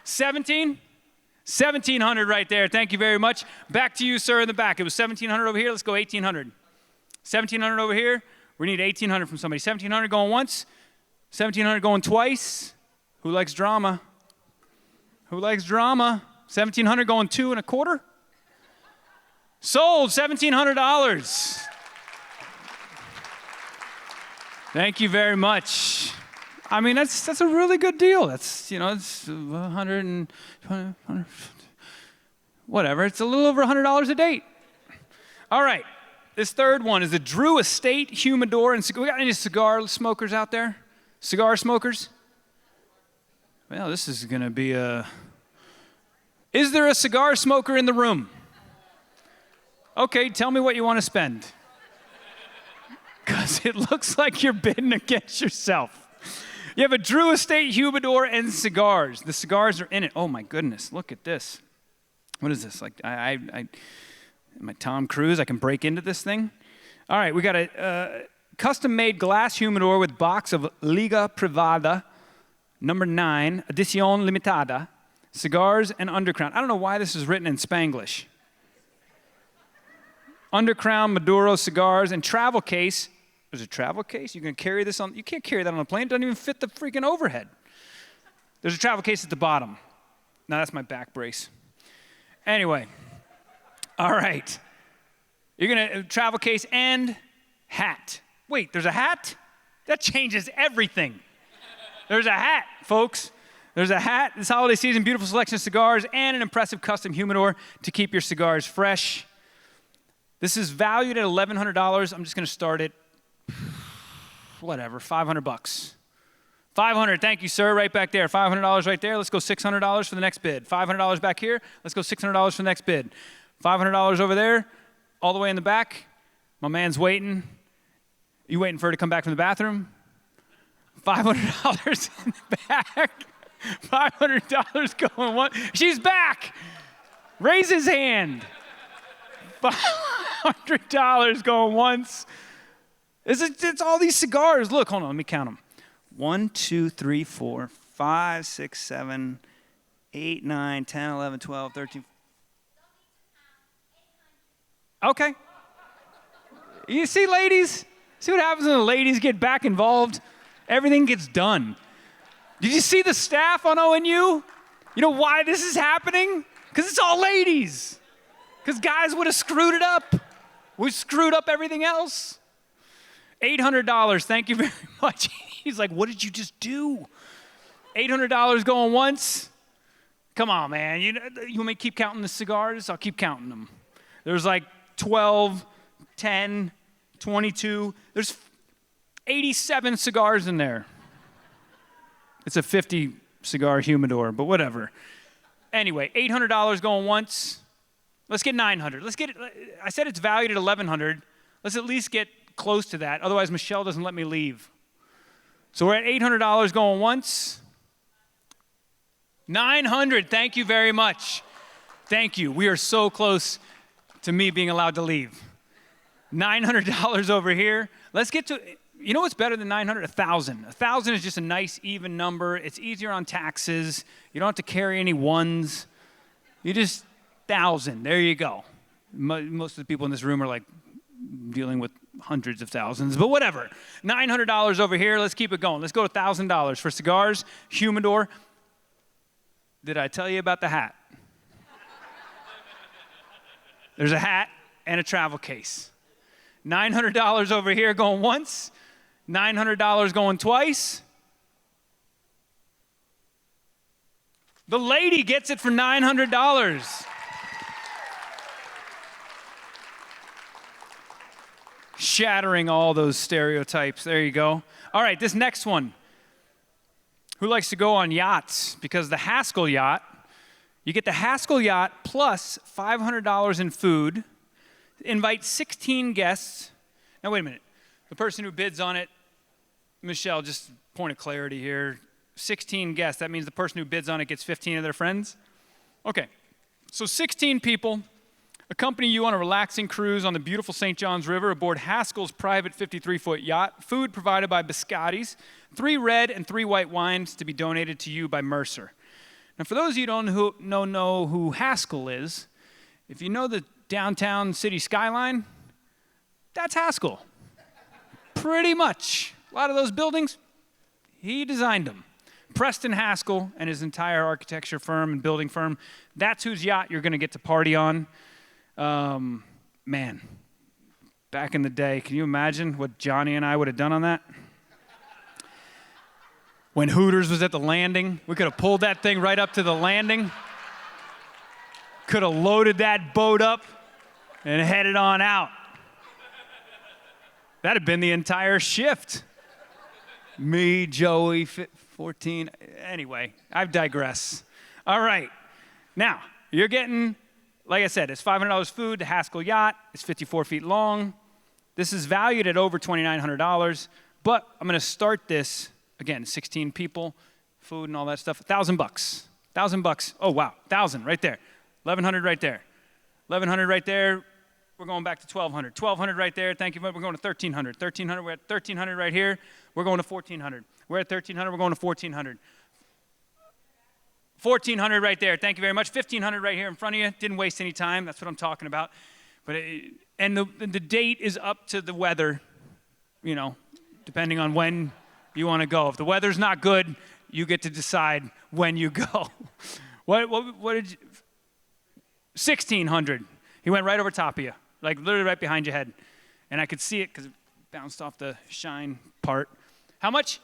1,700 right there. Thank you very much. Back to you, sir, in the back. It was 1,700 over here. Let's go 1,800. 1,700 over here. We need 1,800 from somebody. 1,700 going once. 1,700 going twice. Who likes drama? Who likes drama? 1,700 going 2.25. Sold. $1,700. Thank you very much. I mean, that's a really good deal. It's 100 and whatever. It's a little over $100 a date. All right. This third one is the Drew Estate Humidor. And we got any cigar smokers out there? Cigar smokers? Well, this is going to be a... Is there a cigar smoker in the room? Okay, tell me what you want to spend. Because it looks like you're bidding against yourself. You have a Drew Estate Humidor and cigars. The cigars are in it. Oh my goodness, look at this. What is this? Like, am I Tom Cruise? I can break into this thing? All right, we got a custom-made glass humidor with box of Liga Privada, number 9, Edición Limitada, cigars and Undercrown. I don't know why this is written in Spanglish. Undercrown, Maduro cigars, and travel case. There's a travel case? You can carry this on, you can't carry that on a plane. It doesn't even fit the freaking overhead. There's a travel case at the bottom. No, that's my back brace. Anyway, all right. You're gonna, travel case and hat. Wait, there's a hat? That changes everything. There's a hat, folks. There's a hat this holiday season, beautiful selection of cigars, and an impressive custom humidor to keep your cigars fresh. This is valued at $1,100. I'm just going to start it, whatever, $500. 500, thank you, sir, right back there. $500 right there. Let's go $600 for the next bid. $500 back here. Let's go $600 for the next bid. $500 over there, all the way in the back. My man's waiting. You waiting for her to come back from the bathroom? $500 in the back. $500 going one. She's back. Raise his hand. $500 going once. It's all these cigars. Look, hold on, let me count them. 1, 2, 3, 4, 5, 6, 7, 8, 9, 10, 11, 12, 13. Okay. You see, ladies? See what happens when the ladies get back involved? Everything gets done. Did you see the staff on ONU? You know why this is happening? Because it's all ladies. Because guys would have screwed it up. We screwed up everything else. $800, thank you very much. He's like, what did you just do? $800 going once? Come on, man. You want me to keep counting the cigars? I'll keep counting them. There's like 12, 10, 22. There's 87 cigars in there. It's a 50 cigar humidor, but whatever. Anyway, $800 going once. Let's get 900. Let's get it. I said it's valued at 1,100. Let's at least get close to that. Otherwise, Michelle doesn't let me leave. So we're at $800 going once. 900. Thank you very much. Thank you. We are so close to me being allowed to leave. $900 over here. Let's get to, you know what's better than 900? 1,000. 1,000 is just a nice even number. It's easier on taxes. You don't have to carry any ones. You just 1,000. There you go. Most of the people in this room are like dealing with hundreds of thousands, but whatever. $900 over here. Let's keep it going. Let's go to $1,000 for cigars, humidor. Did I tell you about the hat? There's a hat and a travel case. $900 over here going once. $900 going twice. The lady gets it for $900. Shattering all those stereotypes. There you go. All right, this next one. Who likes to go on yachts? Because the Haskell yacht, you get the Haskell yacht plus $500 in food. Invite 16 guests. Now, wait a minute. The person who bids on it, Michelle, just point of clarity here. 16 guests. That means the person who bids on it gets 15 of their friends? Okay. So 16 people accompany you on a relaxing cruise on the beautiful St. Johns River aboard Haskell's private 53-foot yacht. Food provided by Biscotti's. 3 red and 3 white wines to be donated to you by Mercer. Now, for those of you who don't know who Haskell is, if you know the downtown city skyline, that's Haskell. Pretty much. A lot of those buildings, he designed them. Preston Haskell and his entire architecture firm and building firm, that's whose yacht you're going to get to party on. Man, back in the day, can you imagine what Johnny and I would have done on that? When Hooters was at the landing, we could have pulled that thing right up to the landing. Could have loaded that boat up and headed on out. That'd have been the entire shift. Me, Joey, 14. Anyway, I digress. All right. Now, you're getting, like I said, it's $500 food. The Haskell yacht is 54 feet long. This is valued at over $2,900. But I'm going to start this, again, 16 people, food and all that stuff, $1,000. $1,000. Oh, wow. 1,000 right there. 1,100 right there. 1,100 right there. We're going back to 1,200. 1,200 right there. Thank you. We're going to 1,300. 1,300. We're at 1,300 right here. We're going to 1,400. We're at 1,300. We're going to 1,400. 1,400 right there. Thank you very much. 1,500 right here in front of you. Didn't waste any time. That's what I'm talking about. But the date is up to the weather, you know, depending on when you want to go. If the weather's not good, you get to decide when you go. What did you? 1,600. He went right over top of you, like literally right behind your head. And I could see it because it bounced off the shine part. How much?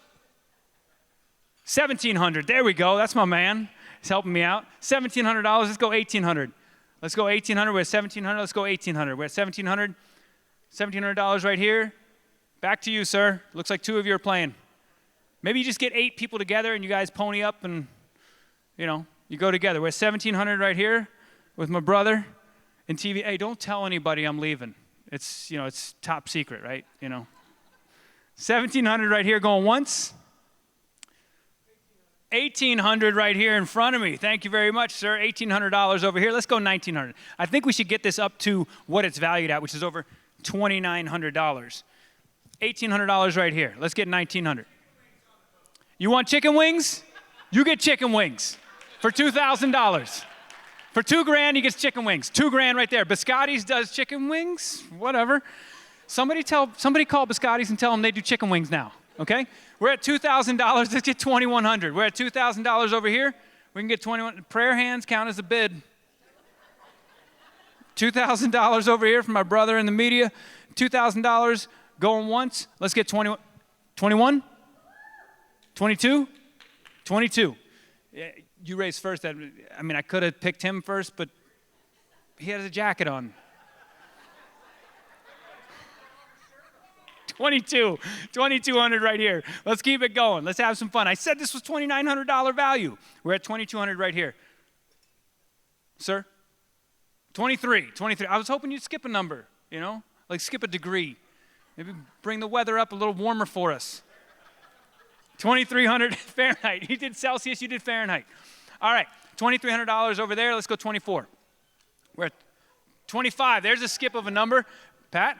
1,700. There we go. That's my man. He's helping me out. $1,700. Let's go 1,800. Let's go 1,800. We're at 1,700. Let's go 1,800. We're at 1,700. $1,700 right here. Back to you, sir. Looks like 2 of you are playing. Maybe you just get 8 people together and you guys pony up and, you know, you go together. We're at 1,700 right here with my brother in TV. Hey, don't tell anybody I'm leaving. It's, you know, it's top secret, right? You know. 1,700 right here going once. 1,800 right here in front of me. Thank you very much, sir. $1,800 over here. Let's go 1,900. I think we should get this up to what it's valued at, which is over $2,900. $1,800 right here. Let's get 1,900. You want chicken wings? You get chicken wings for $2,000. For $2,000, he gets chicken wings. $2,000 right there. Biscotti's does chicken wings, whatever. Somebody call Biscotti's and tell them they do chicken wings now, okay? We're at $2,000. Let's get $2,100. We're at $2,000 over here. We can get 21. Prayer hands count as a bid. $2,000 over here from my brother in the media. $2,000 going once. Let's get 21. 21? 22? 22. You raised first. I mean, I could have picked him first, but he has a jacket on. 22. 2,200 right here. Let's keep it going. Let's have some fun. I said this was $2,900 value. We're at 2,200 right here. Sir? 23. 23. I was hoping you'd skip a number, you know? Like skip a degree. Maybe bring the weather up a little warmer for us. 2,300 Fahrenheit. You did Celsius, you did Fahrenheit. All right, $2,300 over there. Let's go 24. We're at 25. There's a skip of a number. Pat?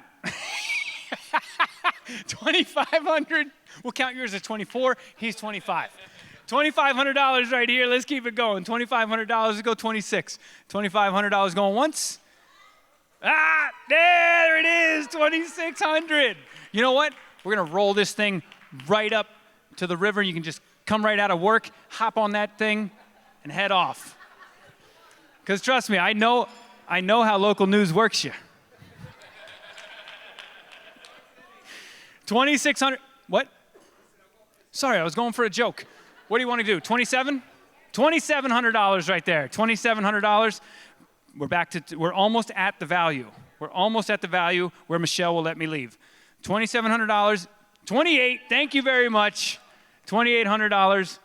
2,500. We'll count yours as 24. He's 25. $2,500 right here. Let's keep it going. $2,500. Let's go 26. $2,500 going once. Ah, there it is. 2,600. You know what? We're going to roll this thing right up to the river. You can just come right out of work, hop on that thing, and head off. Because trust me, I know how local news works you. 2,600. What? Sorry, I was going for a joke. What do you want to do? 27? $2,700 right there. $2,700. We're almost at the value. We're almost at the value where Michelle will let me leave. $2,700, 28, thank you very much. $2,800,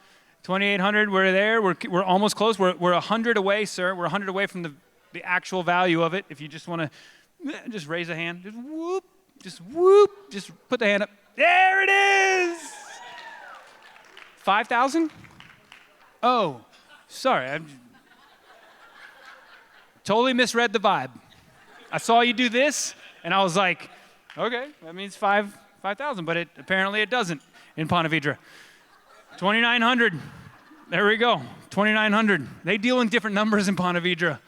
2,800, we're there, we're almost close. We're 100 away, sir. We're 100 away from the actual value of it. If you just want to, just raise a hand. Just whoop, just put the hand up. There it is! 5,000? Oh, sorry, I totally misread the vibe. I saw you do this, and I was like, okay, that means 5,000, but apparently it doesn't in Ponte Vedra. 2,900. There we go. 2,900. They deal in different numbers in Ponte Vedra.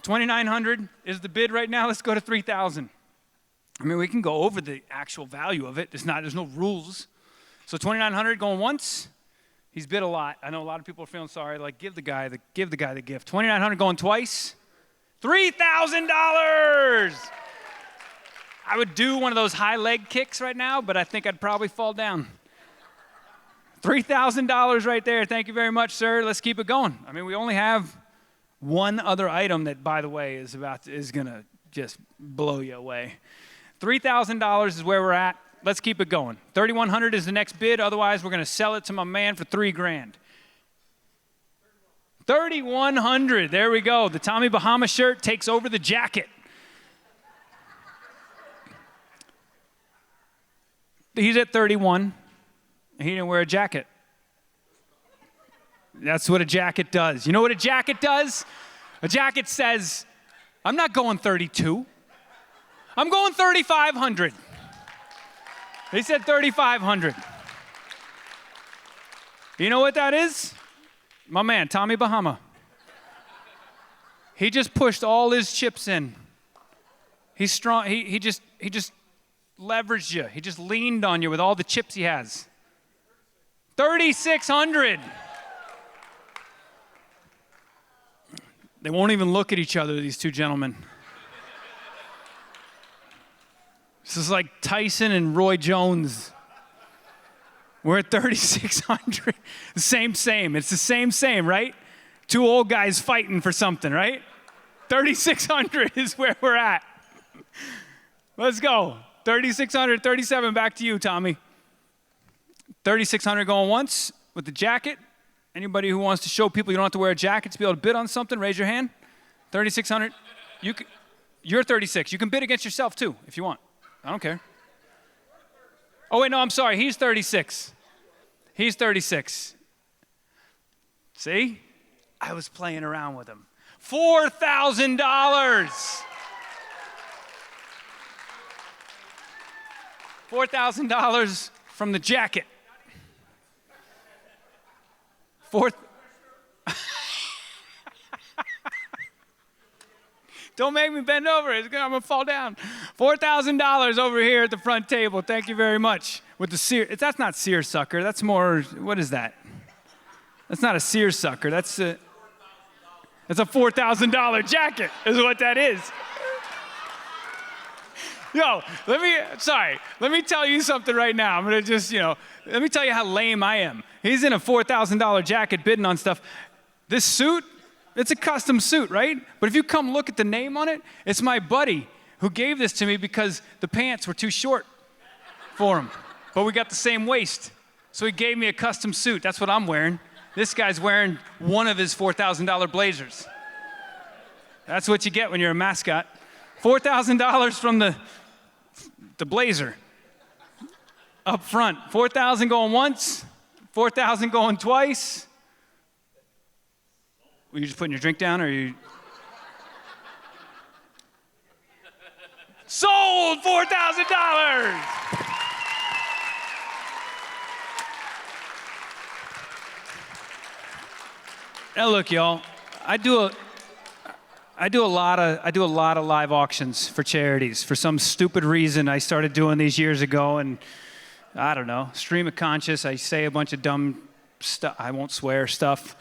2,900 is the bid right now. Let's go to 3,000. I mean, we can go over the actual value of it. There's no rules. So 2,900 going once. He's bid a lot. I know a lot of people are feeling sorry. Like, give the guy the gift. 2,900 going twice. $3,000. I would do one of those high leg kicks right now, but I think I'd probably fall down. $3,000 right there. Thank you very much, sir. Let's keep it going. I mean, we only have one other item that, by the way, is gonna just blow you away. $3,000 is where we're at. Let's keep it going. 3,100 is the next bid. Otherwise, we're gonna sell it to my man for $3,000. 3,100. There we go. The Tommy Bahama shirt takes over the jacket. He's at 31. He didn't wear a jacket. That's what a jacket does. You know what a jacket does? A jacket says, I'm not going 32. I'm going 3,500. He said 3,500. You know what that is? My man, Tommy Bahama. He just pushed all his chips in. He's strong. He just leveraged you. He just leaned on you with all the chips he has. 3,600. They won't even look at each other, these two gentlemen. This is like Tyson and Roy Jones. We're at 3,600. Same. It's the same, right? Two old guys fighting for something, right? 3,600 is where we're at. Let's go. 3,600, 37, back to you, Tommy. 3,600 going once with the jacket. Anybody who wants to show people you don't have to wear a jacket to be able to bid on something, raise your hand. 3,600. You're 36. You can bid against yourself too, if you want. I don't care. Oh, wait, no, I'm sorry. He's 36. He's 36. See? I was playing around with him. $4,000. $4,000 from the jacket. Don't make me bend over. I'm going to fall down. $4,000 over here at the front table. Thank you very much. With the that's not seersucker. That's more, what is that? That's not a seersucker. That's a $4,000 jacket is what that is. Yo, let me tell you something right now. I'm going to just, let me tell you how lame I am. He's in a $4,000 jacket bidding on stuff. This suit, it's a custom suit, right? But if you come look at the name on it, it's my buddy who gave this to me because the pants were too short for him. But we got the same waist. So he gave me a custom suit. That's what I'm wearing. This guy's wearing one of his $4,000 blazers. That's what you get when you're a mascot. $4,000 from the blazer up front. 4,000 going once, 4,000 going twice. Were you just putting your drink down, or you? Sold $4,000. Now look, y'all, I do a lot of live auctions for charities. For some stupid reason, I started doing these years ago, and I don't know, stream of conscious. I say a bunch of dumb stuff. I won't swear stuff,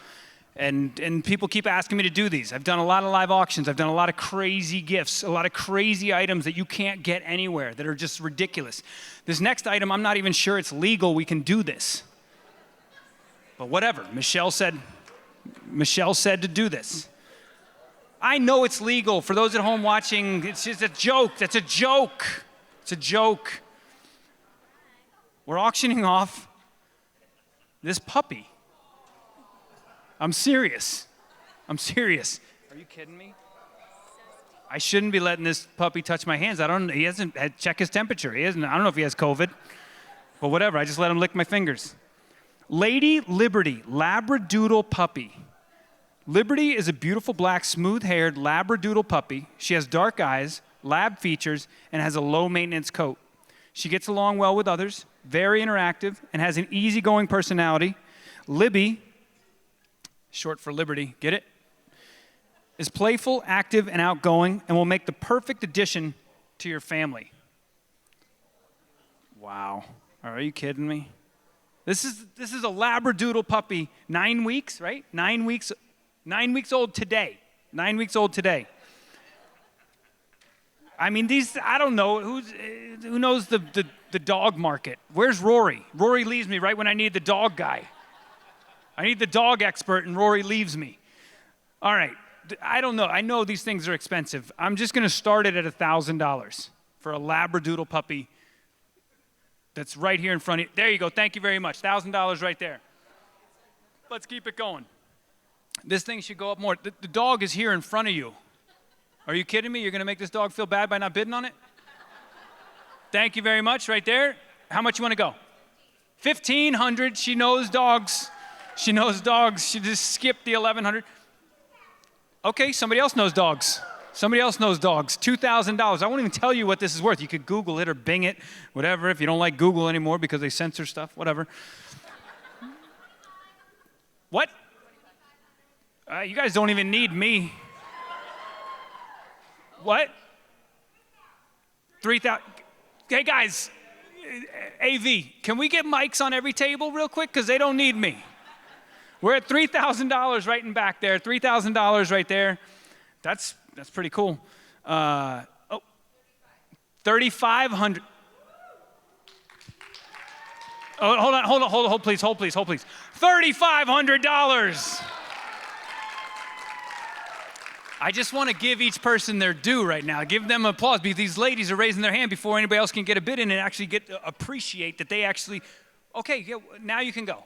and people keep asking me to do these. I've done a lot of live auctions. I've done a lot of crazy gifts, a lot of crazy items that you can't get anywhere that are just ridiculous. This next item, I'm not even sure it's legal. We can do this, but whatever. Michelle said to do this. I know it's legal. For those at home watching, it's just a joke. That's a joke. It's a joke. We're auctioning off this puppy. I'm serious. I'm serious. Are you kidding me? I shouldn't be letting this puppy touch my hands. He hasn't had check his temperature. I don't know if he has COVID, but whatever. I just let him lick my fingers. Lady Liberty, Labradoodle puppy. Liberty is a beautiful black, smooth-haired Labradoodle puppy. She has dark eyes, lab features, and has a low-maintenance coat. She gets along well with others, very interactive, and has an easygoing personality. Libby, short for Liberty, get it? Is playful, active, and outgoing, and will make the perfect addition to your family. Wow. Are you kidding me? This is a Labradoodle puppy, 9 weeks, right? 9 weeks old today. 9 weeks old today. I mean, I don't know, who knows the dog market? Where's Rory? Rory leaves me right when I need the dog guy. I need the dog expert, and Rory leaves me. All right, I don't know. I know these things are expensive. I'm just going to start it at $1,000 for a Labradoodle puppy that's right here in front of you. There you go. Thank you very much. $1,000 right there. Let's keep it going. This thing should go up more. The dog is here in front of you. Are you kidding me? You're going to make this dog feel bad by not bidding on it? Thank you very much right there. How much you want to go? $1,500. She knows dogs. She knows dogs. She just skipped the $1,100. Okay, somebody else knows dogs. Somebody else knows dogs. $2,000. I won't even tell you what this is worth. You could Google it or Bing it, whatever, if you don't like Google anymore because they censor stuff, whatever. What? You guys don't even need me. What? 3,000. Hey, guys, AV, can we get mics on every table real quick? Because they don't need me. We're at $3,000 right in back there. $3,000 right there. That's pretty cool. 3,500. Oh, hold, please. $3,500. I just want to give each person their due right now. Give them applause because these ladies are raising their hand before anybody else can get a bid in and actually appreciate that they actually, okay, yeah, now you can go.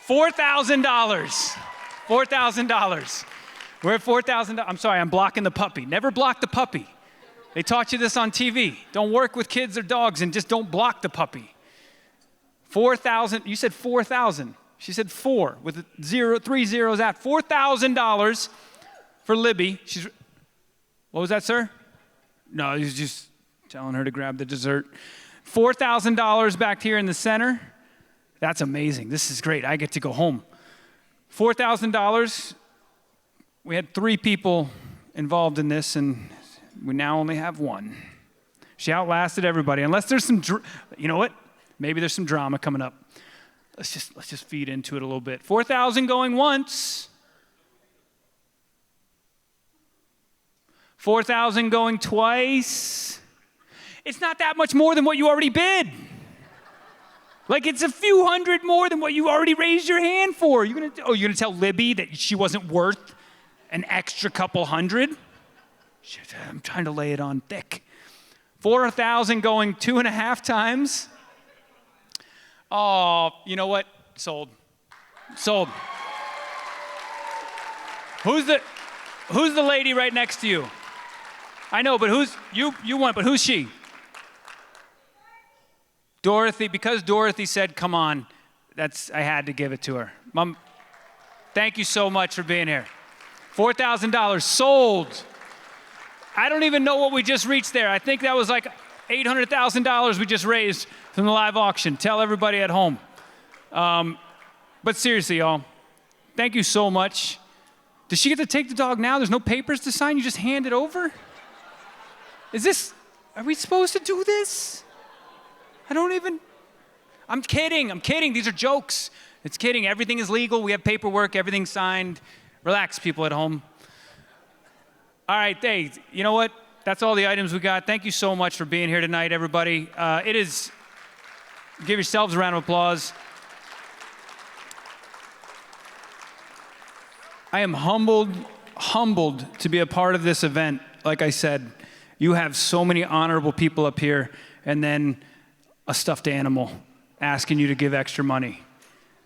$4,000. $4,000. We're at $4,000. I'm sorry, I'm blocking the puppy. Never block the puppy. They taught you this on TV. Don't work with kids or dogs and just don't block the puppy. 4,000. You said 4,000. She said 4 with 3 zeros at. $4,000 for Libby. What was that, sir? No, he was just telling her to grab the dessert. $4,000 back here in the center. That's amazing. This is great. I get to go home. $4,000. We had 3 people involved in this, and we now only have 1. She outlasted everybody. Unless there's some, you know what? Maybe there's some drama coming up. Let's just feed into it a little bit. 4,000 going once. 4,000 going twice. It's not that much more than what you already bid. Like it's a few hundred more than what you already raised your hand for. You're gonna tell Libby that she wasn't worth an extra couple hundred? Shit, I'm trying to lay it on thick. 4,000 going 2.5 times. Oh, you know what? Sold. Who's the lady right next to you? I know, but you won, but who's she? Dorothy, because Dorothy said, come on, I had to give it to her. Mom, thank you so much for being here. $4,000 sold. I don't even know what we just reached there. I think that was like $800,000 we just raised from the live auction. Tell everybody at home. But seriously, y'all, thank you so much. Does she get to take the dog now? There's no papers to sign? You just hand it over? Are we supposed to do this? I'm kidding. These are jokes. It's kidding. Everything is legal. We have paperwork. Everything's signed. Relax, people at home. All right, hey, you know what? That's all the items we got. Thank you so much for being here tonight, everybody. Give yourselves a round of applause. I am humbled humbled to be a part of this event. Like I said, you have so many honorable people up here, and then a stuffed animal asking you to give extra money.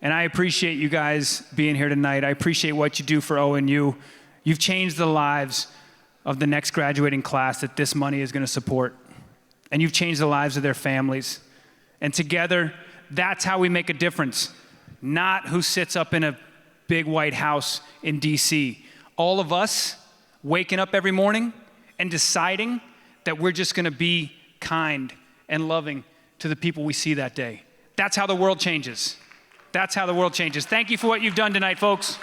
And I appreciate you guys being here tonight. I appreciate what you do for ONU. You've changed the lives of the next graduating class that this money is going to support. And you've changed the lives of their families. And together, that's how we make a difference. Not who sits up in a big white house in DC. All of us waking up every morning and deciding that we're just going to be kind and loving to the people we see that day. That's how the world changes. That's how the world changes. Thank you for what you've done tonight, folks.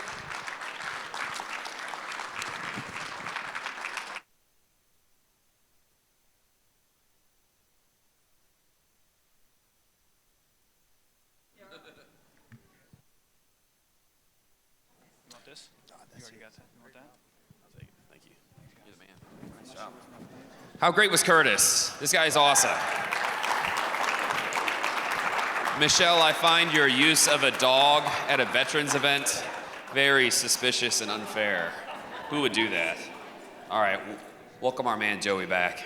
How great was Curtis? This guy's awesome. Michelle, I find your use of a dog at a veterans event very suspicious and unfair. Who would do that? All right, welcome our man Joey back.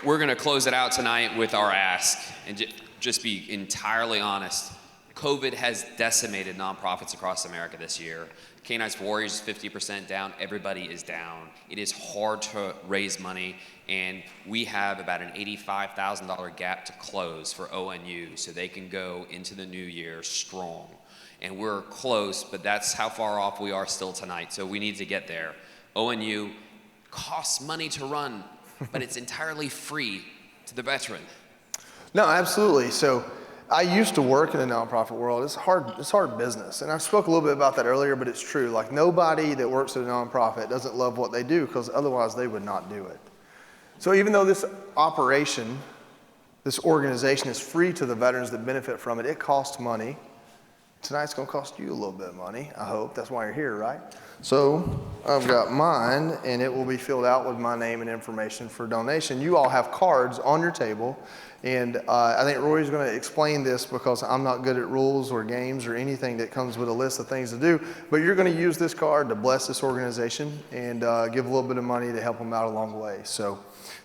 We're gonna close it out tonight with our ask, and just be entirely honest. COVID has decimated nonprofits across America this year. Canines for Warriors is 50% down, everybody is down. It is hard to raise money, and we have about an $85,000 gap to close for ONU so they can go into the new year strong. And we're close, but that's how far off we are still tonight, so we need to get there. ONU costs money to run, but it's entirely free to the veteran. No, absolutely. So I used to work in the nonprofit world. It's hard business. And I spoke a little bit about that earlier, but it's true. Like, nobody that works at a nonprofit doesn't love what they do, because otherwise they would not do it. So even though this operation, this organization is free to the veterans that benefit from it, it costs money. Tonight's gonna cost you a little bit of money, I hope. That's why you're here, right? So I've got mine, and it will be filled out with my name and information for donation. You all have cards on your table. And I think Rory's going to explain this, because I'm not good at rules or games or anything that comes with a list of things to do. But you're going to use this card to bless this organization and give a little bit of money to help them out along the way. So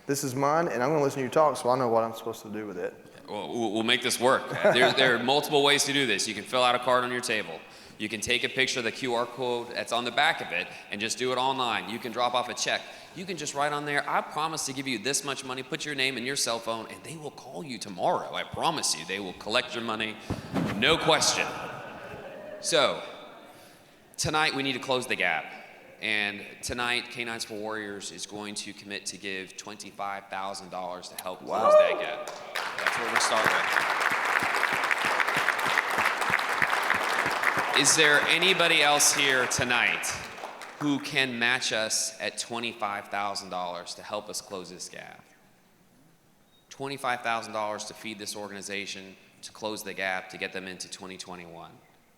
this is mine, and I'm going to listen to you talk, so I know what I'm supposed to do with it. We'll make this work. There are multiple ways to do this. You can fill out a card on your table. You can take a picture of the QR code that's on the back of it and just do it online. You can drop off a check. You can just write on there, I promise to give you this much money, put your name and your cell phone, and they will call you tomorrow. I promise you, they will collect your money, no question. So, tonight we need to close the gap. And tonight, Canines for Warriors is going to commit to give $25,000 to help close that gap. That's where we're starting with. Is there anybody else here tonight who can match us at $25,000 to help us close this gap? $25,000 to feed this organization, to close the gap, to get them into 2021.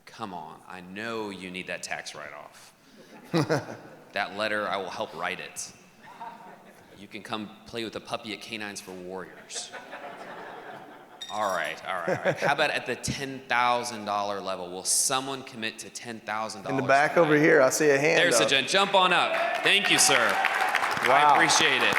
Come on, I know you need that tax write-off. That letter, I will help write it. You can come play with the puppy at Canines for Warriors. All right. How about at the $10,000 level? Will someone commit to $10,000? In the back over here, I see a hand There's up. a gent. Jump on up. Thank you, sir. Wow. I appreciate it.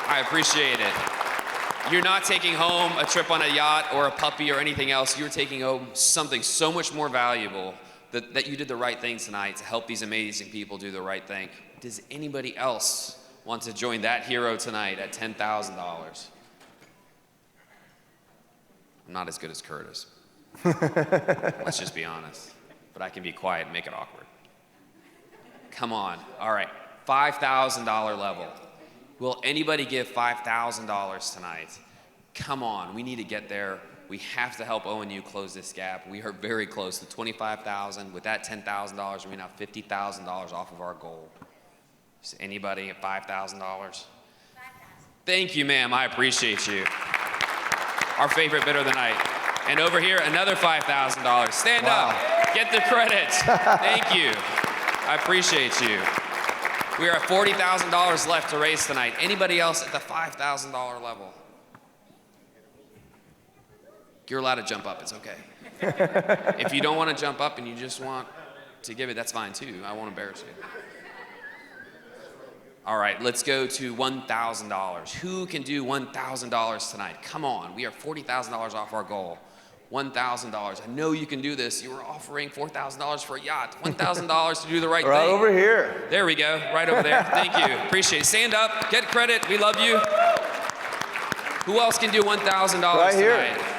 I appreciate it. You're not taking home a trip on a yacht or a puppy or anything else. You're taking home something so much more valuable, that you did the right thing tonight to help these amazing people do the right thing. Does anybody else want to join that hero tonight at $10,000? I'm not as good as Curtis. Let's just be honest. But I can be quiet and make it awkward. Come on. All right. $5,000 level. Will anybody give $5,000 tonight? Come on. We need to get there. We have to help ONU close this gap. We are very close to $25,000. With that $10,000, we're now $50,000 off of our goal. Is anybody at $5,000? $5,000. Thank you, ma'am. I appreciate you. Our favorite bidder of the night. And over here, another $5,000. Stand up. Get the credit. Thank you. I appreciate you. We are at $40,000 left to raise tonight. Anybody else at the $5,000 level? You're allowed to jump up, it's okay. If you don't want to jump up and you just want to give it, that's fine too. I won't embarrass you. All right, let's go to $1,000. Who can do $1,000 tonight? Come on, we are $40,000 off our goal. $1,000. I know you can do this. You were offering $4,000 for a yacht. $1,000 to do the right thing. Right over here. There we go, right over there. Thank you, appreciate it. Stand up, get credit, we love you. Who else can do $1,000 right here. tonight?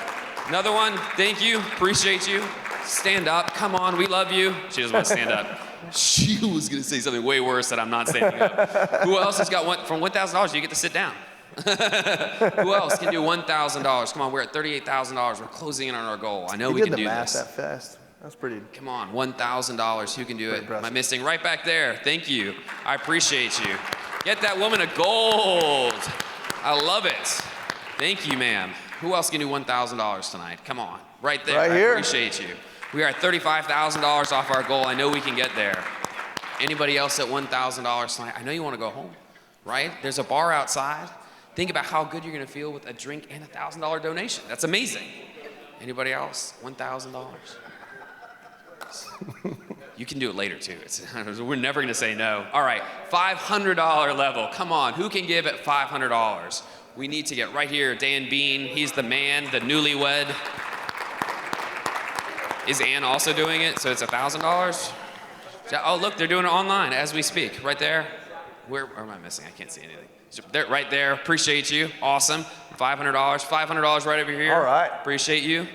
Another one, thank you, appreciate you. Stand up, come on, we love you. She doesn't want to stand up. She was gonna say something way worse that I'm not standing up. Who else has got one, from $1,000, you get to sit down. Who else can do $1,000? Come on, we're at $38,000. We're closing in on our goal. I know we can do this. You did the math that fast. That's pretty. Come on, $1,000. Who can do it? Am I missing? Right back there. Thank you. I appreciate you. Get that woman a gold. I love it. Thank you, ma'am. Who else can do $1,000 tonight? Come on, right there. Right here. I appreciate you. We are at $35,000 off our goal. I know we can get there. Anybody else at $1,000 tonight? I know you want to go home, right? There's a bar outside. Think about how good you're going to feel with a drink and a $1,000 donation. That's amazing. Anybody else? $1,000. You can do it later too. We're never going to say no. All right, $500 level. Come on, who can give at $500? We need to get right here. Dan Bean, he's the man, the newlywed. Is Ann also doing it? So it's $1,000? Oh, look, they're doing it online as we speak. Right there. Where am I missing? I can't see anything. So right there. Appreciate you. Awesome. $500. $500 right over here. All right. Appreciate you.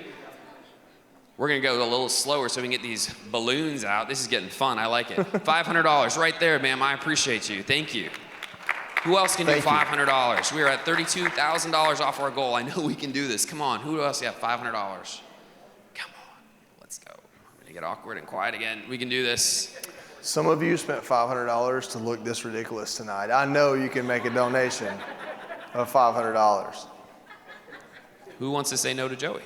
We're going to go a little slower so we can get these balloons out. This is getting fun. I like it. $500 right there, ma'am. I appreciate you. Thank you. Who else can do $500? We are at $32,000 off our goal. I know we can do this. Come on. Who else? Yeah, $500. Come on. Let's go. I'm going to get awkward and quiet again. We can do this. Some of you spent $500 to look this ridiculous tonight. I know you can make a donation of $500. Who wants to say no to Joey?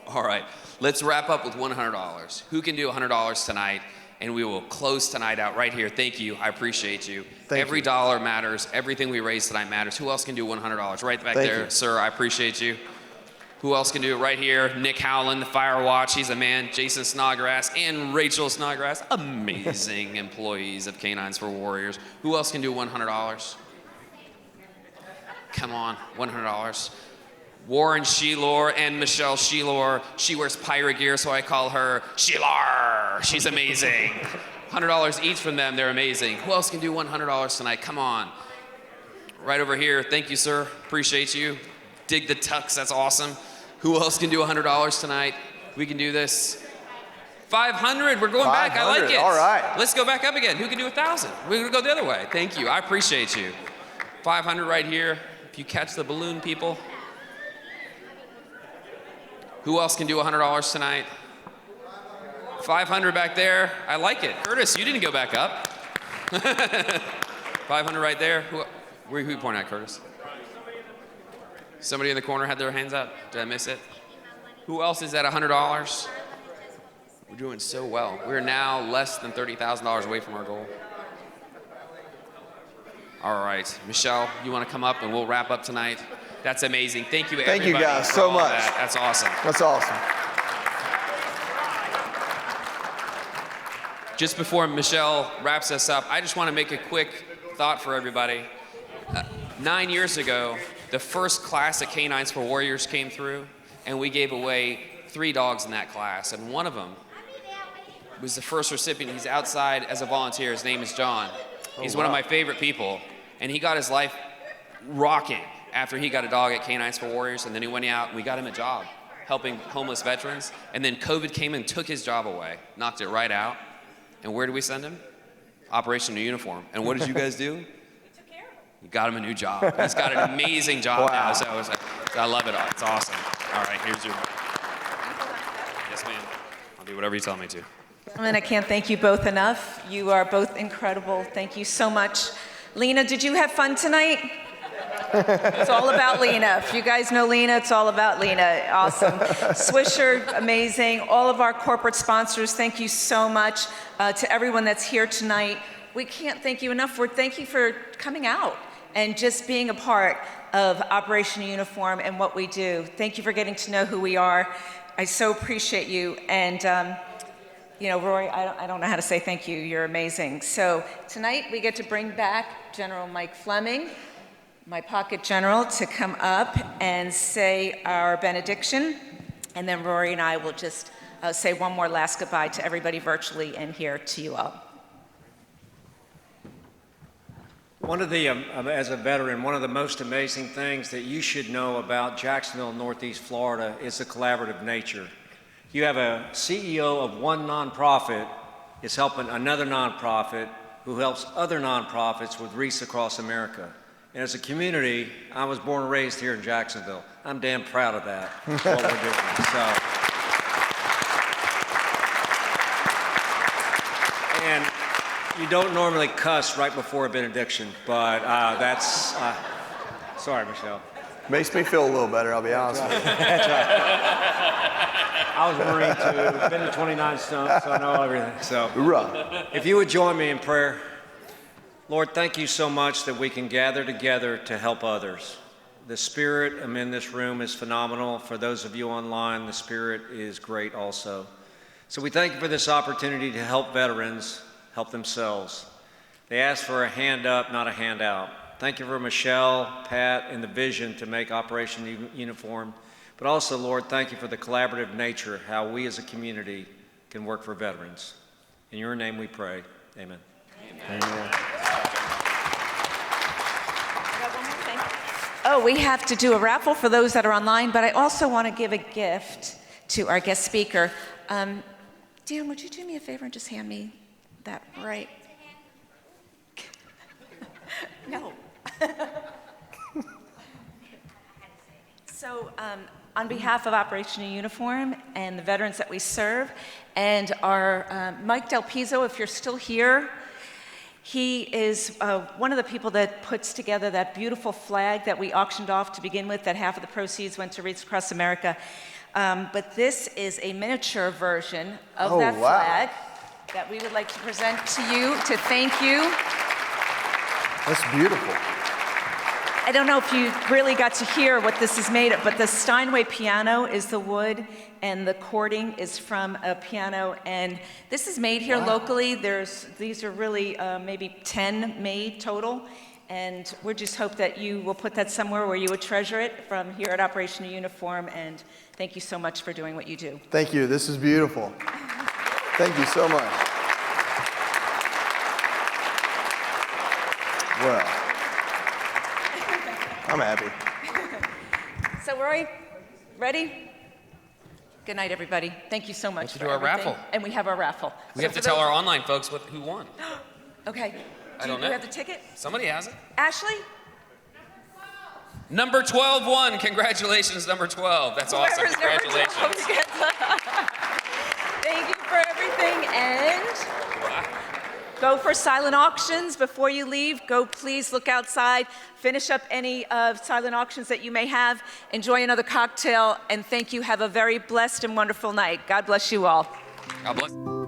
All right, let's wrap up with $100. Who can do $100 tonight? And we will close tonight out right here. Thank you, I appreciate you. Every dollar matters, everything we raise tonight matters. Who else can do $100? Right back there, sir, I appreciate you. Who else can do it right here? Nick Howland, the Fire Watch, he's a man. Jason Snodgrass and Rachel Snodgrass, amazing employees of Canines for Warriors. Who else can do $100? Come on, $100. Warren Sheelor and Michelle Sheelor. She wears pirate gear, so I call her Sheelor. She's amazing. $100 each from them, they're amazing. Who else can do $100 tonight? Come on. Right over here, thank you, sir, appreciate you. Dig the tux, that's awesome. Who else can do $100 tonight? We can do this. 500, we're going back, I like it. All right. Let's go back up again. Who can do 1,000? We're gonna go the other way. Thank you, I appreciate you. 500 right here. If you catch the balloon, people. Who else can do $100 tonight? 500 back there, I like it. Curtis, you didn't go back up. 500 right there. Who you pointing at, Curtis? Somebody in the corner had their hands up. Did I miss it? Who else is at $100? We're doing so well. We're now less than $30,000 away from our goal. All right, Michelle, you want to come up and we'll wrap up tonight? That's amazing. Thank you, everybody. Thank you guys so much. That's awesome. That's awesome. Just before Michelle wraps us up, I just want to make a quick thought for everybody. 9 years ago, the first class at Canines for Warriors came through, and we gave away 3 dogs in that class, and one of them was the first recipient. He's outside as a volunteer. His name is John. He's one of my favorite people, and he got his life rocking after he got a dog at Canines for Warriors, and then he went out and we got him a job helping homeless veterans, and then COVID came and took his job away, knocked it right out. And where did we send him? Operation New Uniform. And what did you guys do? You got him a new job. He's got an amazing job now, so I love it all. It's awesome. All right, here's your... Yes, ma'am. I'll do whatever you tell me to. And I can't thank you both enough. You are both incredible. Thank you so much. Lena, did you have fun tonight? It's all about Lena. If you guys know Lena, it's all about Lena. Awesome. Swisher, amazing. All of our corporate sponsors, thank you so much. To everyone that's here tonight, we can't thank you enough. Thank you for coming out and just being a part of Operation Uniform and what we do. Thank you for getting to know who we are. I so appreciate you. And you know, Rory, I don't know how to say thank you. You're amazing. So tonight we get to bring back General Mike Fleming, my pocket general, to come up and say our benediction. And then Rory and I will just say one more last goodbye to everybody virtually and here to you all. One of the, as a veteran, one of the most amazing things that you should know about Jacksonville, Northeast Florida is the collaborative nature. You have a CEO of one nonprofit is helping another nonprofit who helps other nonprofits with wreaths across America. And as a community, I was born and raised here in Jacksonville. I'm damn proud of that, what we're doing. So, and you don't normally cuss right before a benediction, but that's, sorry, Michelle. Makes me feel a little better, I'll be honest with you. That's right. I was a Marine too, been to 29 stumps, so I know everything. So, hoorah. If you would join me in prayer. Lord, thank you so much that we can gather together to help others. The spirit in this room is phenomenal. For those of you online, the spirit is great also. So we thank you for this opportunity to help veterans help themselves. They asked for a hand up, not a handout. Thank you for Michelle, Pat, and the vision to make Operation Uniform. But also, Lord, thank you for the collaborative nature, how we as a community can work for veterans. In your name we pray, amen. Amen. Oh, we have to do a raffle for those that are online, but I also want to give a gift to our guest speaker. Dan, would you do me a favor and just hand me that right? No. So, on behalf of Operation Uniform and the veterans that we serve, and our Mike Del Pizzo, if you're still here, he is one of the people that puts together that beautiful flag that we auctioned off to begin with, that half of the proceeds went to Wreaths Across America. But this is a miniature version of that flag that we would like to present to you to thank you. That's beautiful. I don't know if you really got to hear what this is made of, but the Steinway piano is the wood, and the cording is from a piano. And this is made here locally. These are really maybe 10 made total. And we just hope that you will put that somewhere where you would treasure it from here at Operation Uniform. And thank you so much for doing what you do. Thank you. This is beautiful. Thank you so much. Well, I'm happy. So, Rory, ready? Good night, everybody. Thank you so much. Let's do our raffle. And we have our raffle. We have to tell our online folks who won. Okay. I don't know. Do you have the ticket? Somebody has it. Ashley? Number 12 won. Congratulations, number 12. That's awesome. Congratulations. Thank you for everything. And go for silent auctions before you leave. Go, please look outside. Finish up any silent auctions that you may have. Enjoy another cocktail. And thank you. Have a very blessed and wonderful night. God bless you all. God bless.